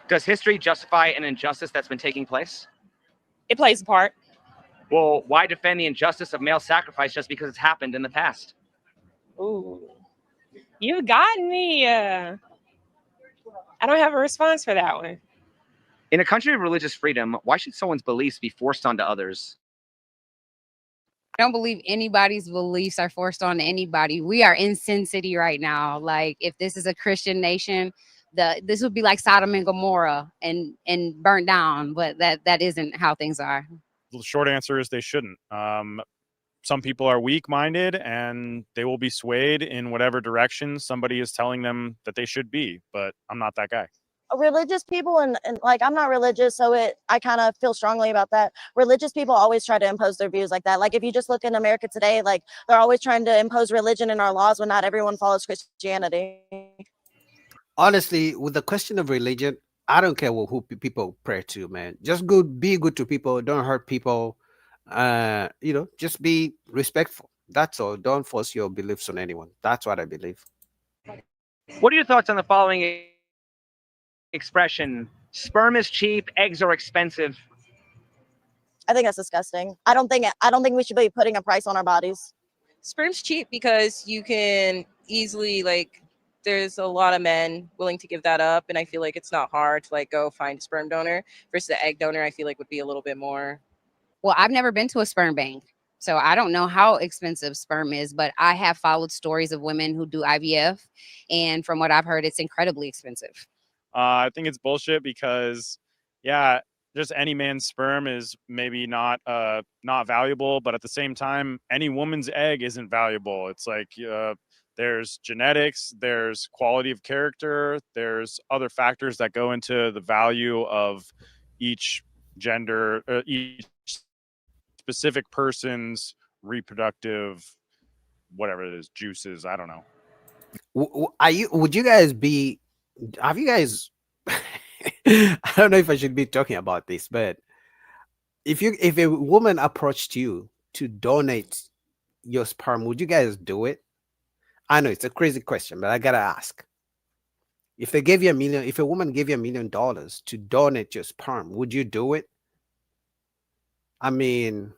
Does history justify an injustice that's been taking place? It plays a part. Well, why defend the injustice of male sacrifice just because it's happened in the past? Ooh, you got me. I don't have a response for that one. In a country of religious freedom, why should someone's beliefs be forced onto others? I don't believe anybody's beliefs are forced on anybody. We are in Sin City right now. Like, if this is a Christian nation, this would be like Sodom and Gomorrah and burnt down, but that isn't how things are. The short answer is they shouldn't. Some people are weak-minded and they will be swayed in whatever direction somebody is telling them that they should be, but I'm not that guy. Religious people and like I'm not religious, so I kind of feel strongly about that. Religious people always try to impose their views like that. Like if you just look in America today, like they're always trying to impose religion in our laws when not everyone follows Christianity. Honestly, with the question of religion, I don't care who people pray to, man. Just be good to people. Don't hurt people. Just be respectful. That's all. Don't force your beliefs on anyone. That's what I believe. What are your thoughts on the following expression? Sperm is cheap, eggs are expensive. I think that's disgusting. I don't think we should be putting a price on our bodies. Sperm's cheap because you can easily there's a lot of men willing to give that up, and I feel like it's not hard to go find a sperm donor versus the egg donor. I feel like would be a little bit more. Well, I've never been to a sperm bank, so I don't know how expensive sperm is, but I have followed stories of women who do IVF, and from what I've heard, it's incredibly expensive. I think it's bullshit because, yeah, just any man's sperm is maybe not valuable, but at the same time, any woman's egg isn't valuable. It's there's genetics, there's quality of character, there's other factors that go into the value of each gender, each specific person's reproductive, whatever it is, juices. I don't know. Would you guys be? Have you guys? I don't know if I should be talking about this, but if a woman approached you to donate your sperm, would you guys do it? I know it's a crazy question, but I gotta ask. If they gave you if a woman gave you $1 million to donate your sperm, would you do it? I mean,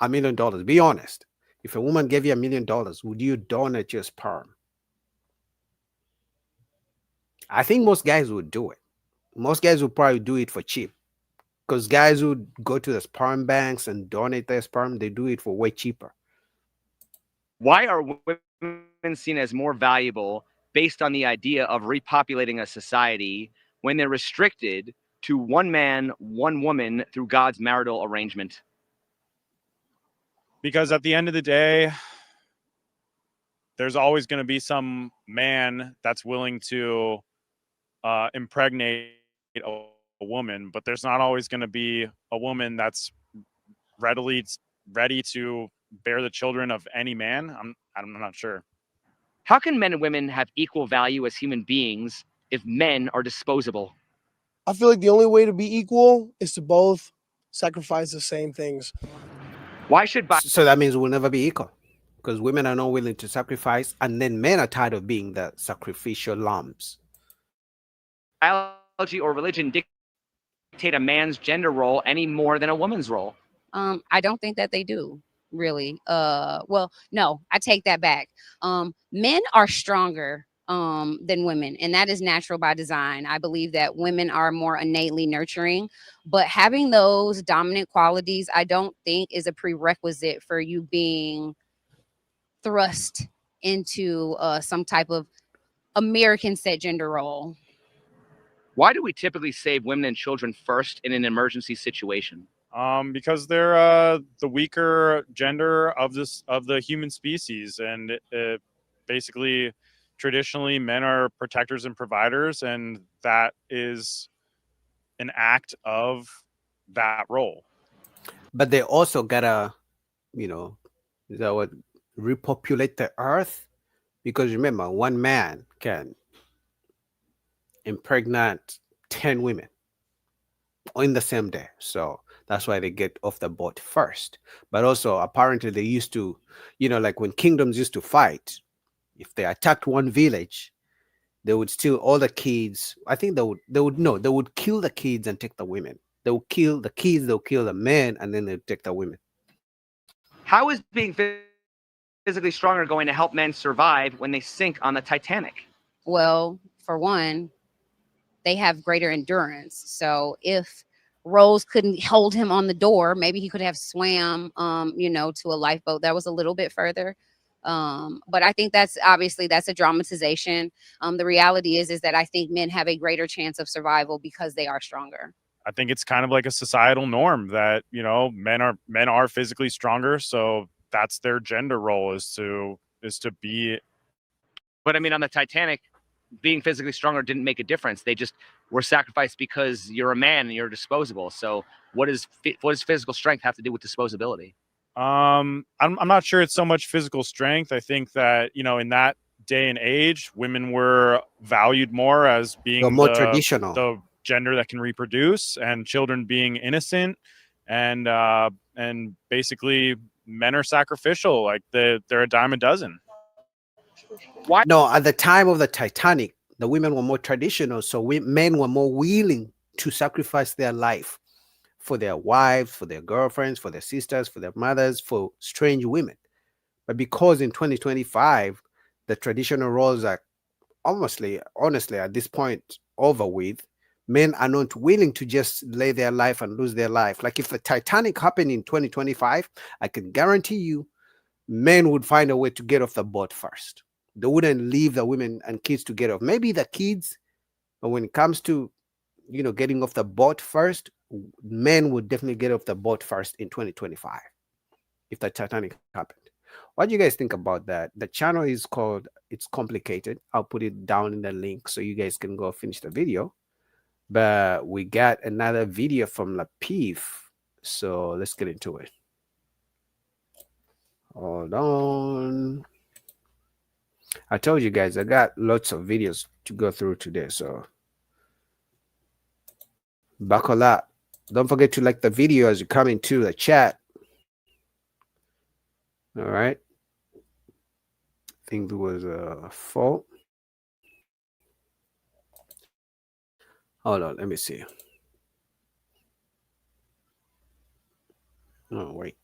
$1 million. Be honest. If a woman gave you $1 million, would you donate your sperm? I think most guys would do it. Most guys would probably do it for cheap. Because guys who go to the sperm banks and donate their sperm, they do it for way cheaper. Why are women seen as more valuable based on the idea of repopulating a society when they're restricted to one man, one woman through God's marital arrangement? Because at the end of the day, there's always going to be some man that's willing to impregnate a woman, but there's not always going to be a woman that's ready to bear the children of any man. I'm not sure. How can men and women have equal value as human beings if men are disposable? I feel like the only way to be equal is to both sacrifice the same things. Why should so that means we'll never be equal? Because women are not willing to sacrifice, and then men are tired of being the sacrificial lambs. Biology or religion dictate a man's gender role any more than a woman's role? I don't think that they do, really. Well, no, I take that back. Men are stronger than women, and that is natural by design. I believe that women are more innately nurturing, but having those dominant qualities, I don't think is a prerequisite for you being thrust into some type of American set gender role. Why do we typically save women and children first in an emergency situation? Because they're the weaker gender of the human species, and basically, traditionally, men are protectors and providers, and that is an act of that role. But they also gotta, is that what, repopulate the earth? Because remember, one man can impregnate 10 women in the same day. So that's why they get off the boat first. But also, apparently, they used to, like when kingdoms used to fight, if they attacked one village, they would steal all the kids. I think they would kill the kids and take the women. They would kill the kids, they'll kill the men, and then they'll take the women. How is being physically stronger going to help men survive when they sink on the Titanic? Well, for one, they have greater endurance. So if Rose couldn't hold him on the door, maybe he could have swam, to a lifeboat that was a little bit further. But I think that's a dramatization. The reality is that I think men have a greater chance of survival because they are stronger. I think it's kind of like a societal norm that, men are physically stronger. So that's their gender role is to be. But I mean, on the Titanic, being physically stronger didn't make a difference. They just were sacrificed because you're a man and you're disposable. So what does physical strength have to do with disposability? I'm not sure it's so much physical strength. I think that, in that day and age, women were valued more as being more traditional, the gender that can reproduce, and children being innocent, and basically men are sacrificial. Like they're a dime a dozen. Why? No, at the time of the Titanic, the women were more traditional, so men were more willing to sacrifice their life for their wives, for their girlfriends, for their sisters, for their mothers, for strange women. But because in 2025, the traditional roles are honestly, at this point over with, men are not willing to just lay their life and lose their life. Like if the Titanic happened in 2025, I can guarantee you men would find a way to get off the boat first. They wouldn't leave the women and kids to get off. Maybe the kids, but when it comes to getting off the boat first, men would definitely get off the boat first in 2025 if the Titanic happened. What do you guys think about that? The channel is called It's Complicated. I'll put it down in the link so you guys can go finish the video. But we got another video from Lapif. So let's get into it. Hold on. I told you guys I got lots of videos to go through today. So buckle up. Don't forget to like the video as you come into the chat. All right. I think there was a fault. Hold on, let me see. Oh, wait.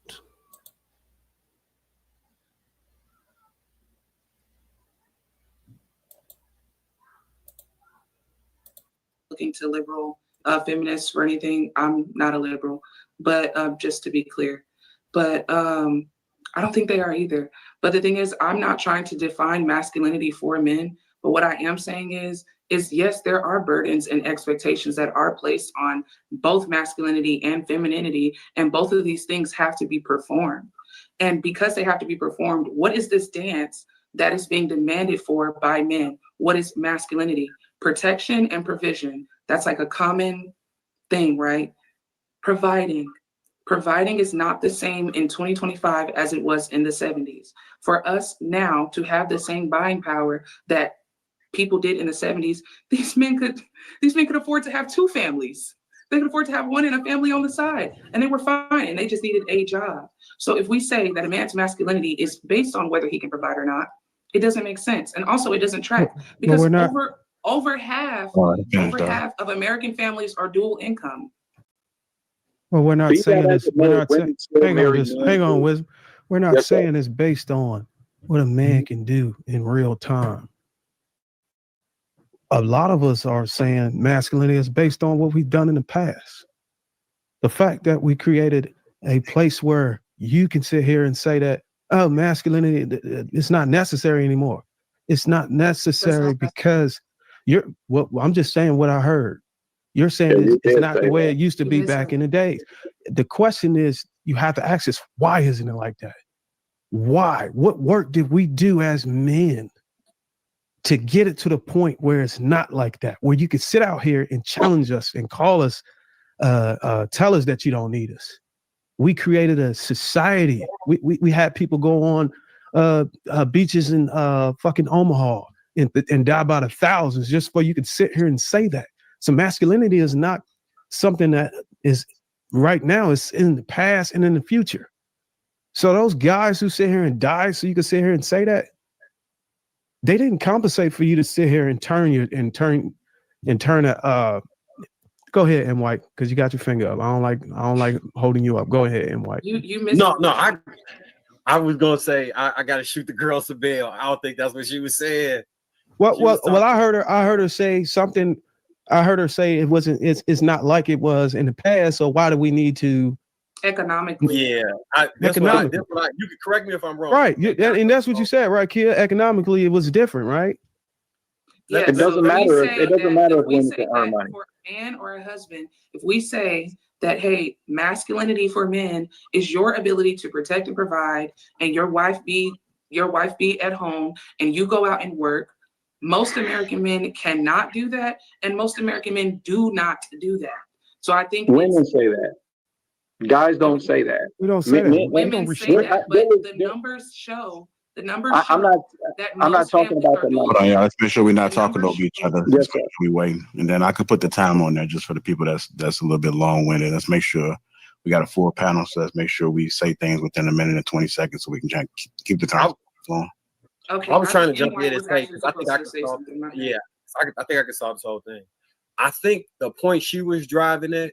Looking to liberal feminists or anything. I'm not a liberal, but just to be clear. But I don't think they are either. But the thing is, I'm not trying to define masculinity for men. But what I am saying is yes, there are burdens and expectations that are placed on both masculinity and femininity, and both of these things have to be performed. And because they have to be performed, what is this dance that is being demanded for by men? What is masculinity? Protection and provision. That's like a common thing, right? Providing is not the same in 2025 as it was in the 70s. For us now to have the same buying power that people did in the 70s, these men could afford to have 2 families. They could afford to have one and a family on the side, and they were fine, and they just needed a job. So if we say that a man's masculinity is based on whether he can provide or not, it doesn't make sense. And also it doesn't track because over half of American families are dual income. Well, we're not saying this. Hang on, Wisdom. We're not saying it's based on what a man can do in real time. A lot of us are saying masculinity is based on what we've done in the past. The fact that we created a place where you can sit here and say that, oh, masculinity, it's not necessary anymore. It's not necessary because I'm just saying what I heard. You're saying it's not the way it used to be back in the days. The question is, you have to ask this, why isn't it like that? Why? What work did we do as men to get it to the point where it's not like that, where you could sit out here and challenge us and call us, tell us that you don't need us? We created a society. We had people go on beaches in fucking Omaha and die by the thousands just for you could sit here and say that. So masculinity is not something that is right now. It's in the past and in the future. So those guys who sit here and die so you can sit here and say that, they didn't compensate for you to sit here and turn it. Go ahead, M. White, because you got your finger up. I don't like holding you up. Go ahead, M. White. You missed I was gonna say I gotta shoot the girl some bail. I don't think that's what she was saying. Well, I heard her say something. I heard her say it's not like it was in the past. So why do we need to? Economically. Yeah. You can correct me if I'm wrong. Right. And that's what you said, right, Kia? Economically, it was different, right? Yeah, it doesn't matter. It doesn't matter if women can earn money. For a man or a husband, if we say that, hey, masculinity for men is your ability to protect and provide, and your wife be at home, and you go out and work, most American men cannot do that, and most American men do not do that. So I think women say that. Guys don't say that. We don't say that. Women say that, but the numbers show. The numbers show I'm not talking about the numbers. Hold on, y'all. Let's make sure we're not talking over each other. Yes, sir. We wait, and then I could put the time on there just for the people that's a little bit long-winded. Let's make sure we got a full panel, so let's make sure we say things within a minute and 20 seconds so we can keep the time flowing. Okay, I was I trying to think jump in anyone and was say, actually because I think supposed I to can say solve. something. My bad. Yeah, I think I can solve this whole thing. I think the point she was driving at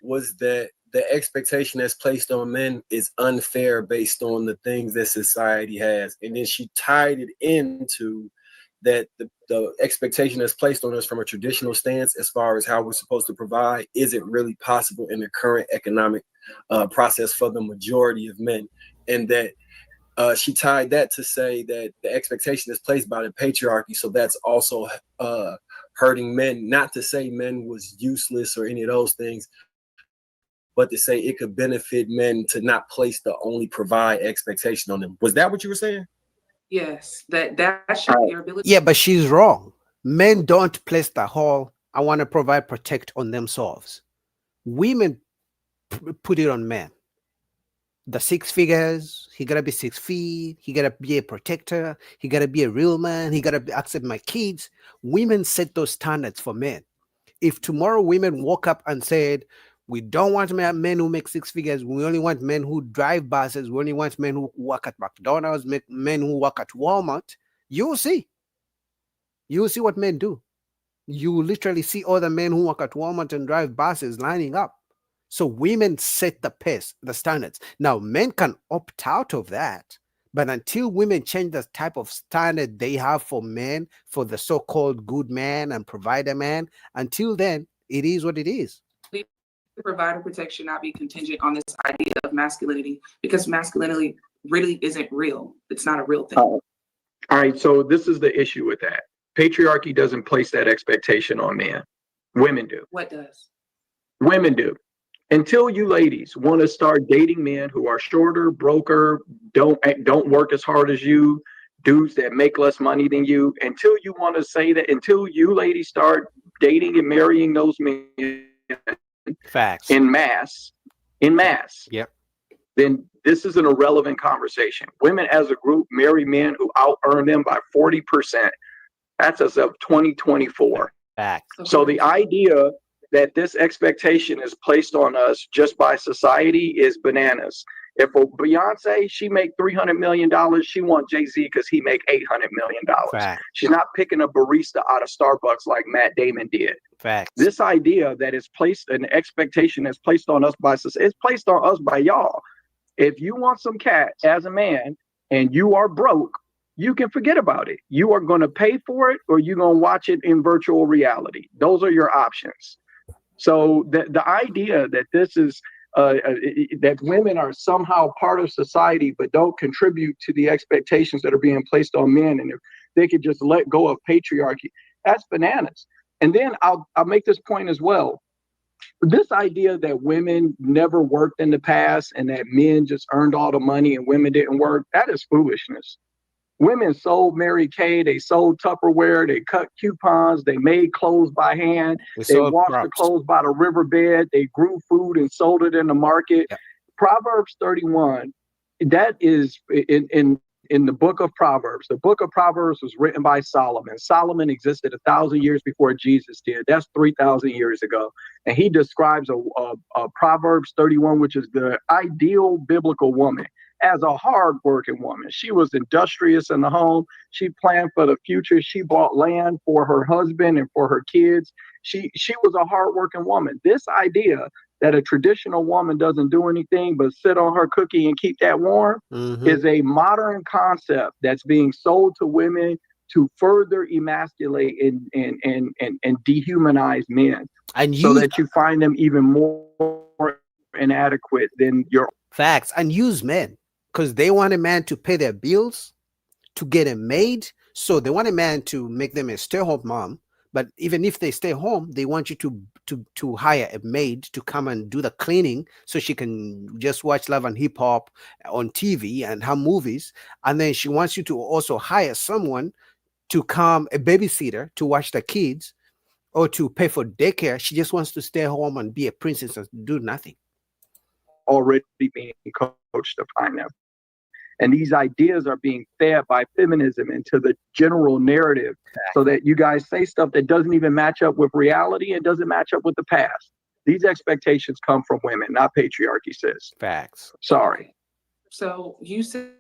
was that the expectation that's placed on men is unfair based on the things that society has, and then she tied it into that the expectation that's placed on us from a traditional stance as far as how we're supposed to provide isn't really possible in the current economic process for the majority of men, and that she tied that to say that the expectation is placed by the patriarchy, so that's also hurting men. Not to say men was useless or any of those things, but to say it could benefit men to not place the only provide expectation on them. Was that what you were saying? Yes, that should be your ability. Yeah, but she's wrong. Men don't place the whole I want to provide protect on themselves. Women put it on men. The 6 figures, he gotta be 6 feet, he gotta be a protector, he gotta be a real man, he gotta accept my kids. Women set those standards for men. If tomorrow women woke up and said, we don't want men who make 6 figures, we only want men who drive buses, we only want men who work at McDonald's, men who work at Walmart, you'll see. You'll see what men do. You will literally see other men who work at Walmart and drive buses lining up. So women set the pace, the standards. Now, men can opt out of that, but until women change the type of standard they have for men, for the so-called good man and provider man, until then, it is what it is. Provider protection not be contingent on this idea of masculinity, because masculinity really isn't real. It's not a real thing. All right, so this is the issue with that. Patriarchy doesn't place that expectation on men. Women do. What does? Women do. Until you ladies want to start dating men who are shorter, broker, don't work as hard as you, dudes that make less money than you, until you want to say that, until you ladies start dating and marrying those men Facts. in mass, Yep. then this is an irrelevant conversation. Women as a group marry men who out earn them by 40%. That's as of 2024. Facts. So the idea that this expectation is placed on us just by society is bananas. If a Beyonce, she make $300 million, she want Jay-Z because he make $800 million. Fact. She's not picking a barista out of Starbucks like Matt Damon did. Facts. This idea that is placed, an expectation that's placed on us by society, it's placed on us by y'all. If you want some cat as a man and you are broke, you can forget about it. You are going to pay for it, or you're going to watch it in virtual reality. Those are your options. So the idea that this is that women are somehow part of society but don't contribute to the expectations that are being placed on men, and if they could just let go of patriarchy, that's bananas. And then I'll make this point as well. This idea that women never worked in the past and that men just earned all the money and women didn't work, that is foolishness. Women sold Mary Kay, they sold Tupperware, they cut coupons, they made clothes by hand, they washed the clothes by the riverbed, they grew food and sold it in the market. Yep. Proverbs 31, that is in the book of Proverbs. The book of Proverbs was written by Solomon. Solomon existed 1,000 years before Jesus did. That's 3,000 years ago. And he describes a Proverbs 31, which is the ideal biblical woman, as a hardworking woman. She was industrious in the home. She planned for the future. She bought land for her husband and for her kids. She was a hardworking woman. This idea that a traditional woman doesn't do anything but sit on her cookie and keep that warm is a modern concept that's being sold to women to further emasculate and dehumanize men, and so that you find them even more inadequate than your facts, and use men because they want a man to pay their bills, to get a maid. So they want a man to make them a stay-home mom. But even if they stay home, they want you to hire a maid to come and do the cleaning so she can just watch Love and Hip Hop on TV and her movies. And then she wants you to also hire someone to come, a babysitter, to watch the kids or to pay for daycare. She just wants to stay home and be a princess and do nothing. Already being coached to find them. And these ideas are being fed by feminism into the general narrative, so that you guys say stuff that doesn't even match up with reality and doesn't match up with the past. These expectations come from women, not patriarchy, sis. Facts. Sorry. So you said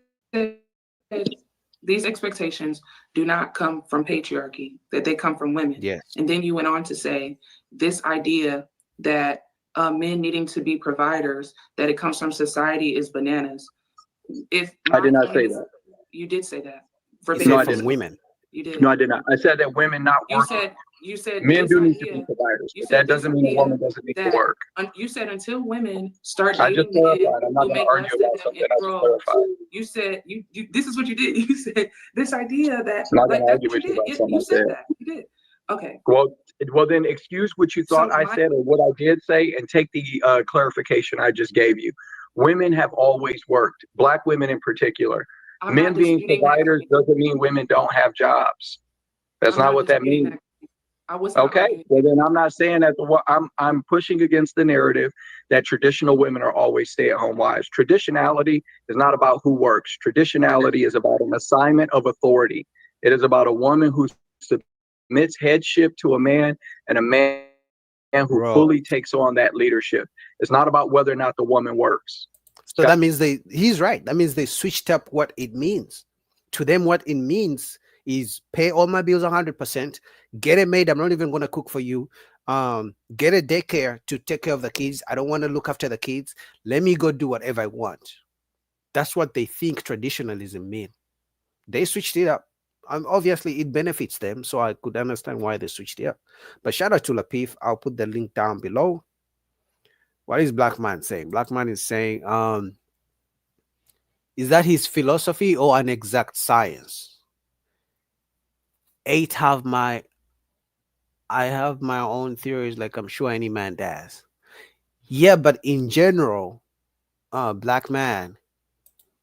these expectations do not come from patriarchy, that they come from women. Yes. And then you went on to say this idea that men needing to be providers, that it comes from society is bananas. If I did not say that. You did say that. You Verbatim. said from women. You did. No, I did not. I said that women not You work. said Men this do need to idea- be providers, you but said that this doesn't mean a idea woman doesn't need to that- work. You said until women start I just dating men clarified. I'm not who going to make argue less than about them something. in I just drugs, clarified. you said you this is what you did. You said this idea that I'm not like going to that's argue what with you you about did. something You I said said. that. You did. Okay. Well, then excuse what you thought I said or what I did say, and take the clarification I just gave you. Women have always worked. Black women in particular. I'm Men not being disputing that. providers doesn't mean women don't have jobs. That's I'm not not what that disputing means. that. I was not Okay, arguing. well then I'm not saying that I'm pushing against the narrative that traditional women are always stay-at-home wives. Traditionality is not about who works. Traditionality is about an assignment of authority. It is about a woman who submits headship to a man and a man who fully takes on that leadership. It's not about whether or not the woman works. So that means he's right. That means they switched up what it means. To them, what it means is pay all my bills 100%, get a maid. I'm not even going to cook for you. Get a daycare to take care of the kids. I don't want to look after the kids. Let me go do whatever I want. That's what they think traditionalism means. They switched it up. Obviously, it benefits them, so I could understand why they switched it up. But shout out to Lapif. I'll put the link down below. What is Black Man saying? Black Man is saying, is that his philosophy or an exact science? I have my own theories, like I'm sure any man does. Yeah, but in general, Black Man,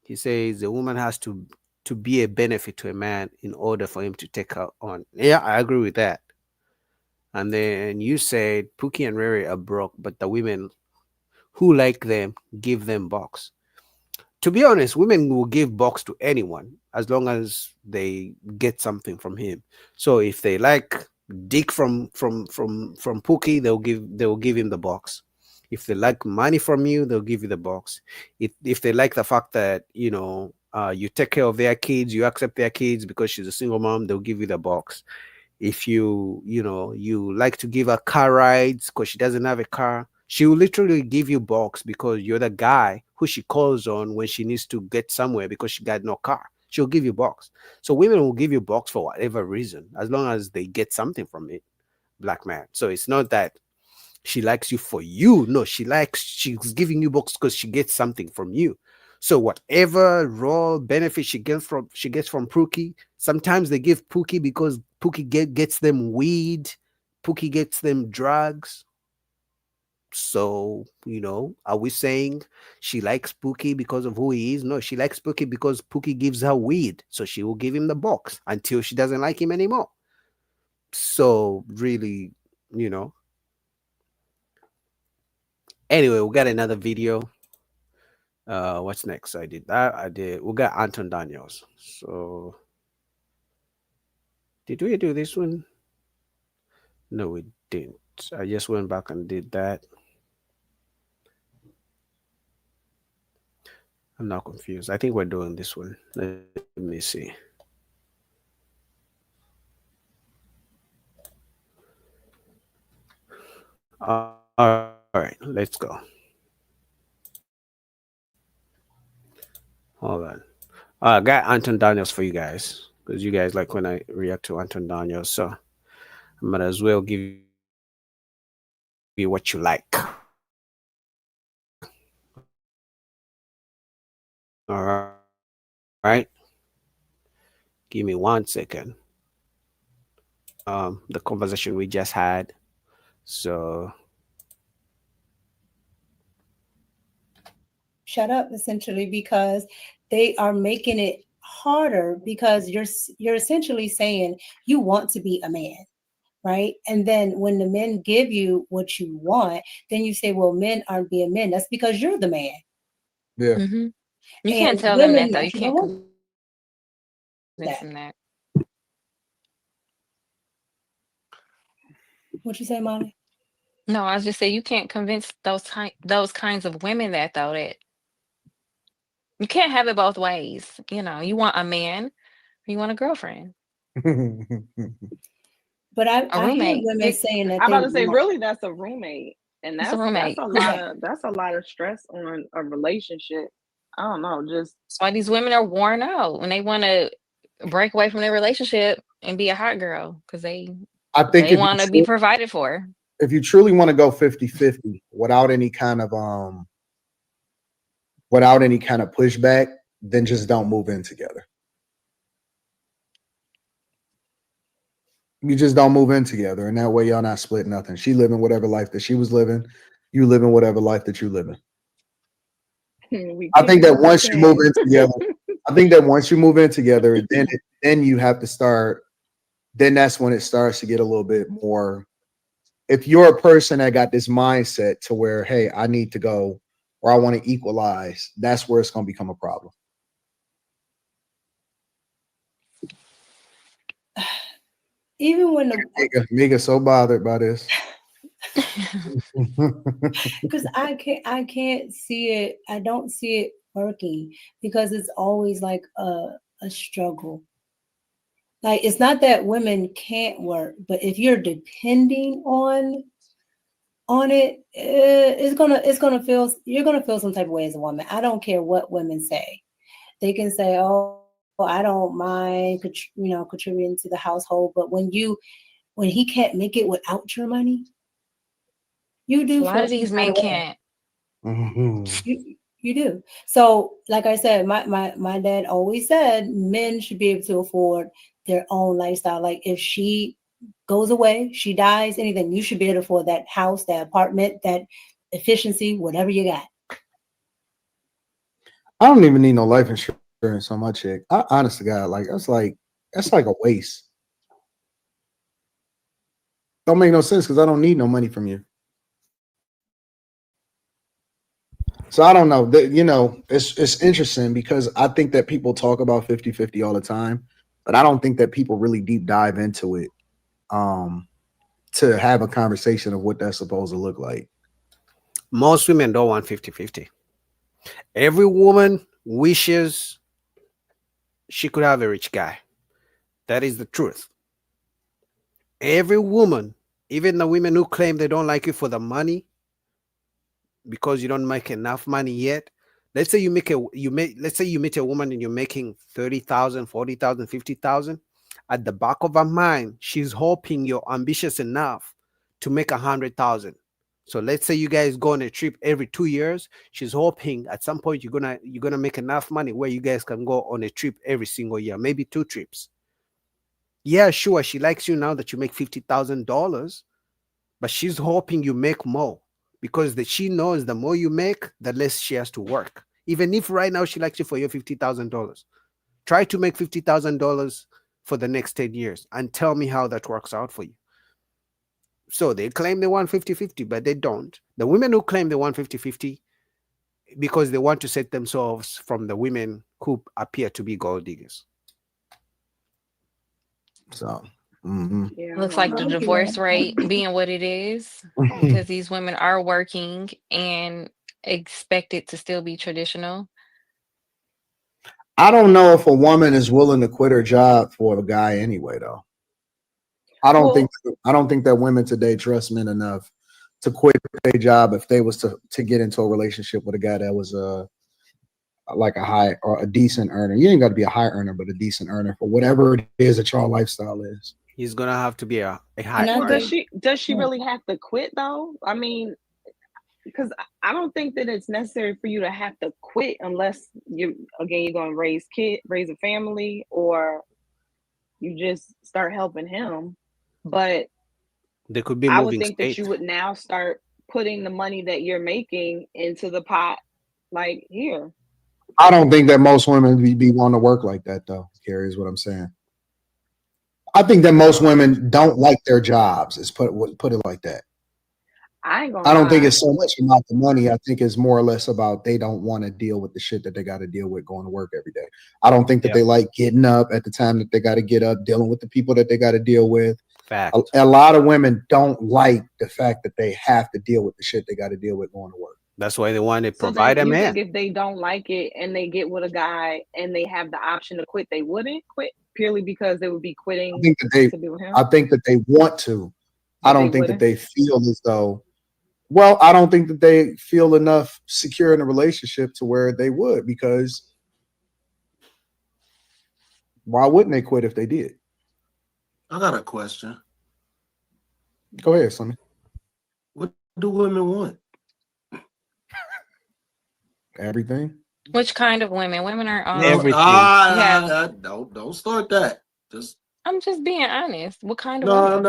he says a woman has to be a benefit to a man in order for him to take her on. Yeah, I agree with that. And then you said Pookie and Riri are broke, but the women who like them give them box. To be honest, women will give box to anyone as long as they get something from him. So if they like dick from Pookie, they will give him the box. If they like money from you, they'll give you the box. If they like the fact that you take care of their kids, you accept their kids because she's a single mom, they'll give you the box. If you like to give her car rides because she doesn't have a car, she will literally give you box because you're the guy who she calls on when she needs to get somewhere because she got no car. She'll give you box. So women will give you box for whatever reason, as long as they get something from it, Black Man. So it's not that she likes you for you. No, she's giving you box because she gets something from you. So whatever raw benefit she gets from Pookie, sometimes they give Pookie because Pookie gets them weed, Pookie gets them drugs. So, are we saying she likes Pookie because of who he is? No, she likes Pookie because Pookie gives her weed. So she will give him the box until she doesn't like him anymore. So really, Anyway, we got another video. What's next? I did that. We got Anton Daniels. So did we do this one? No, we didn't. I just went back and did that. I'm not confused. I think we're doing this one. Let me see. All right, let's go. Hold on. I got Anton Daniels for you guys because you guys like when I react to Anton Daniels. So I might as well give you what you like. All right. Give me 1 second. The conversation we just had. So shut up essentially because they are making it harder because you're essentially saying you want to be a man, right? And then when the men give you what you want, then you say, well, men aren't being men. That's because you're the man. Yeah. You And can't tell them women that though. You naturally can't don't want convince them that. what you say, Molly? No, I was just saying you can't convince those kinds of women that though, that you can't have it both ways. You want a man You want a girlfriend. But I A hear roommate. women saying that I'm they about to say, want. really, that's a roommate, and It's a that's roommate. a lot of stress on a relationship. I don't know, just That's why these women are worn out when they want to break away from their relationship and be a hot girl because I think they want to be provided for. if you truly want to go 50-50 without any kind of pushback, then just don't move in together. You just don't move in together, and that way y'all not split nothing. She living whatever life that she was living, you living whatever life that you living. I think that once you move in together, then you have to start. Then that's when it starts to get a little bit more. If you're a person that got this mindset to where, hey, I need to go or I want to equalize, that's where it's going to become a problem. Even when the Miga's so bothered by this. because I can't see it. I don't see it working because it's always like a struggle. Like it's not that women can't work, but if you're depending on it, it's gonna feel you're gonna feel some type of way as a woman. I don't care what women say. They can say, "Oh, I don't mind, contributing to the household," but when he can't make it without your money, you do A lot feel of some these kind men of way. can't. You do. So, like I said, my dad always said men should be able to afford their own lifestyle. Like if she goes away, she dies, anything, you should be able to afford that house, that apartment, that efficiency, whatever you got. I don't even need no life insurance on my chick. Honest to God, that's like a waste. Don't make no sense because I don't need no money from you. So I don't know. It's interesting because I think that people talk about 50-50 all the time, but I don't think that people really deep dive into it to have a conversation of what that's supposed to look like. Most women don't want 50-50. Every woman wishes she could have a rich guy. That is the truth. Every woman, even the women who claim they don't like you for the money because you don't make enough money yet. Let's say you meet a woman and you're making 30,000, 40,000, 50,000. At the back of her mind, she's hoping you're ambitious enough to make 100,000. So let's say you guys go on a trip every 2 years. She's hoping at some point you're gonna make enough money where you guys can go on a trip every single year, maybe 2 trips. Yeah, sure, she likes you now that you make $50,000, but she's hoping you make more because she knows the more you make, the less she has to work. Even if right now she likes you for your $50,000, try to make $50,000 for the next 10 years and tell me how that works out for you. So they claim they want 50-50, but they don't. The women who claim they want 50-50 because they want to set themselves from the women who appear to be gold diggers. So Looks like the divorce rate being what it is because these women are working and expect it to still be traditional. I don't know if a woman is willing to quit her job for a guy anyway, though. I don't think that women today trust men enough to quit their job if they was to get into a relationship with a guy that was like a high or a decent earner. You ain't got to be a high earner, but a decent earner for whatever it is that your lifestyle is. He's gonna have to be a high well, earner. does she really have to quit though? I mean, because I don't think that it's necessary for you to have to quit unless you're going to raise a family, or you just start helping him. But they could be I moving would think state. that you would now start putting the money that you're making into the pot, like here. I don't think that most women be wanting to work like that, though. Carrie, is what I'm saying. I think that most women don't like their jobs. Is put it like that. I ain't gonna I don't think lie. it's so much about the money. I think it's more or less about they don't want to deal with the shit that they got to deal with going to work every day. I don't think that they like getting up at the time that they got to get up, dealing with the people that they got to deal with. Fact. A lot of women don't like the fact that they have to deal with the shit they got to deal with going to work. That's why they want to So provide a you man. think if they don't like it and they get with a guy and they have the option to quit, they wouldn't quit? purely because they would be quitting I think that they, to be with him. I think that they want to. I But they don't think that wouldn't. they feel as though. Well, I don't think that they feel enough secure in a relationship to where they would, because why wouldn't they quit if they did? I got a question. Go ahead, Sonny. What do women want? Everything. Which kind of women? Women are No, don't start that. Just I'm just being honest. What kind of no, women?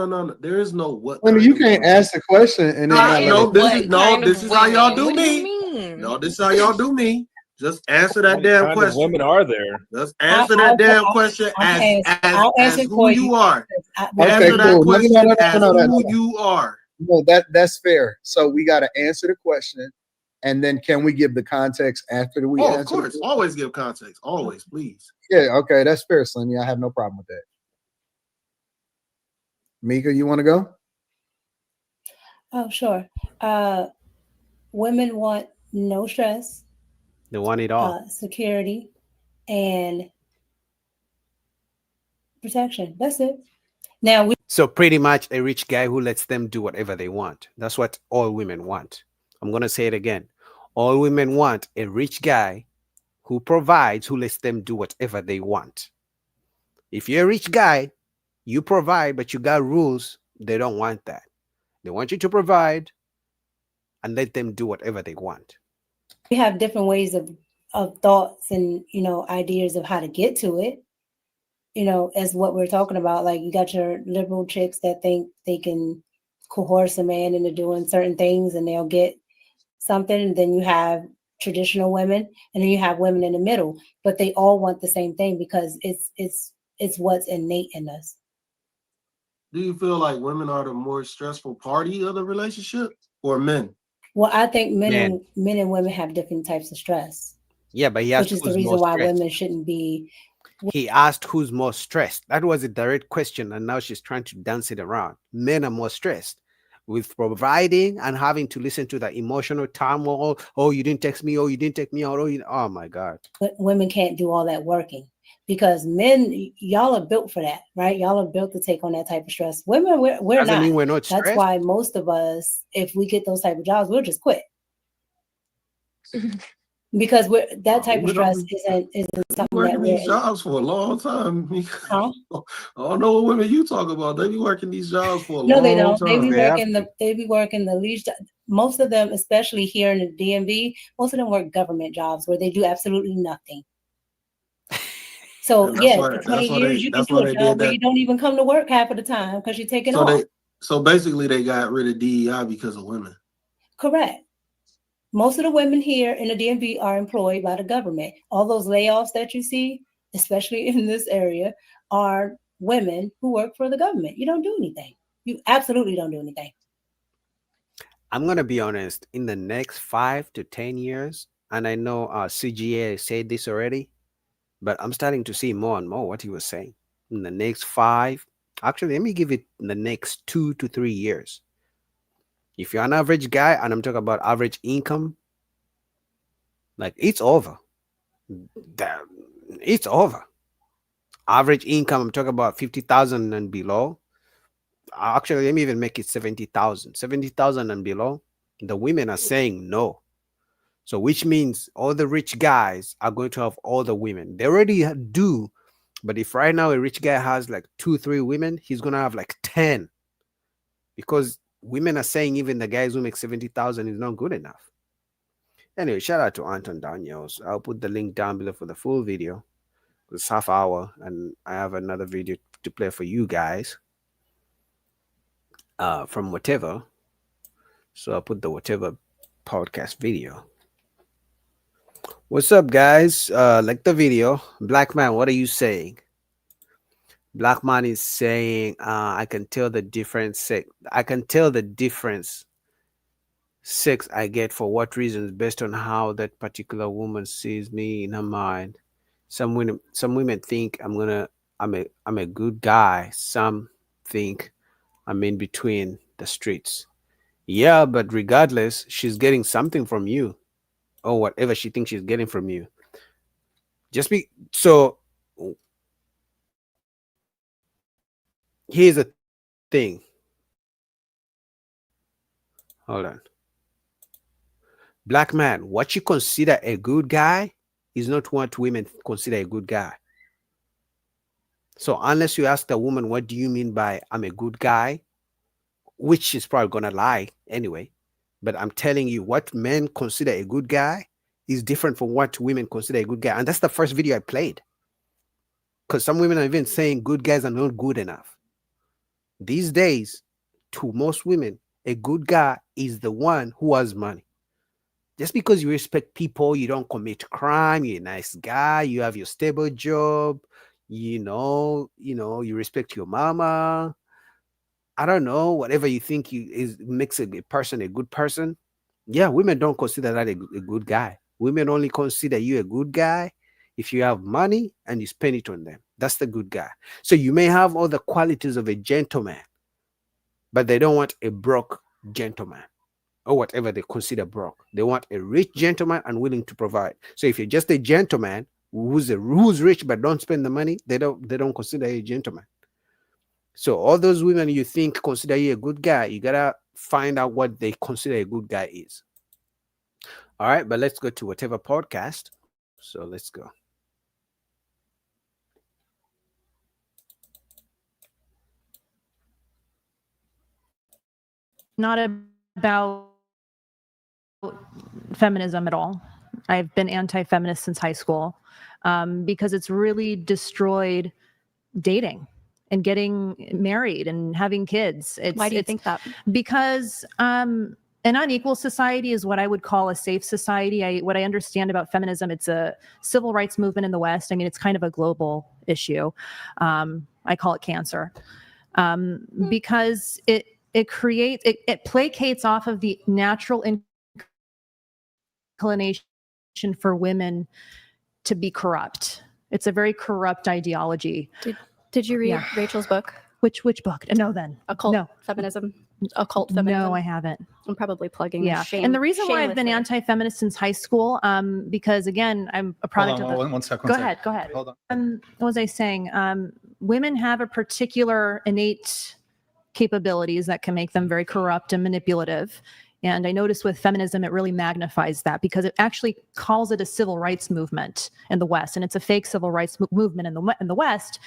No. There is no what. I mean, Kind you of can't woman. ask the question and then not let No, it. this is how y'all do What do you me. mean? No, this is how y'all do me. Just answer that What damn kind of question. women are there? Just answer that damn question I'll as answer who for you are. Okay, Answer that cool. question No, as no, who you are. No, that's fair. So we got to answer the question, and then can we give the context after we answer? Of course. Always give context. Always, please. Yeah, okay, that's fair, Sonny. I have no problem with that. Mika, you want to go? Oh, sure. Women want no stress, They want it all. security, and protection. That's it. Now, So pretty much a rich guy who lets them do whatever they want. That's what all women want. I'm going to say it again. All women want a rich guy who provides, who lets them do whatever they want. If you're a rich guy, you provide, but you got rules. They don't want that. They want you to provide and let them do whatever they want. we have different ways of thoughts and, ideas of how to get to it. As what we're talking about, like you got your liberal chicks that think they can coerce a man into doing certain things and they'll get something. And then you have traditional women, and then you have women in the middle, but they all want the same thing because it's what's innate in us. Do you feel like women are the more stressful party of the relationship or men? Well, I think men and women have different types of stress. Yeah, but he asked which is the who's reason more why stressed. women shouldn't be. He asked who's more stressed. That was a direct question, and now she's trying to dance it around. Men are more stressed with providing and having to listen to the emotional turmoil. Oh, you didn't text me. Oh, you didn't take me out. Oh my God. But women can't do all that working because men, y'all are built for that, right? Y'all are built to take on that type of stress. Women, we're Doesn't not. mean we're not That's stressed. why most of us, if we get those type of jobs, we'll just quit. Because that type of stress isn't something working that these jobs for a long time. Huh? I don't know what women you talk about. They be working these jobs for a long No, time. they don't. They be working the least. Most of them, especially here in the DMV, most of them work government jobs where they do absolutely nothing. So yeah, for 20 years you can do a job where you don't even come to work half of the time because you're taking off. So basically, they got rid of DEI because of women. Correct. Most of the women here in the DMV are employed by the government. All those layoffs that you see, especially in this area, are women who work for the government. You don't do anything. You absolutely don't do anything. I'm going to be honest, in the next 5 to 10 years, and I know CGA said this already, but I'm starting to see more and more what he was saying. In the next 5, actually, let me give it in the next 2 to 3 years. If you're an average guy, and I'm talking about average income, like it's over. It's over. Average income, I'm talking about 50,000 and below. Actually, let me even make it 70,000. 70,000 and below. The women are saying no. So which means all the rich guys are going to have all the women. They already do. But if right now a rich guy has like 2-3 women, he's going to have like 10. Because women are saying even the guys who make 70,000 is not good enough. Anyway, shout out to Anton Daniels. I'll put the link down below for the full video. It's half hour, and I have another video to play for you guys from whatever. So I'll put the whatever podcast video. What's up, guys? Like the video. Black man, what are you saying? Black man is saying, I can tell the difference. I can tell the difference sex I get for what reasons based on how that particular woman sees me in her mind. Some women think I'm a good guy. Some think I'm in between the streets. Yeah, but regardless, she's getting something from you, or whatever she thinks she's getting from you. So Here's the thing. Hold on. Black man, what you consider a good guy is not what women consider a good guy. So unless you ask the woman, what do you mean by I'm a good guy? Which she's probably gonna lie anyway. But I'm telling you, what men consider a good guy is different from what women consider a good guy. And that's the first video I played. Because some women are even saying good guys are not good enough. These days, to most women, a good guy is the one who has money. Just because you respect people, you don't commit crime, you're a nice guy, you have your stable job, you respect your mama. I don't know, whatever you think makes a person a good person. Yeah, women don't consider that a good guy. Women only consider you a good guy if you have money and you spend it on them. That's the good guy. So you may have all the qualities of a gentleman, but they don't want a broke gentleman or whatever they consider broke. They want a rich gentleman and willing to provide. So if you're just a gentleman who's rich but don't spend the money, they don't consider you a gentleman. So all those women you think consider you a good guy, you gotta find out what they consider a good guy is. All right, but let's go to whatever podcast. So let's go. Not about feminism at all. I've been anti-feminist since high school because it's really destroyed dating and getting married and having kids. Why do you think that? Because an unequal society is what I would call a safe society. What I understand about feminism, it's a civil rights movement in the West. I mean, it's kind of a global issue. I call it cancer because it placates off of the natural inclination for women to be corrupt. It's a very corrupt ideology. Did you read Rachel's book? Which book? No, then. Occult Feminism. Occult Feminism. No, I haven't. I'm probably plugging. Yeah, and the reason why I've been anti-feminist since high school, because again, I'm a product of the. One sec. Go ahead. Hold on. What was I saying? Women have a particular innate capabilities that can make them very corrupt and manipulative. And I noticed with feminism, it really magnifies that because it actually calls it a civil rights movement in the West, and it's a fake civil rights movement in the West.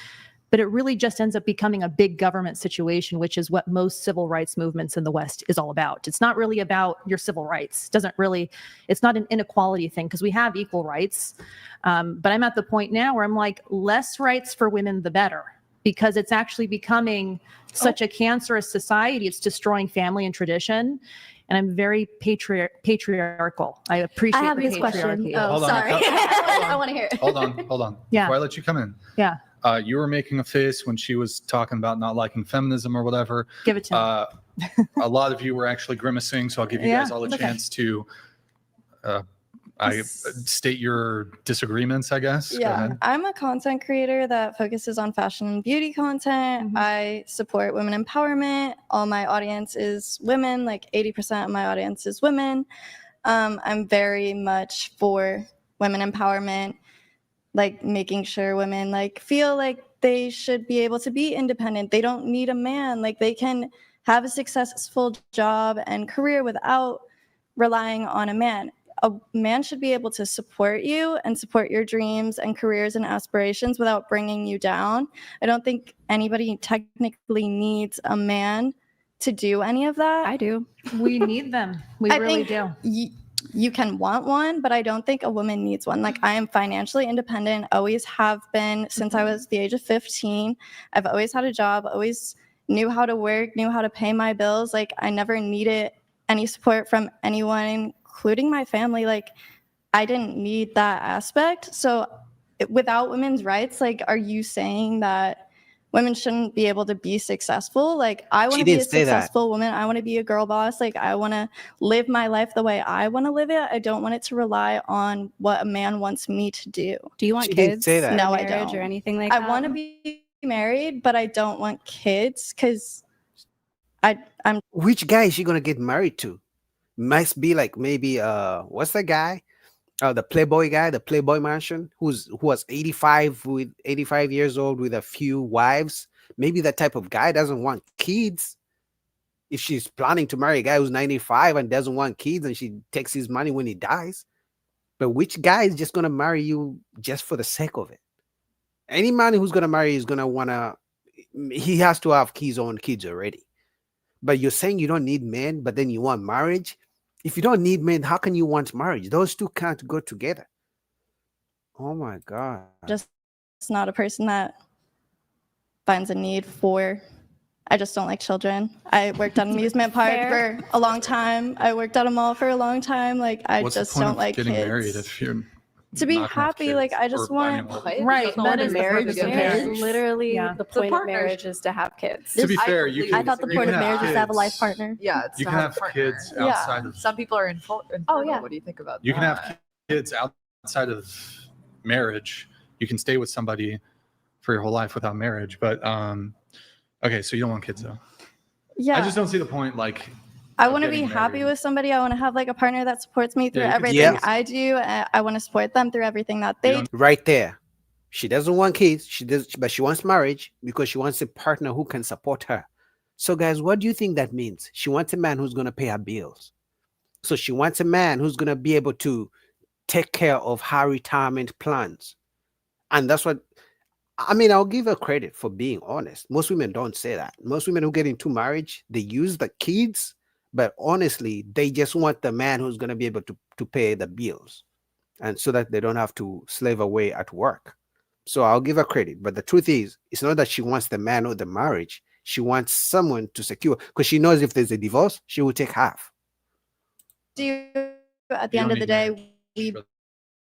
But it really just ends up becoming a big government situation, which is what most civil rights movements in the West is all about. It's not really about your civil rights. It's not an inequality thing because we have equal rights. But I'm at the point now where I'm like, less rights for women, the better, because it's actually becoming such a cancerous society. It's destroying family and tradition. And I'm very patriarchal. I appreciate I have the this question. patriarchy. Oh, sorry. I want to hear it. Hold on. Yeah. Before I let you come in. Yeah. You were making a face when she was talking about not liking feminism or whatever. Give it to me. A lot of you were actually grimacing, so I'll give you guys all a chance to state your disagreements, I guess. Go Yeah, ahead. I'm a content creator that focuses on fashion and beauty content. I support women empowerment. All my audience is women, like 80% of my audience is women. I'm very much for women empowerment, like making sure women like feel like they should be able to be independent. They don't need a man. Like they can have a successful job and career without relying on a man. A man should be able to support you and support your dreams and careers and aspirations without bringing you down. I don't think anybody technically needs a man to do any of that. I do. We need them. We really do. You can want one, but I don't think a woman needs one. Like I am financially independent, always have been since I was the age of 15. I've always had a job, always knew how to work, knew how to pay my bills. Like I never needed any support from anyone, including my family. Like I didn't need that aspect. So without women's rights, like, are you saying that women shouldn't be able to be successful? Like I want to be a successful woman. I want to be a girl boss. Like I want to live my life the way I want to live it. I don't want it to rely on what a man wants me to do. Do you want kids? No, I Marriage don't. or anything like that? I want to be married, but I don't want kids because I'm. Which guy is she gonna get married to? Must be like maybe what's that guy? The Playboy guy, the Playboy Mansion, who was 85 years old with a few wives. maybe that type of guy doesn't want kids. If she's planning to marry a guy who's 95 and doesn't want kids and she takes his money when he dies. But which guy is just going to marry you just for the sake of it? Any man who's going to marry is going to want to, he has to have his own kids already. But you're saying you don't need men, but then you want marriage. If you don't need men, how can you want marriage? Those two can't go together. Oh my God. Just not a person that finds a need for. I just don't like children. I worked at an amusement park for a long time. I worked at a mall for a long time. Like, I What's just the point don't of like getting kids. married if you're To be not gonna have happy, like, I kids? just Or, I mean, want. well, Right, That's not that what is the the purpose purpose of of marriage. marriage. Literally, Yeah. the The point of partners- marriage is to have kids. To be fair, you can. I thought the you point can of marriage is to have a life kids- partner. Yeah, it's You to can have have a partner. kids outside of. Some people are infertile. Oh, yeah. What do you think about You that? can have kids outside of marriage. You can stay with somebody for your whole life without marriage. But okay, so you don't want kids though. Yeah. I just don't see the point. Like, I of want to be getting happy married. with somebody. I want to have like a partner that supports me through Yeah, you can everything Yeah. I do. I want to support them through everything that they do. Right there. She doesn't want kids. She does, but she wants marriage because she wants a partner who can support her. So, guys, what do you think that means? She wants a man who's going to pay her bills. So she wants a man who's going to be able to take care of her retirement plans. And that's what, I mean, I'll give her credit for being honest. Most women don't say that. Most women who get into marriage, they use the kids, but honestly, they just want the man who's going to be able to pay the bills, and so that they don't have to slave away at work. So I'll give her credit. But the truth is, it's not that she wants the man or the marriage. She wants someone to secure, because she knows if there's a divorce, she will take half. At the end of the day, we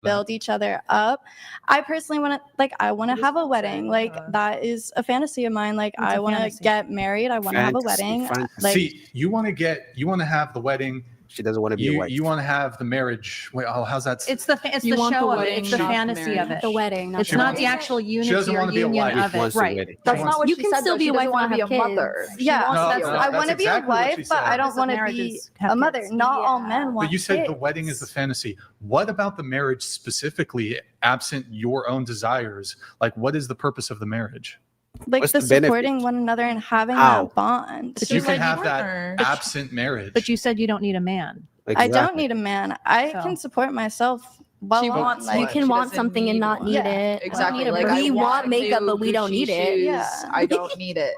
build each other up. I personally want to, I want to have a wedding. Like, that is a fantasy of mine. Like, I want to get married. I want to have a wedding. Like, See, you want to have the wedding. She doesn't want to be a wife. You want to have the marriage. Wait, how's that? It's the show of it. It's the fantasy of it. The wedding. It's not the actual unity doesn't or wanna be a union wife. of it. Right. That's not what You she can said, still though. be She a wife doesn't and wanna have be a kids. mother. Yeah, No, I want to that's be exactly a what she wife, but said. I don't Because want to marriages be have a mother. kids. Not all men want But you said kids. the wedding is the fantasy. What about the marriage specifically, absent your own desires? Like, what is the purpose of the marriage? Like, What's the the benefit? supporting one another and having How? that bond. You can have that absent marriage. But you said you don't need a man. I don't need a man. I So- can support myself. Well, She wants like, You can want something and not need it. Exactly. Like, I we want makeup, new but we don't Gucci need it. shoes. Yeah. I don't need it,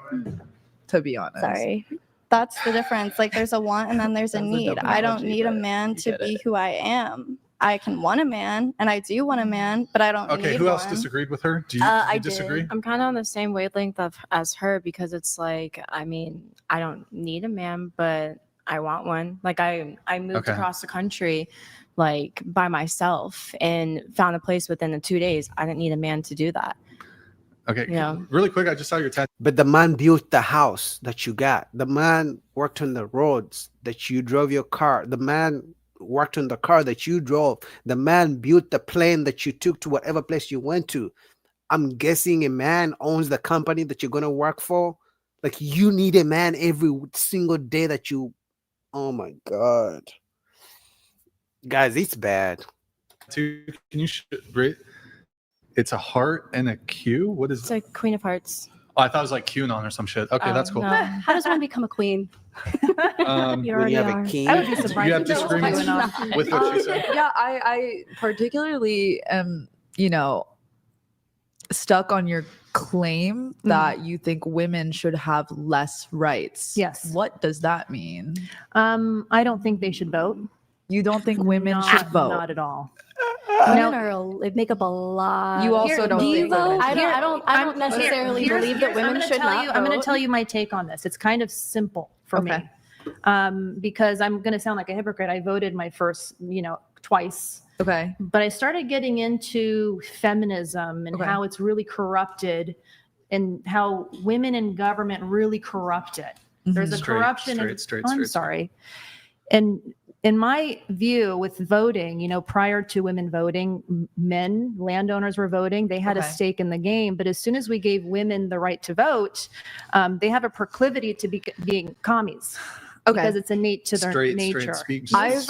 to be honest. Sorry. That's the difference. Like, there's a want and then there's a That's a need. dope I don't analogy, need a but man you to get be it. who I am. I can want a man, and I do want a man, but I don't Okay, need who else one. disagreed with her? Do you, I you disagree? I'm kind of on the same wavelength as her, because it's like, I mean, I don't need a man, but I want one. Like, I moved Okay. across the country, like, by myself and found a place within the 2 days. I didn't need a man to do that. Okay, Yeah. really quick, I just saw your tattoo. But the man built the house that you got. The man worked on the roads that you drove your car. The man worked on the car that you drove. The man built the plane that you took to whatever place you went to. I'm guessing a man owns the company that you're going to work for. Like, you need a man every single day that you. Oh my God. Guys, it's bad. Can you it's a heart and a Q? What is It's like Queen of Hearts. Oh, I thought it was like QAnon or some shit. Okay, that's cool. No. How does one become a queen? You already have a king. I would be Do surprised. you have if that was disagreements going on. with what she said? Yeah, I particularly am, stuck on your claim that you think women should have less rights. Yes. What does that mean? I don't think they should vote. You don't think women should vote? Not at all. Women they make up a lot. You also don't do you think vote? women I should don't. I don't necessarily believe that women should not. I'm going to vote. tell you my take on this. It's kind of simple for me, because I'm going to sound like a hypocrite. I voted my first, twice. Okay. But I started getting into feminism and Okay. how it's really corrupted, and how women in government really corrupt it. There's a corruption. I'm sorry. And in my view, with voting, prior to women voting, men, landowners were voting. They had a Okay. stake in the game. But as soon as we gave women the right to vote, they have a proclivity to being commies. Okay. Because it's innate to their nature. I've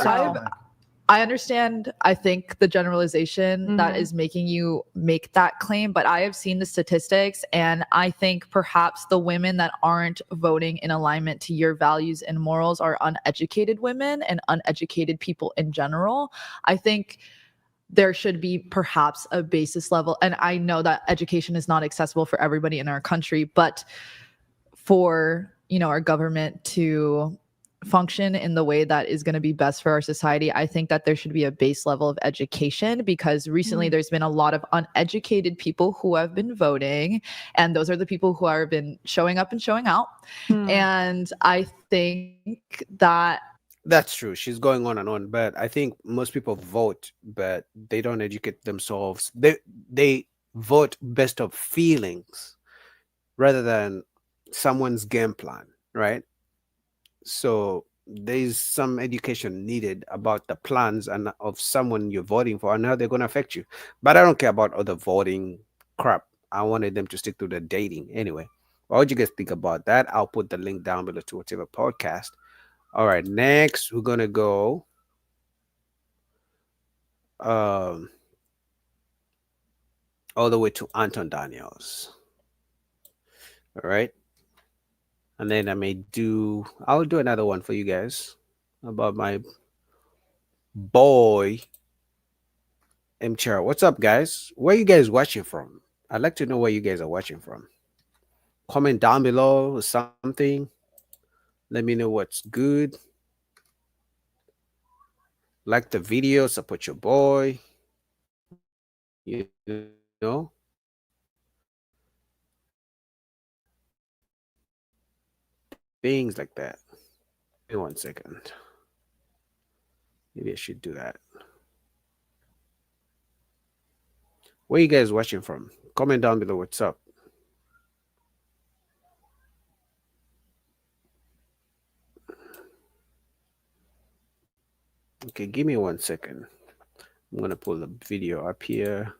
I understand, I think, the generalization that is making you make that claim, but I have seen the statistics, and I think perhaps the women that aren't voting in alignment to your values and morals are uneducated women and uneducated people in general. I think there should be perhaps a basis level, and I know that education is not accessible for everybody in our country, but for, you know, our government to function in the way that is going to be best for our society, I think that there should be a base level of education, because recently there's been a lot of uneducated people who have been voting, and those are the people who have been showing up and showing out. And I think that That's true. She's going on and on, but I think most people vote, but they don't educate themselves. They vote based of feelings rather than someone's game plan, right? So there's some education needed about the plans and of someone you're voting for and how they're going to affect you. But I don't care about other voting crap. I wanted them to stick to the dating anyway. What would you guys think about that? I'll put the link down below to whatever podcast. All right, next we're gonna go um all the way to Anton Daniels. All right. And then I'll do another one for you guys about my boy MCHR. What's up, guys? Where you guys watching from? I'd like to know where you guys are watching from. Comment down below or something. Let me know what's good. Like the video, support your boy. You know. Things like that. Give me 1 second. Maybe I should do that. Where you guys watching from? Comment down below what's up. Okay, give me 1 second. I'm gonna pull the video up here.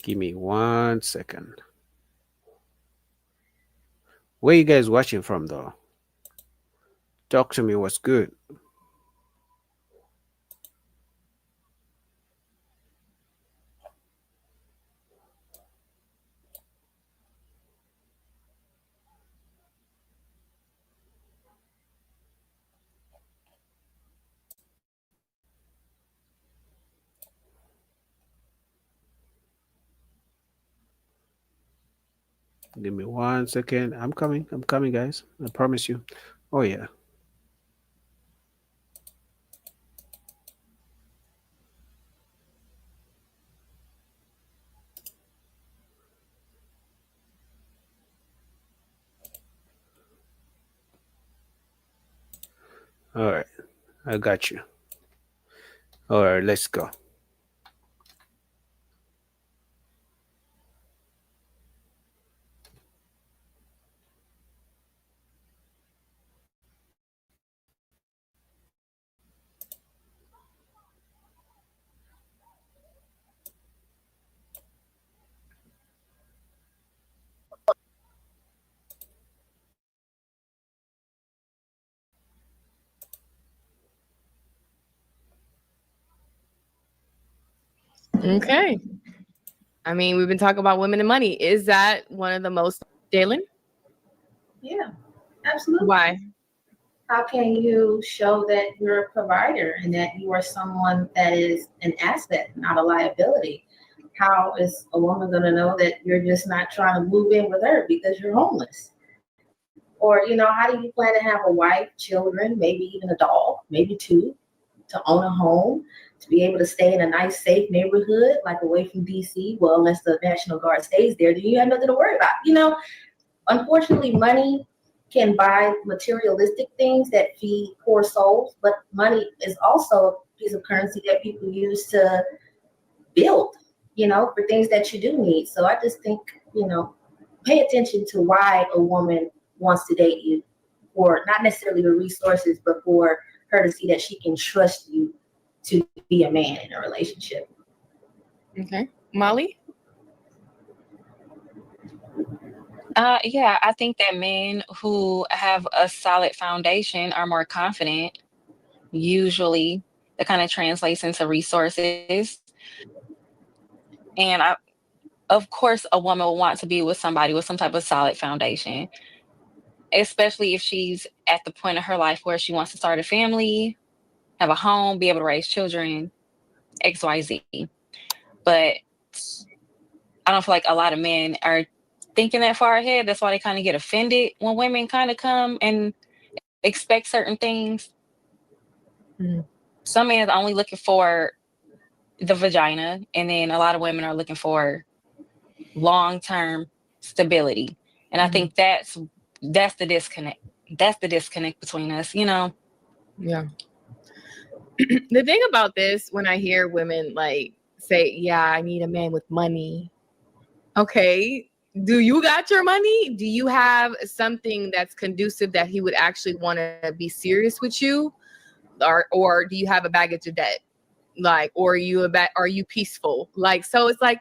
Give me 1 second. Where you guys watching from though? Talk to me, what's good? Give me 1 second. I'm coming, guys. I promise you. Oh yeah. All right, I got you. All right, let's go. Okay. I mean, we've been talking about women and money. Is that one of the most, Jalen? Yeah, absolutely. Why? How can you show that you're a provider and that you are someone that is an asset, not a liability? How is a woman going to know that you're just not trying to move in with her because you're homeless? Or, you know, how do you plan to have a wife, children, maybe even a dog, maybe two, to own a home, to be able to stay in a nice, safe neighborhood, like away from DC? Well, unless the National Guard stays there, then you have nothing to worry about. You know, unfortunately, money can buy materialistic things that feed poor souls, but money is also a piece of currency that people use to build, you know, for things that you do need. So I just think, you know, pay attention to why a woman wants to date you, for not necessarily the resources, but for her to see that she can trust you to be a man in a relationship. Okay. Molly? Yeah, I think that men who have a solid foundation are more confident. Usually, that kind of translates into resources. And of course, a woman will want to be with somebody with some type of solid foundation, especially if she's at the point of her life where she wants to start a family, have a home, be able to raise children, XYZ. But I don't feel like a lot of men are thinking that far ahead. That's why they kind of get offended when women kind of come and expect certain things. Some men are only looking for the vagina, and then a lot of women are looking for long-term stability. And I think that's the disconnect. That's the disconnect between us, you know? Yeah. The thing about this, when I hear women like say, yeah, I need a man with money. Okay. Do you got your money? Do you have something that's conducive that he would actually want to be serious with you? Or do you have a baggage of debt? Like, or are you peaceful? Like, so it's like,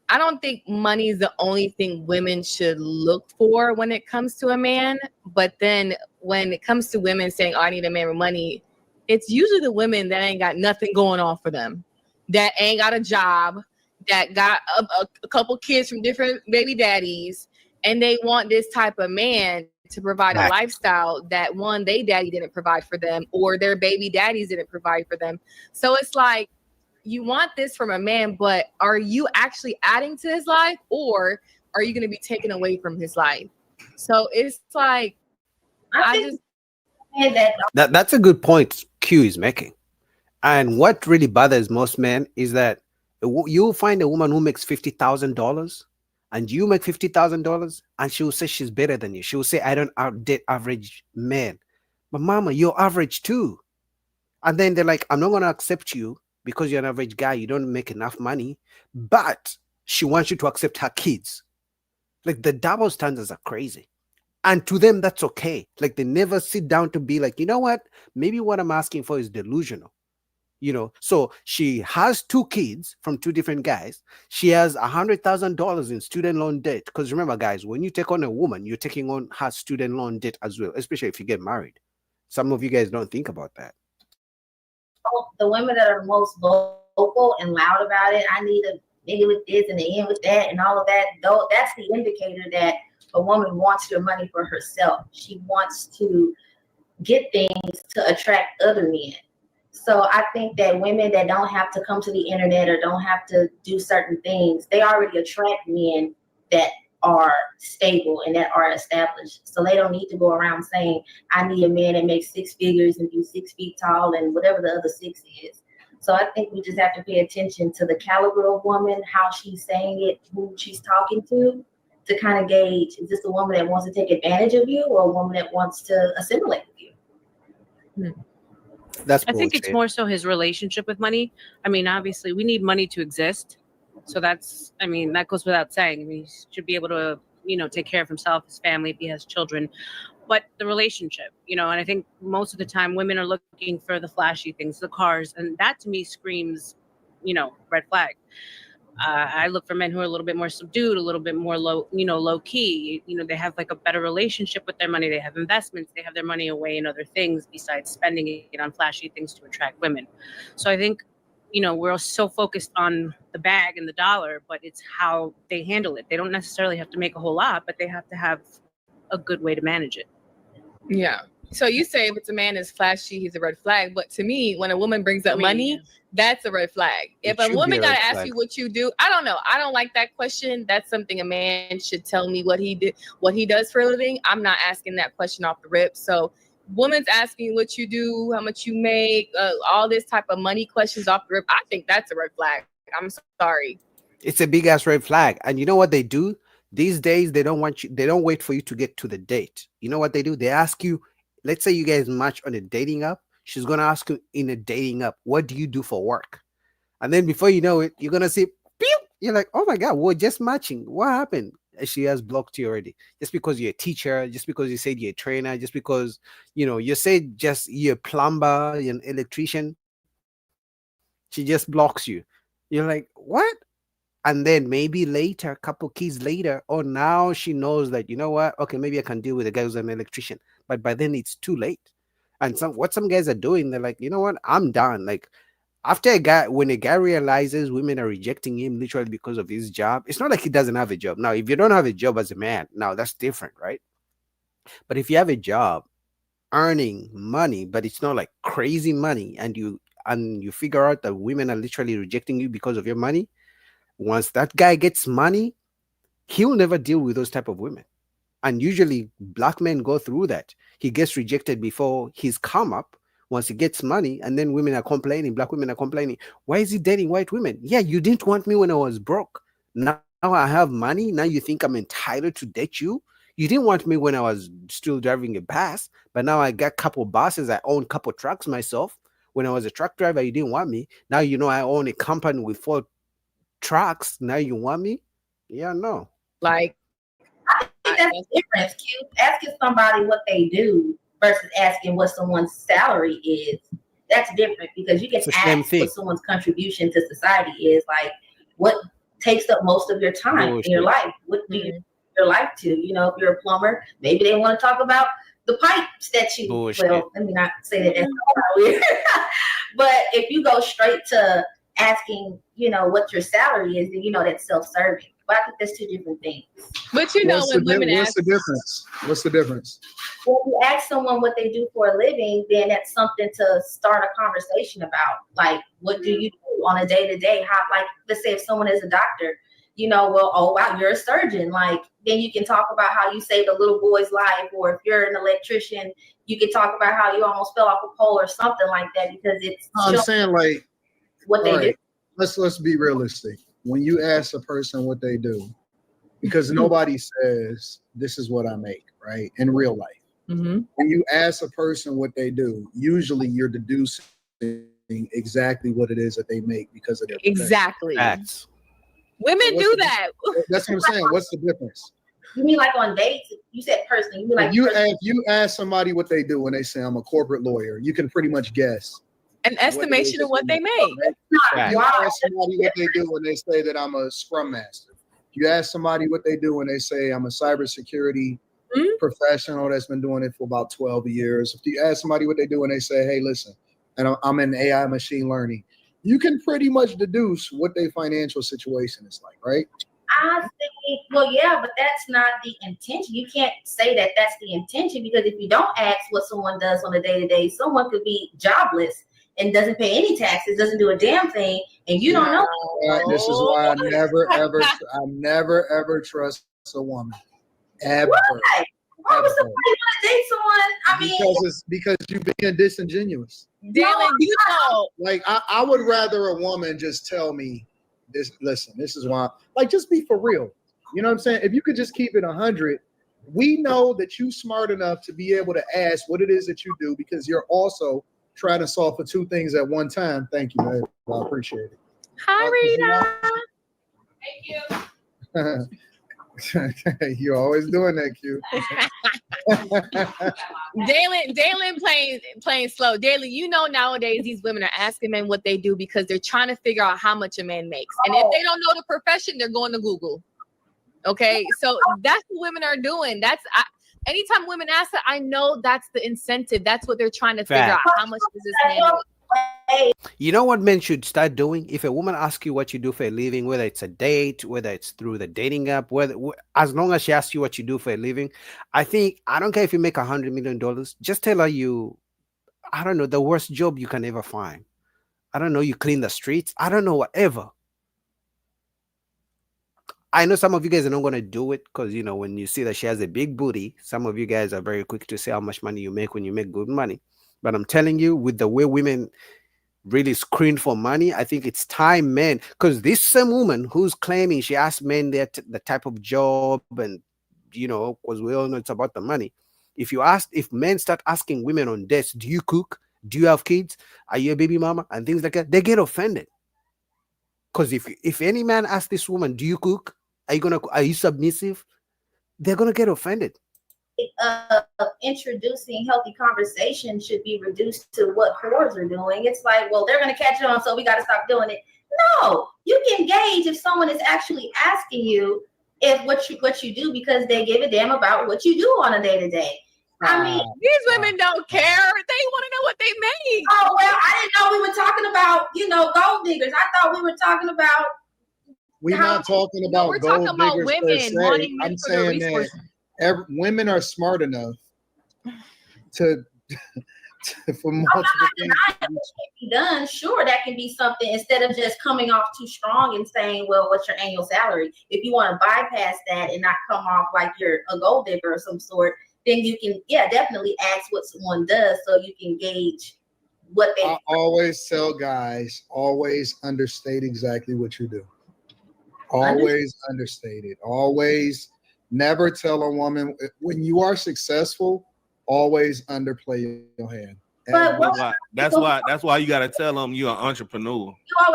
I don't think money is the only thing women should look for when it comes to a man. But then when it comes to women saying, oh, I need a man with money, it's usually the women that ain't got nothing going on for them, that ain't got a job, that got a couple kids from different baby daddies, and they want this type of man to provide a lifestyle that one, they daddy didn't provide for them, or their baby daddies didn't provide for them. So it's like, you want this from a man, but are you actually adding to his life, or are you going to be taken away from his life? So it's like, That's a good point Q is making. And what really bothers most men is that you'll find a woman who makes $50,000 and you make $50,000 and she will say she's better than you. She will say, I don't date average men. But mama, you're average too. And then they're like, I'm not going to accept you because you're an average guy. You don't make enough money. But she wants you to accept her kids. Like, the double standards are crazy. And to them, that's okay. Like, they never sit down to be like, you know what? Maybe what I'm asking for is delusional. So she has 2 kids from 2 different guys. She has $100,000 in student loan debt. Because remember, guys, when you take on a woman, you're taking on her student loan debt as well, especially if you get married. Some of you guys don't think about that. The women that are most vocal and loud about it, I need a nigga with this and the end with that and all of that, though, that's the indicator that a woman wants your money for herself. She wants to get things to attract other men. So I think that women that don't have to come to the internet or don't have to do certain things, they already attract men that are stable and that are established. So they don't need to go around saying, I need a man that makes 6 figures and be 6 feet tall and whatever the other 6 is. So I think we just have to pay attention to the caliber of woman, how she's saying it, who she's talking to kind of gauge, is this a woman that wants to take advantage of you or a woman that wants to assimilate with you? That's I think it's more so his relationship with money. I mean, obviously, we need money to exist. So that goes without saying. I mean, he should be able to, take care of himself, his family, if he has children. But the relationship, and I think most of the time women are looking for the flashy things, the cars. And that to me screams, red flag. I look for men who are a little bit more subdued, a little bit more low key. They have like a better relationship with their money. They have investments. They have their money away in other things besides spending it on flashy things to attract women. So I think, we're so focused on the bag and the dollar, but it's how they handle it. They don't necessarily have to make a whole lot, but they have to have a good way to manage it. Yeah. So you say if it's a man is flashy, he's a red flag. But to me, when a woman brings up money, that's a red flag. If a woman gotta ask you what you do, I don't know. I don't like that question. That's something a man should tell me what he did, what he does for a living. I'm not asking that question off the rip. So woman's asking what you do, how much you make, all this type of money questions off the rip. I think that's a red flag. I'm sorry. It's a big ass red flag. And you know what they do? These days, they don't wait for you to get to the date. You know what they do? They ask you, let's say you guys match on a dating app. She's going to ask you in a dating app, what do you do for work? And then before you know it, you're going to say, pew! You're like, oh my God, we're just matching. What happened? And she has blocked you already. Just because you're a teacher, just because you said you're a trainer, just because, you said just you're a plumber, you're an electrician. She just blocks you. You're like, what? And then maybe later, a couple kids later, oh, now she knows that, you know what? Okay, maybe I can deal with a guy who's an electrician. But by then it's too late. And some guys are doing, they're like, you know what? I'm done. Like, after when a guy realizes women are rejecting him literally because of his job, it's not like he doesn't have a job. Now, if you don't have a job as a man, now that's different, right? But if you have a job earning money, but it's not like crazy money, and you figure out that women are literally rejecting you because of your money, once that guy gets money, he'll never deal with those type of women. And usually black men go through that. He gets rejected before he's come up once he gets money, and then women are complaining, black women are complaining, why is he dating white women? Yeah, you didn't want me when I was broke. Now I have money. Now you think I'm entitled to date you? You didn't want me when I was still driving a bus, but now I got couple buses. I own couple trucks myself. When I was a truck driver, you didn't want me. Now you know I own a company with 4 trucks. Now you want me? Yeah, no. Like, I think that's the difference, Q. Asking somebody what they do versus asking what someone's salary is. That's different because you can ask what someone's contribution to society is. Like, what takes up most of your time in your life? What do you your life to? You know, if you're a plumber, maybe they want to talk about the pipes that you. Bullshit. Well, let me not say that that's weird. But if you go straight to asking, you know, what your salary is, then you know that's self-serving. But I think that's 2 different things. But you know, when women what's the difference? What's the difference? When you ask someone what they do for a living, then that's something to start a conversation about. Like, what do you do on a day-to-day? How, like, let's say if someone is a doctor, you know, well, oh wow, you're a surgeon. Like, then you can talk about how you saved a little boy's life, or if you're an electrician, you can talk about how you almost fell off a pole or something like that, because it's. I'm saying, like, what they do. Let's be realistic. When you ask a person what they do, because nobody says this is what I make, right? In real life. Mm-hmm. When you ask a person what they do, usually you're deducing exactly what it is that they make because of their profession. Exactly. Facts. Women So do that. That's what I'm saying. What's the difference? You mean like on dates? You said person. You mean like If you ask somebody what they do and they say I'm a corporate lawyer, you can pretty much guess an estimation of what they make. You ask somebody what they do when they say that I'm a scrum master. You ask somebody what they do when they say I'm a cybersecurity professional that's been doing it for about 12 years. If you ask somebody what they do when they say, hey, listen, and I'm in AI machine learning, you can pretty much deduce what their financial situation is like, right? I think, well, yeah, but that's not the intention. You can't say that that's the intention, because if you don't ask what someone does on a day-to-day, someone could be jobless and doesn't pay any taxes, doesn't do a damn thing, and you don't know. This is why I never ever trust a woman. Ever. Why? Why would somebody want to date someone? I mean, because you're being disingenuous. Dylan, you know. Like, I would rather a woman just tell me this. Listen, this is why. Like, just be for real. You know what I'm saying? If you could just keep it 100, we know that you're smart enough to be able to ask what it is that you do, because you're also trying to solve for 2 things at one time. Thank you, man. I appreciate it. Hi, Rita. Thank you. You're always doing that, Q. Dalen playing slow. Dalen, you know, nowadays these women are asking men what they do because they're trying to figure out how much a man makes. And if they don't know the profession, they're going to Google. Okay, so that's what women are doing. Anytime women ask that, I know that's the incentive. That's what they're trying to figure out. How much does this man make? You know what men should start doing? If a woman asks you what you do for a living, whether it's a date, whether it's through the dating app, as long as she asks you what you do for a living, I don't care if you make $100 million, just tell her I don't know, the worst job you can ever find. I don't know, you clean the streets. I don't know, whatever. I know some of you guys are not going to do it because, you know, when you see that she has a big booty, some of you guys are very quick to say how much money you make when you make good money. But I'm telling you, with the way women really screen for money, I think it's time men, because this same woman who's claiming she asked men the type of job, and, you know, because we all know it's about the money. If men start asking women on dates, do you cook? Do you have kids? Are you a baby mama? And things like that, they get offended. Because if any man asks this woman, do you cook? Are you submissive? They're gonna get offended. of introducing healthy conversation should be reduced to what whores are doing. It's like, well, they're going to catch on, so we got to stop doing it. No, you can gauge if someone is actually asking you if what you do because they give a damn about what you do on a day to day. I mean, these women don't care. They want to know what they make. Oh well, I didn't know we were talking about gold diggers. I thought we were talking about. We're not talking about we're gold talking about diggers per women se. wanting men I'm for their saying that resources. women are smart enough to for multiple things. What can be done? Sure, that can be something instead of just coming off too strong and saying, "Well, what's your annual salary?" If you want to bypass that and not come off like you're a gold digger of some sort, then you can, definitely ask what someone does so you can gauge what they. I always tell guys, always understate exactly what you do. Always understate it. Always never tell a woman when you are successful, always underplay your hand. That's why you gotta tell them you're an entrepreneur.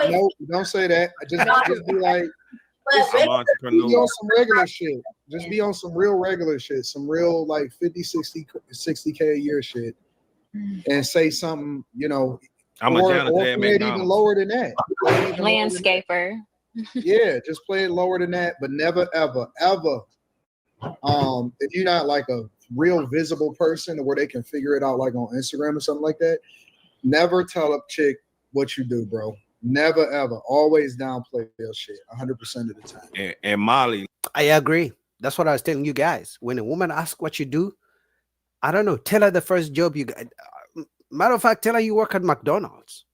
No, don't say that. Just be like, I'm an entrepreneur. be on some regular shit. Just be on some real regular shit, some real like 50, 60K a year shit. And say something, I'm a janitor or at play it McDonald's. even lower than that. Landscaper. Yeah, just play it lower than that, but never ever if you're not like a real visible person where they can figure it out like on Instagram or something like that, never tell a chick what you do, bro. Never ever. Always downplay your shit 100% of the time. And Molly, I agree. That's what I was telling you guys. When a woman asks what you do, I don't know, tell her the first job you got. Matter of fact, tell her you work at McDonald's.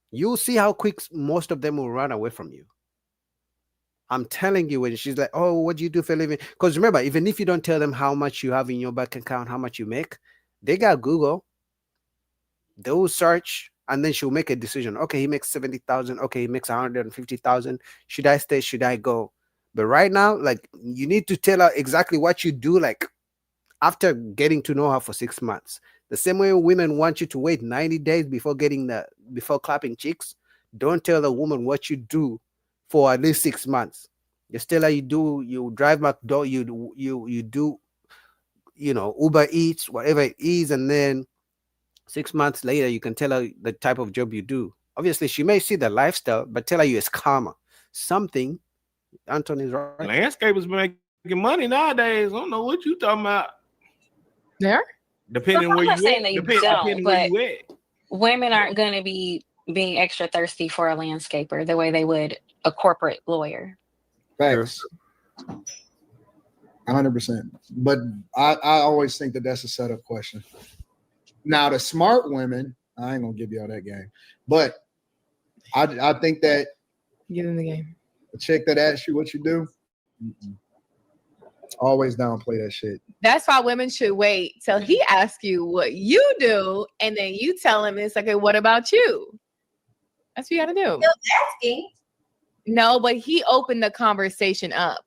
You'll see how quick most of them will run away from you. I'm telling you, when she's like, "Oh, what do you do for a living?" Because remember, even if you don't tell them how much you have in your bank account, how much you make, they got Google. They will search, and then she'll make a decision. Okay, he makes 70,000. Okay, he makes 150,000. Should I stay? Should I go? But right now, like, you need to tell her exactly what you do. Like, after getting to know her for 6 months, the same way women want you to wait 90 days before clapping cheeks. Don't tell the woman what you do for at least 6 months. Just tell her you drive McDo, you do, Uber Eats, whatever it is, and then 6 months later you can tell her the type of job you do. Obviously, she may see the lifestyle, but tell her it's karma. Something. Anthony's right. Landscapers making money nowadays. I don't know what you talking about. There? Depending where you at. Depending where you at. Women aren't going to be being extra thirsty for a landscaper the way they would a corporate lawyer. Facts. 100%. But I always think that that's a setup question. Now, the smart women, I ain't gonna give y'all that game, but I think that get in the game. The chick that asks you what you do, always downplay that shit. That's why women should wait till he asks you what you do, and then you tell him, it's like, okay, what about you? That's what you gotta do. Still asking. No, but he opened the conversation up.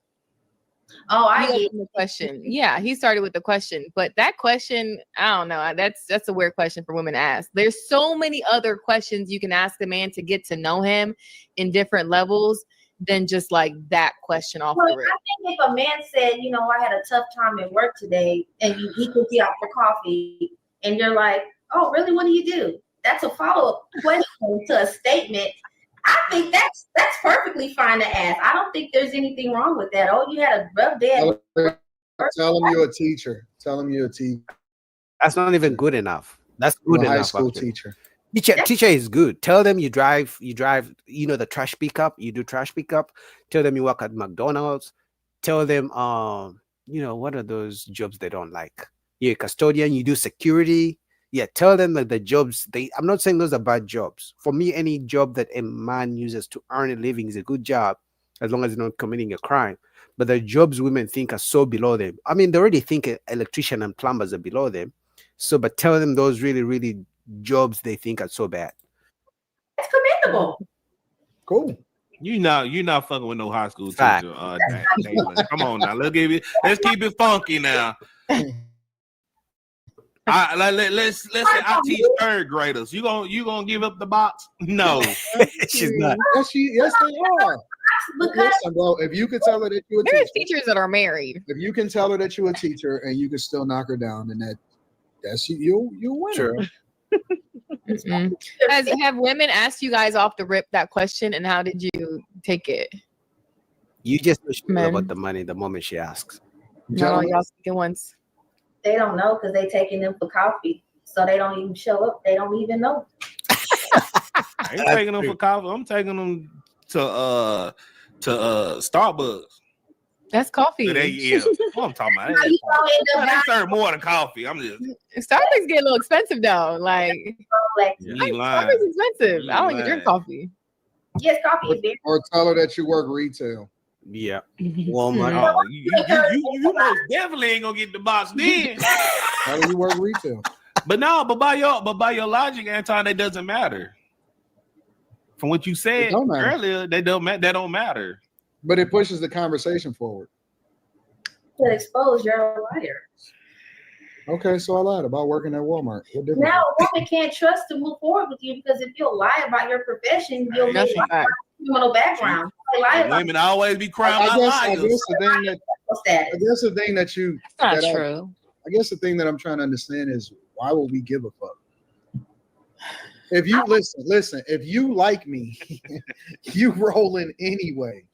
Oh, I get the question. Yeah, he started with the question, but that question, I don't know. That's a weird question for women to ask. There's so many other questions you can ask a man to get to know him in different levels than just like that question off the rip. I think if a man said, I had a tough time at work today, and he took you out for coffee, and you're like, oh, really? What do you do? That's a follow-up question to a statement. I think that's perfectly fine to ask. I don't think there's anything wrong with that. Oh, you had a rough day. Tell him you're a teacher. Tell him you're a teacher. That's not even good enough. That's good enough. High school teacher. Teacher is good. Tell them you drive, the trash pickup, you do trash pickup. Tell them you work at McDonald's. Tell them, what are those jobs they don't like? You're a custodian, you do security. Yeah, tell them that the jobs, I'm not saying those are bad jobs. For me, any job that a man uses to earn a living is a good job, as long as they're not committing a crime. But the jobs women think are so below them. I mean, they already think electrician and plumbers are below them. So, but tell them those really, really jobs they think are so bad. It's commendable. Cool. You're not fucking with no high school teacher. Come on now, let's keep it funky now. Let's say I teach third graders. You gonna give up the box? No, she's not. Yes, they are. Listen, bro, if you could tell her that you're a There's teacher, teachers that are married. if you can tell her that you're a teacher and you can still knock her down, then that's you win. Sure. Have women asked you guys off the rip that question, and how did you take it? You just know she knows about the money the moment she asks. No, y'all speaking once. They don't know because they taking them for coffee, so they don't even show up. They don't even know. I ain't taking them for coffee. I'm taking them to Starbucks. That's coffee. Yeah, what I'm talking about. They serve more than coffee. I'm just Starbucks get a little expensive though. Like Starbucks is expensive. I don't even drink coffee. Yes, coffee is very. Or tell her that you work retail. Yeah. Walmart. Oh, you most definitely ain't gonna get the box then. Tell her you work retail. But by your logic, Anton, that doesn't matter. From what you said earlier, that don't matter. But it pushes the conversation forward. To expose you're a liar. Okay, so I lied about working at Walmart. What difference? Now a woman can't trust to move forward with you because if you'll lie about your profession, you'll make criminal background. Women always be crying about liars. I guess the thing that you That's not true. I guess the thing that I'm trying to understand is why would we give a fuck? If you listen, if you like me, you rolling anyway.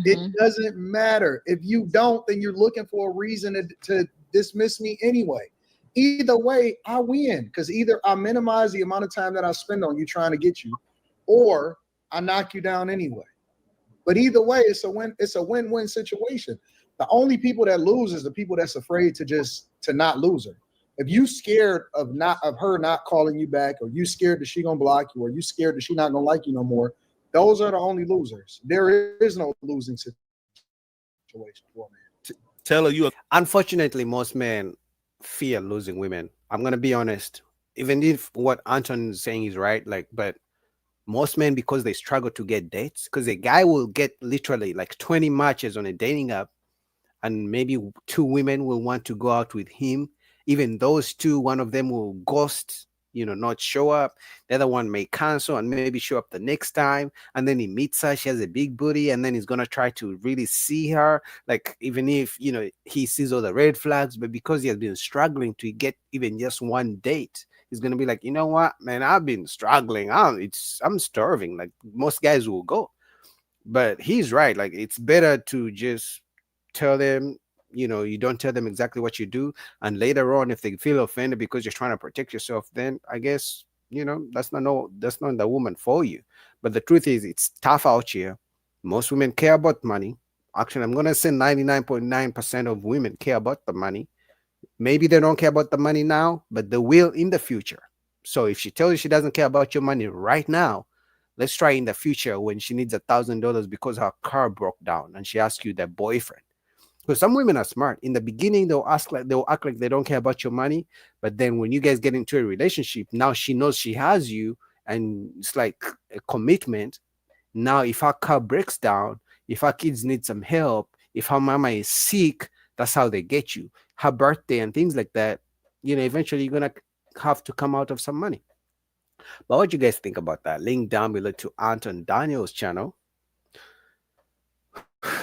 It doesn't matter. If you don't, then you're looking for a reason to dismiss me anyway. Either way, I win because either I minimize the amount of time that I spend on you trying to get you, or I knock you down anyway. But either way, it's a win-win situation. The only people that lose is the people that's afraid to not lose her. If you scared of her not calling you back, or you scared that she gonna block you, or you scared that she not gonna like you no more, those are the only losers. There is no losing situation for men. Tell her you. Unfortunately, most men fear losing women. I'm gonna be honest. Even if what Anton is saying is right, but most men, because they struggle to get dates, because a guy will get literally like 20 matches on a dating app, and maybe 2 women will want to go out with him. Even those 2, one of them will ghost, not show up. The other one may cancel and maybe show up the next time. And then he meets her, she has a big booty, and then he's gonna try to really see her. Like, even if he sees all the red flags, but because he has been struggling to get even just one date, he's gonna be like, you know what, man, I've been struggling. I'm starving. Like, most guys will go. But he's right. Like, it's better to just tell them, you don't tell them exactly what you do, and later on, if they feel offended because you're trying to protect yourself, then I guess that's not the woman for you. But the truth is, it's tough out here. Most women care about money. Actually, I'm gonna say 99.9% of women care about the money. Maybe they don't care about the money now, but they will in the future. So if she tells you she doesn't care about your money right now, let's try in the future when she needs $1,000 because her car broke down and she asks you their boyfriend. Because some women are smart. In the beginning, they'll act like they don't care about your money. But then when you guys get into a relationship, now she knows she has you, and it's like a commitment. Now, if her car breaks down, if her kids need some help, if her mama is sick, that's how they get you. Her birthday and things like that, eventually you're going to have to come out of some money. But what do you guys think about that? Link down below to Anton Daniel's channel.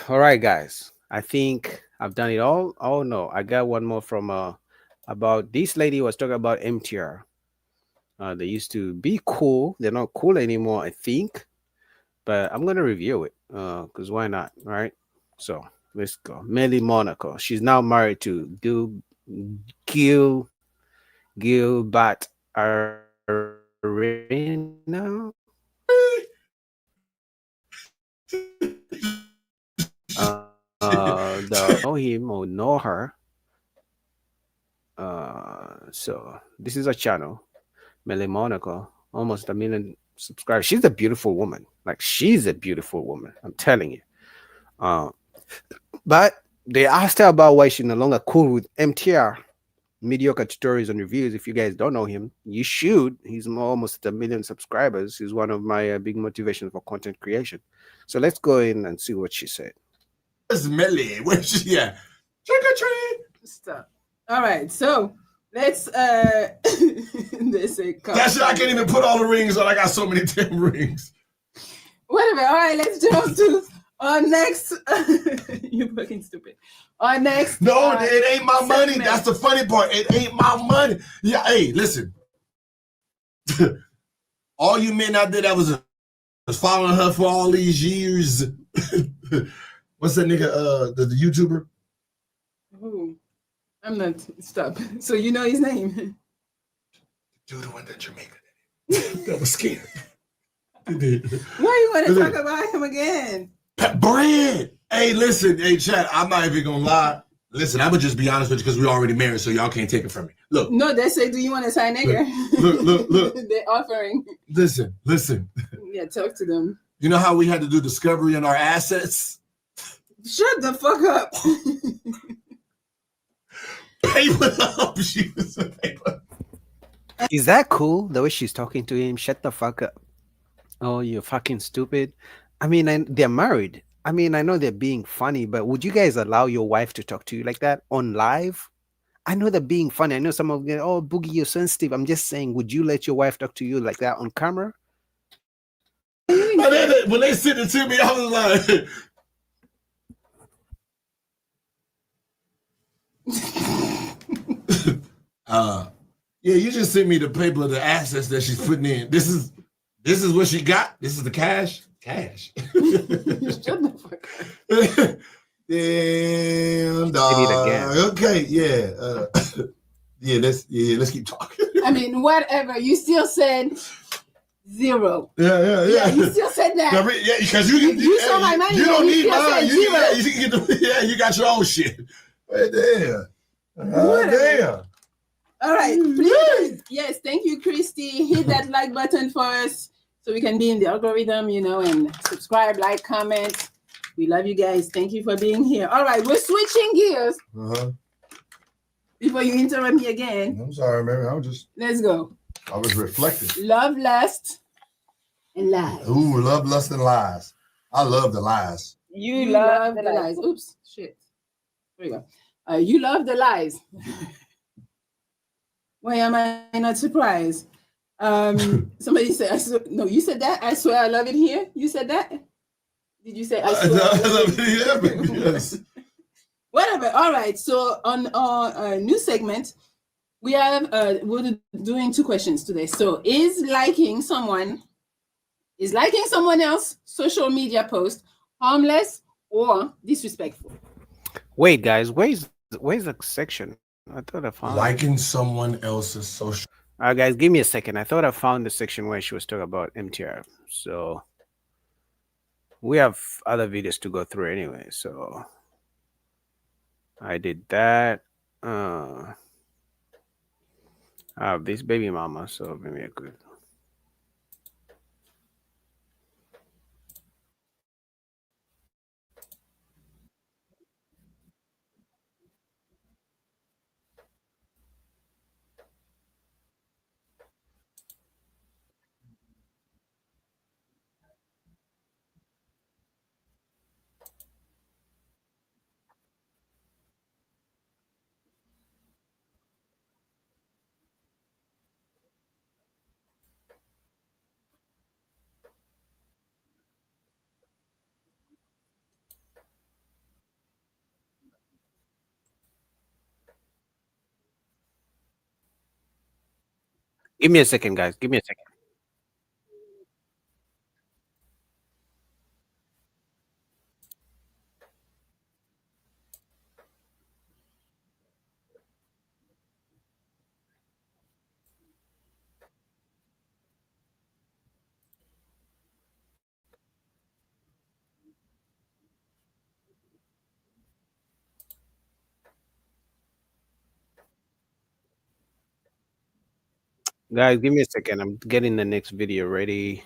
All right, guys. I think I've done it all. Oh no, I got one more from about this lady was talking about MTR. They used to be cool. They're not cool anymore, I think. But I'm gonna review it because why not, right? So let's go. Melly Monaco. She's now married to Gilbert Arena. Know him or know her. So this is a channel, Melly Monaco, almost 1 million subscribers. She's a beautiful woman. Like, she's a beautiful woman. I'm telling you. But they asked her about why she's no longer cool with MTR, Mediocre Tutorials and Reviews. If you guys don't know him, you should. He's almost 1 million subscribers. He's one of my big motivations for content creation. So let's go in and see what she said. Where's Melly? Where's she at? Trick or treat. Stop. All right, so let's they say That's I can't even put all the rings on. I got so many damn rings. Whatever. All right, let's jump to Our next, you fucking stupid. Our next. No, it ain't my money. segment. That's the funny part. It ain't my money. Yeah, hey, listen. All you men out there that was following her for all these years. What's that nigga? The YouTuber? Ooh, I'm not. Stop. So you know his name? Dude who went to Jamaica. That was scared. Why you want to talk about him again? Bread. Hey, listen. Hey, chat. I'm not even gonna lie. Listen, I'm gonna just be honest with you because we're already married, so y'all can't take it from me. Look. No, they say, do you want to sign nigger? Look. They're offering. Listen. Yeah, talk to them. You know how we had to do discovery in our assets? Shut the fuck up. Paper up. She was a paper. Is that cool? The way she's talking to him? Shut the fuck up. Oh, you're fucking stupid. I mean, they're married. I mean, I know they're being funny, but would you guys allow your wife to talk to you like that on live? I know they're being funny. I know some of them, oh, Boogie, you're sensitive. I'm just saying, would you let your wife talk to you like that on camera? When they sent it to me, I was like, yeah, you just sent me the paper of the assets that she's putting in. This is what she got. This is the cash. Cash. Shut the fuck up. Damn, dog. Okay, yeah. Let's keep talking. I mean, whatever. You still said 0. Yeah. You still said that. Yeah, because you saw my money. You don't need mine. You You got your own shit. Damn. Damn. All right, please. Yes, thank you, Christy. Hit that like button for us so we can be in the algorithm, and subscribe, like, comment. We love you guys. Thank you for being here. All right, we're switching gears. Before you interrupt me again. I'm sorry, man. Let's go. I was reflecting. Love, lust, and lies. Ooh, love, lust, and lies. I love the lies. You love the lies. Oops, shit. There you go. You love the lies. Why am I not surprised? Somebody said, no, you said that. I swear I love it here. You said that? Did you say I swear I love it here? Yes. Whatever. All right. So on our new segment, we're doing 2 questions today. So is liking someone else social media post harmless or disrespectful? Wait, guys, where's the section? I thought I found liking someone else's social. All right, guys, give me a second. I thought I found the section where she was talking about MTR. So we have other videos to go through anyway. So I did that. I have this baby mama, so maybe I could. Give me a second, guys. Give me a second. Guys, give me a second. I'm getting the next video ready.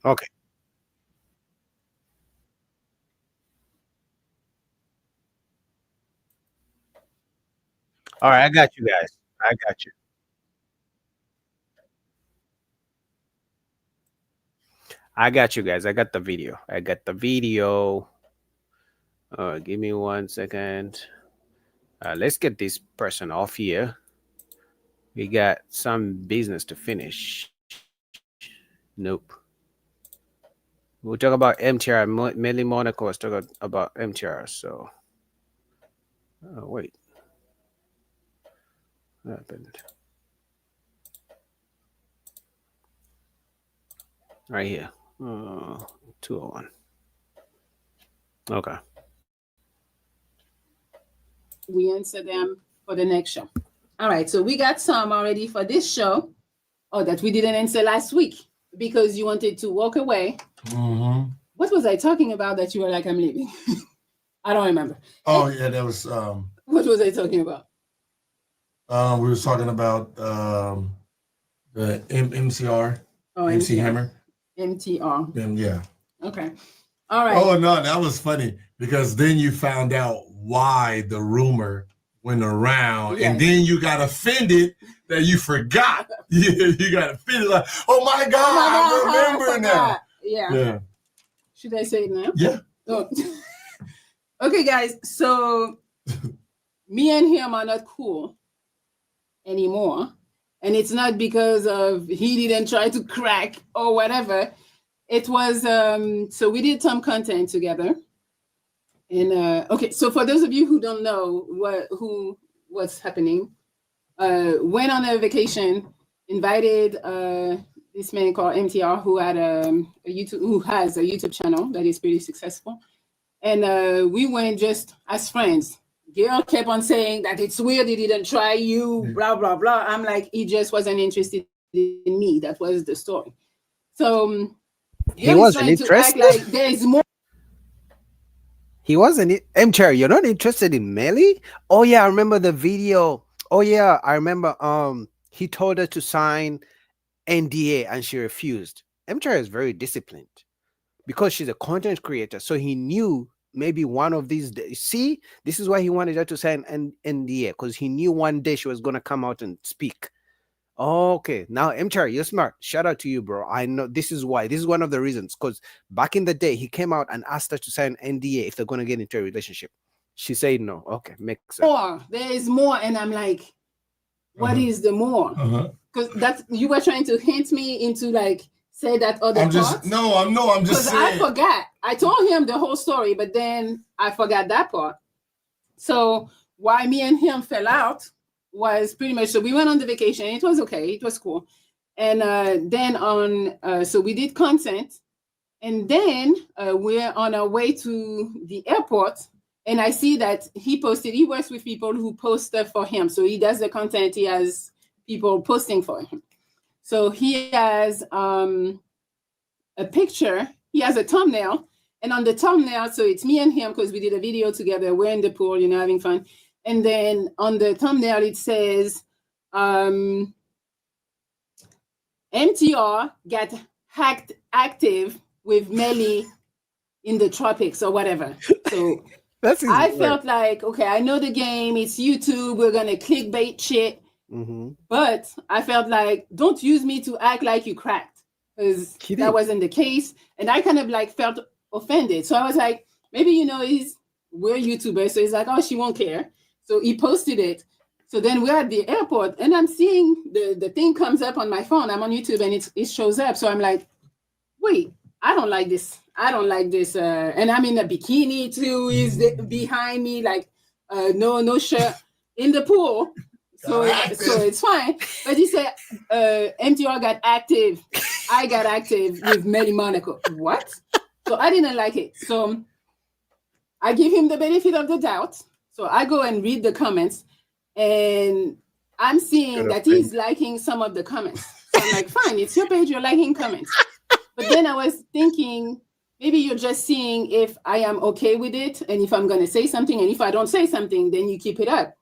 Okay. All right, I got you guys. I got you. I got you guys. I got the video. I got the video. Give me 1 second. Let's get this person off here. We got some business to finish. Nope. We'll talk about MTR. Melly Monaco was talking about MTR. So, wait. What happened? Right here. 201. Okay. We answer them for the next show. All right, so we got some already for this show. Oh, that we didn't answer last week because you wanted to walk away. Mm-hmm. What was I talking about that you were like, I'm leaving? I don't remember. Oh yeah, that was. What was I talking about? We were talking about the MCR, Oh, MC Hammer. MTR. Yeah. Okay. All right. Oh no, that was funny because then you found out why the rumor went around, and then you got offended that you forgot. You got offended like, oh my God, I remember now. Yeah. Should I say it now? Yeah. Oh. Okay, guys. So me and him are not cool anymore. And it's not because of he didn't try to crack or whatever. It was so we did some content together. And okay, so for those of you who don't know what's happening, went on a vacation, invited this man called MTR who had has a YouTube channel that is pretty successful. And we went just as friends. Girl kept on saying that it's weird he didn't try you, blah, blah, blah. I'm like, he just wasn't interested in me. That was the story. So he wasn't interested. Like there's more. He wasn't. MTR, you're not interested in Melly? Oh yeah, I remember the video. Oh yeah, I remember. He told her to sign NDA and she refused. MTR is very disciplined because she's a content creator, so he knew maybe one of these days. See, this is why he wanted her to sign an NDA because he knew one day she was gonna come out and speak. Okay, now MTR, you're smart. Shout out to you, bro. I know this is why. This is one of the reasons because back in the day, he came out and asked her to sign NDA if they're gonna get into a relationship. She said no. Okay, makes sense. More. There is more, and I'm like, what is the more? Because that's you were trying to hint me into like say that other I'm part. I'm just saying. I forgot. I told him the whole story, but then I forgot that part. So why me and him fell out was pretty much, so we went on the vacation. It was okay. It was cool. And then so we did content. And then we're on our way to the airport. And I see that he works with people who post stuff for him. So he does the content. He has people posting for him. So he has a picture. He has a thumbnail. And on the thumbnail, so it's me and him because we did a video together. We're in the pool, having fun. And then on the thumbnail, it says, MTR got hacked active with Melly in the tropics or whatever. So I felt like, okay, I know the game. It's YouTube. We're going to clickbait shit. But I felt like, don't use me to act like you cracked. Because that wasn't the case. And I kind of like felt offended. So I was like, maybe, we're YouTubers. So he's like, oh, she won't care. So he posted it. So then we're at the airport and I'm seeing the thing comes up on my phone. I'm on YouTube and it shows up. So I'm like, wait, I don't like this. I don't like this. And I'm in a bikini too. He's behind me, like no shirt in the pool. So it's fine. But he said, MTR got active. I got active with Melly Monaco. What? So I didn't like it. So I give him the benefit of the doubt. So I go and read the comments and I'm seeing that he's liking some of the comments. So I'm like, fine, it's your page, you're liking comments. But then I was thinking, maybe you're just seeing if I am okay with it and if I'm going to say something. And if I don't say something, then you keep it up.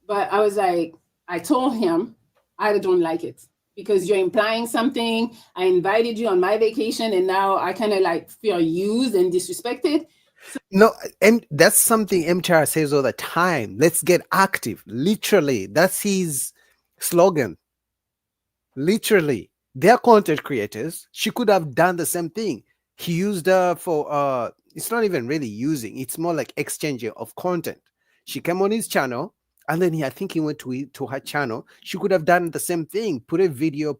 But I was like, I told him, I don't like it. because you're implying something. I invited you on my vacation, and now I kind of like feel used and disrespected. No, and that's something MTR says all the time. Let's get active. Literally, that's his slogan. Literally, they're content creators. She could have done the same thing. He used her for it's not even really using, it's more like exchanging of content. She came on his channel, and then I think he went to her channel. She could have done the same thing, put a video,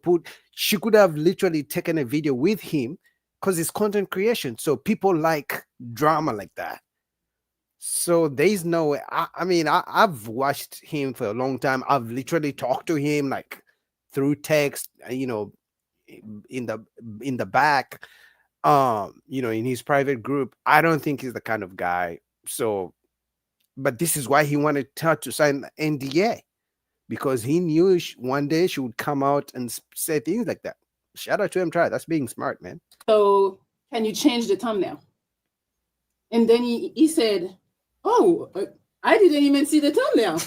she could have literally taken a video with him, because it's content creation. So people like drama like that. So there's no way. I mean, I've watched him for a long time. I've literally talked to him like through text, in the back, in his private group. I don't think he's the kind of guy. So, but this is why he wanted her to sign NDA, because he knew one day she would come out and say things like that. Shout out to him, try. That's being smart, man. So can you change the thumbnail? And then he said, oh, I didn't even see the thumbnail.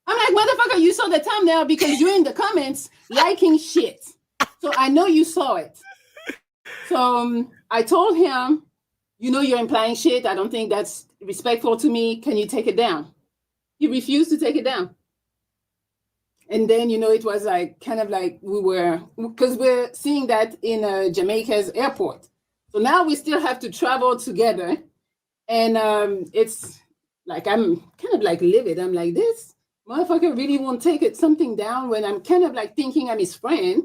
I'm like, motherfucker, you saw the thumbnail because you're in the comments liking shit. So I know you saw it. So I told him, you're implying shit. I don't think that's respectful to me. Can you take it down? He refused to take it down. And then, it was like, kind of like because we're seeing that in Jamaica's airport. So now we still have to travel together. And it's like, I'm kind of like livid. I'm like, this motherfucker really won't take something down when I'm kind of like thinking I'm his friend,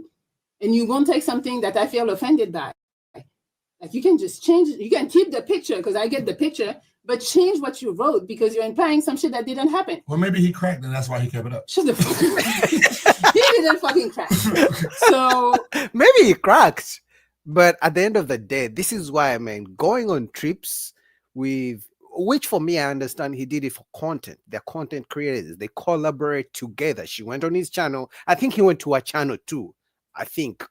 and you won't take something that I feel offended by. Like, you can just change it. You can keep the picture because I get the picture, but change what you wrote because you're implying some shit that didn't happen. Well, maybe he cracked and that's why he kept it up. Shut the fuck up. He didn't fucking crack. So maybe he cracked. But at the end of the day, this is why, man, going on trips which for me, I understand he did it for content. They're content creators. They collaborate together. She went on his channel. I think he went to her channel too. I think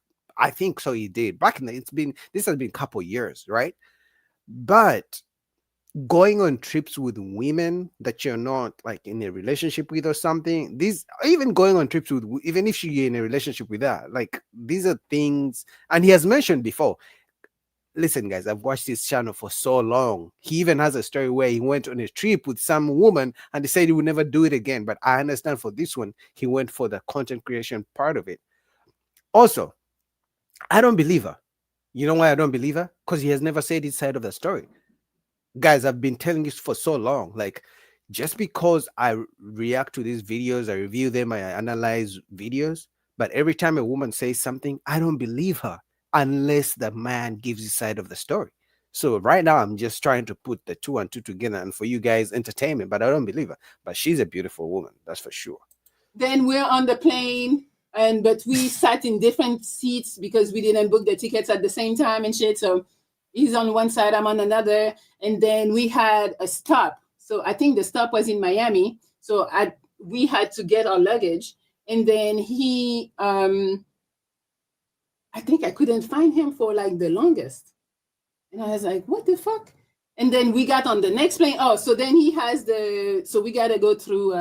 so. He did. Back in this has been a couple years, right? But going on trips with women that you're not like in a relationship with or something, even going on trips with, even if you're in a relationship with her, like these are things. And he has mentioned before, listen, guys, I've watched his channel for so long. He even has a story where he went on a trip with some woman and he said he would never do it again. But I understand for this one, he went for the content creation part of it. Also, I don't believe her. You know why I don't believe her? Because he has never said his side of the story. Guys, I've been telling this for so long. Like, just because I react to these videos, I review them, I analyze videos, but every time a woman says something, I don't believe her unless the man gives his side of the story. So right now, I'm just trying to put the 2 and 2 together and for you guys entertainment, but I don't believe her. But she's a beautiful woman, that's for sure. Then we're on the plane, but we sat in different seats because we didn't book the tickets at the same time and shit. So he's on one side, I'm on another. And then we had a stop. So I think the stop was in Miami. So we had to get our luggage. And then he, I think I couldn't find him for like the longest. And I was like, what the fuck? And then we got on the next plane. Oh, so then he has so we got to go through,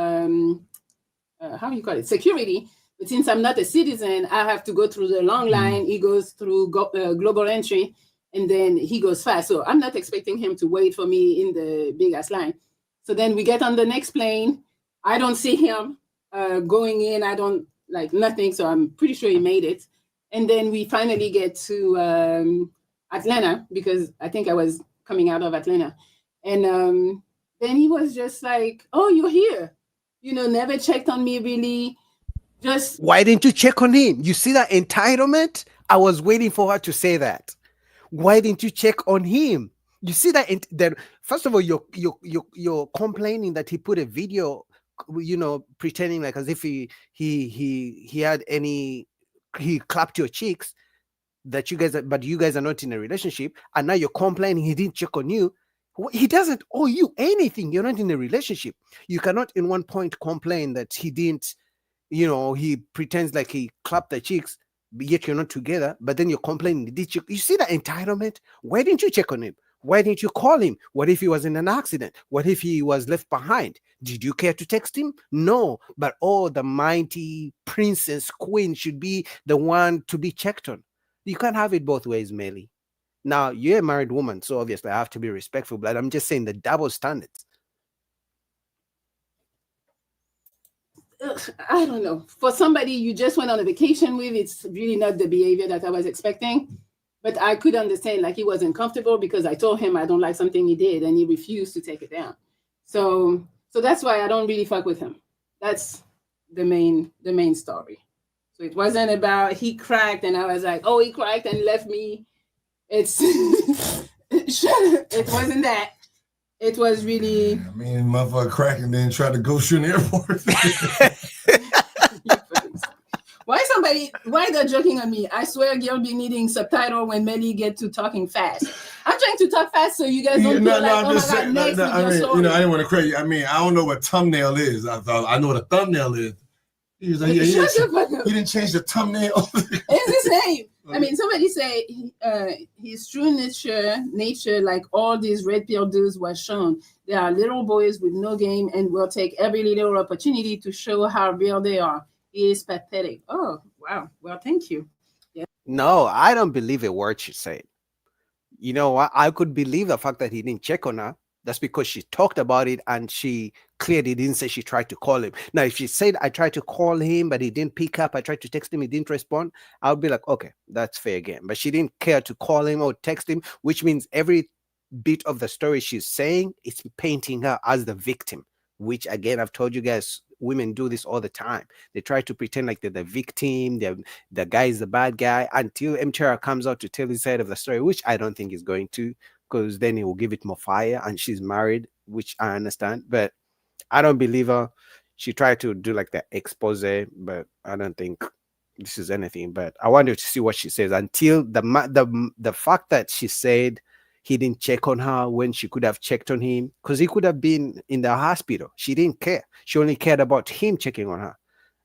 how do you call it? Security. But since I'm not a citizen, I have to go through the long line. He goes through global entry, and then he goes fast. So I'm not expecting him to wait for me in the big ass line. So then we get on the next plane. I don't see him going in. I don't like nothing. So I'm pretty sure he made it. And then we finally get to Atlanta because I think I was coming out of Atlanta. And then he was just like, oh, you're here. Never checked on me really. Just why didn't you check on him? You see that entitlement? I was waiting for her to say that. Why didn't you check on him? You see that? Then first of all, you're complaining that he put a video, pretending like as if he had he clapped your cheeks, but you guys are not in a relationship, and now you're complaining he didn't check on you. He doesn't owe you anything. You're not in a relationship. You cannot in one point complain that he didn't. He pretends like he clapped the cheeks, but yet you're not together. But then you're complaining. You see that entitlement? Why didn't you check on him? Why didn't you call him? What if he was in an accident? What if he was left behind? Did you care to text him? No. But the mighty princess queen should be the one to be checked on. You can't have it both ways, Melly. Now, you're a married woman, so obviously I have to be respectful, but I'm just saying the double standards. I don't know. For somebody you just went on a vacation with, it's really not the behavior that I was expecting. But I could understand, like, he wasn't comfortable because I told him I don't like something he did, and he refused to take it down. So that's why I don't really fuck with him. That's the main story. So it wasn't about he cracked and I was like, oh, he cracked and left me. It's it wasn't that. It was really. I mean, motherfucker cracking then try to go shoot in the airport. Why they're joking on me? I swear girl be needing subtitle when Melly get to talking fast. I'm trying to talk fast so you guys don't feel like, oh my God, next with your story. I didn't want to crack you. I mean, I don't know what thumbnail is. I know what a thumbnail is. He was like, he didn't change the thumbnail. It's the same. I mean, somebody say his true nature, like all these red pill dudes, was shown. They are little boys with no game and will take every little opportunity to show how real they are. He is pathetic. Oh, wow. Well, thank you. Yeah. No, I don't believe a word she said. You know what? I could believe the fact that he didn't check on her. That's because she talked about it and she clearly didn't say she tried to call him. Now, if she said, I tried to call him, but he didn't pick up, I tried to text him, he didn't respond, I would be like, okay, that's fair game. But she didn't care to call him or text him, which means every bit of the story she's saying is painting her as the victim, which, again, I've told you guys, women do this all the time. They try to pretend like they're the victim, the guy is the bad guy, until MTR comes out to tell his side of the story, which I don't think he's going to, because then he will give it more fire, and she's married, which I understand, but I don't believe her. She tried to do like the expose, but I don't think this is anything. But I wanted to see what she says until the fact that she said he didn't check on her when she could have checked on him, because he could have been in the hospital. She didn't care. She only cared about him checking on her.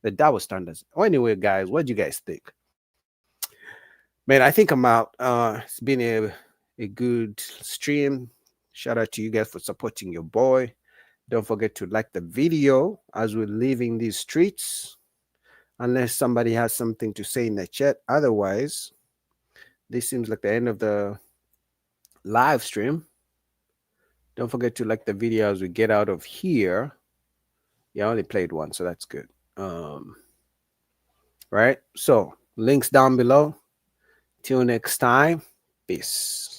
The double standards. Well, anyway, guys, what do you guys think? Man, I think I'm out. It's been a good stream. Shout out to you guys for supporting your boy. Don't forget to like the video as we're leaving these streets, unless somebody has something to say in the chat. Otherwise, this seems like the end of the live stream. Don't forget to like the video as we get out of here. Yeah, I only played one, so that's good. Right, so links down below. Till next time, peace.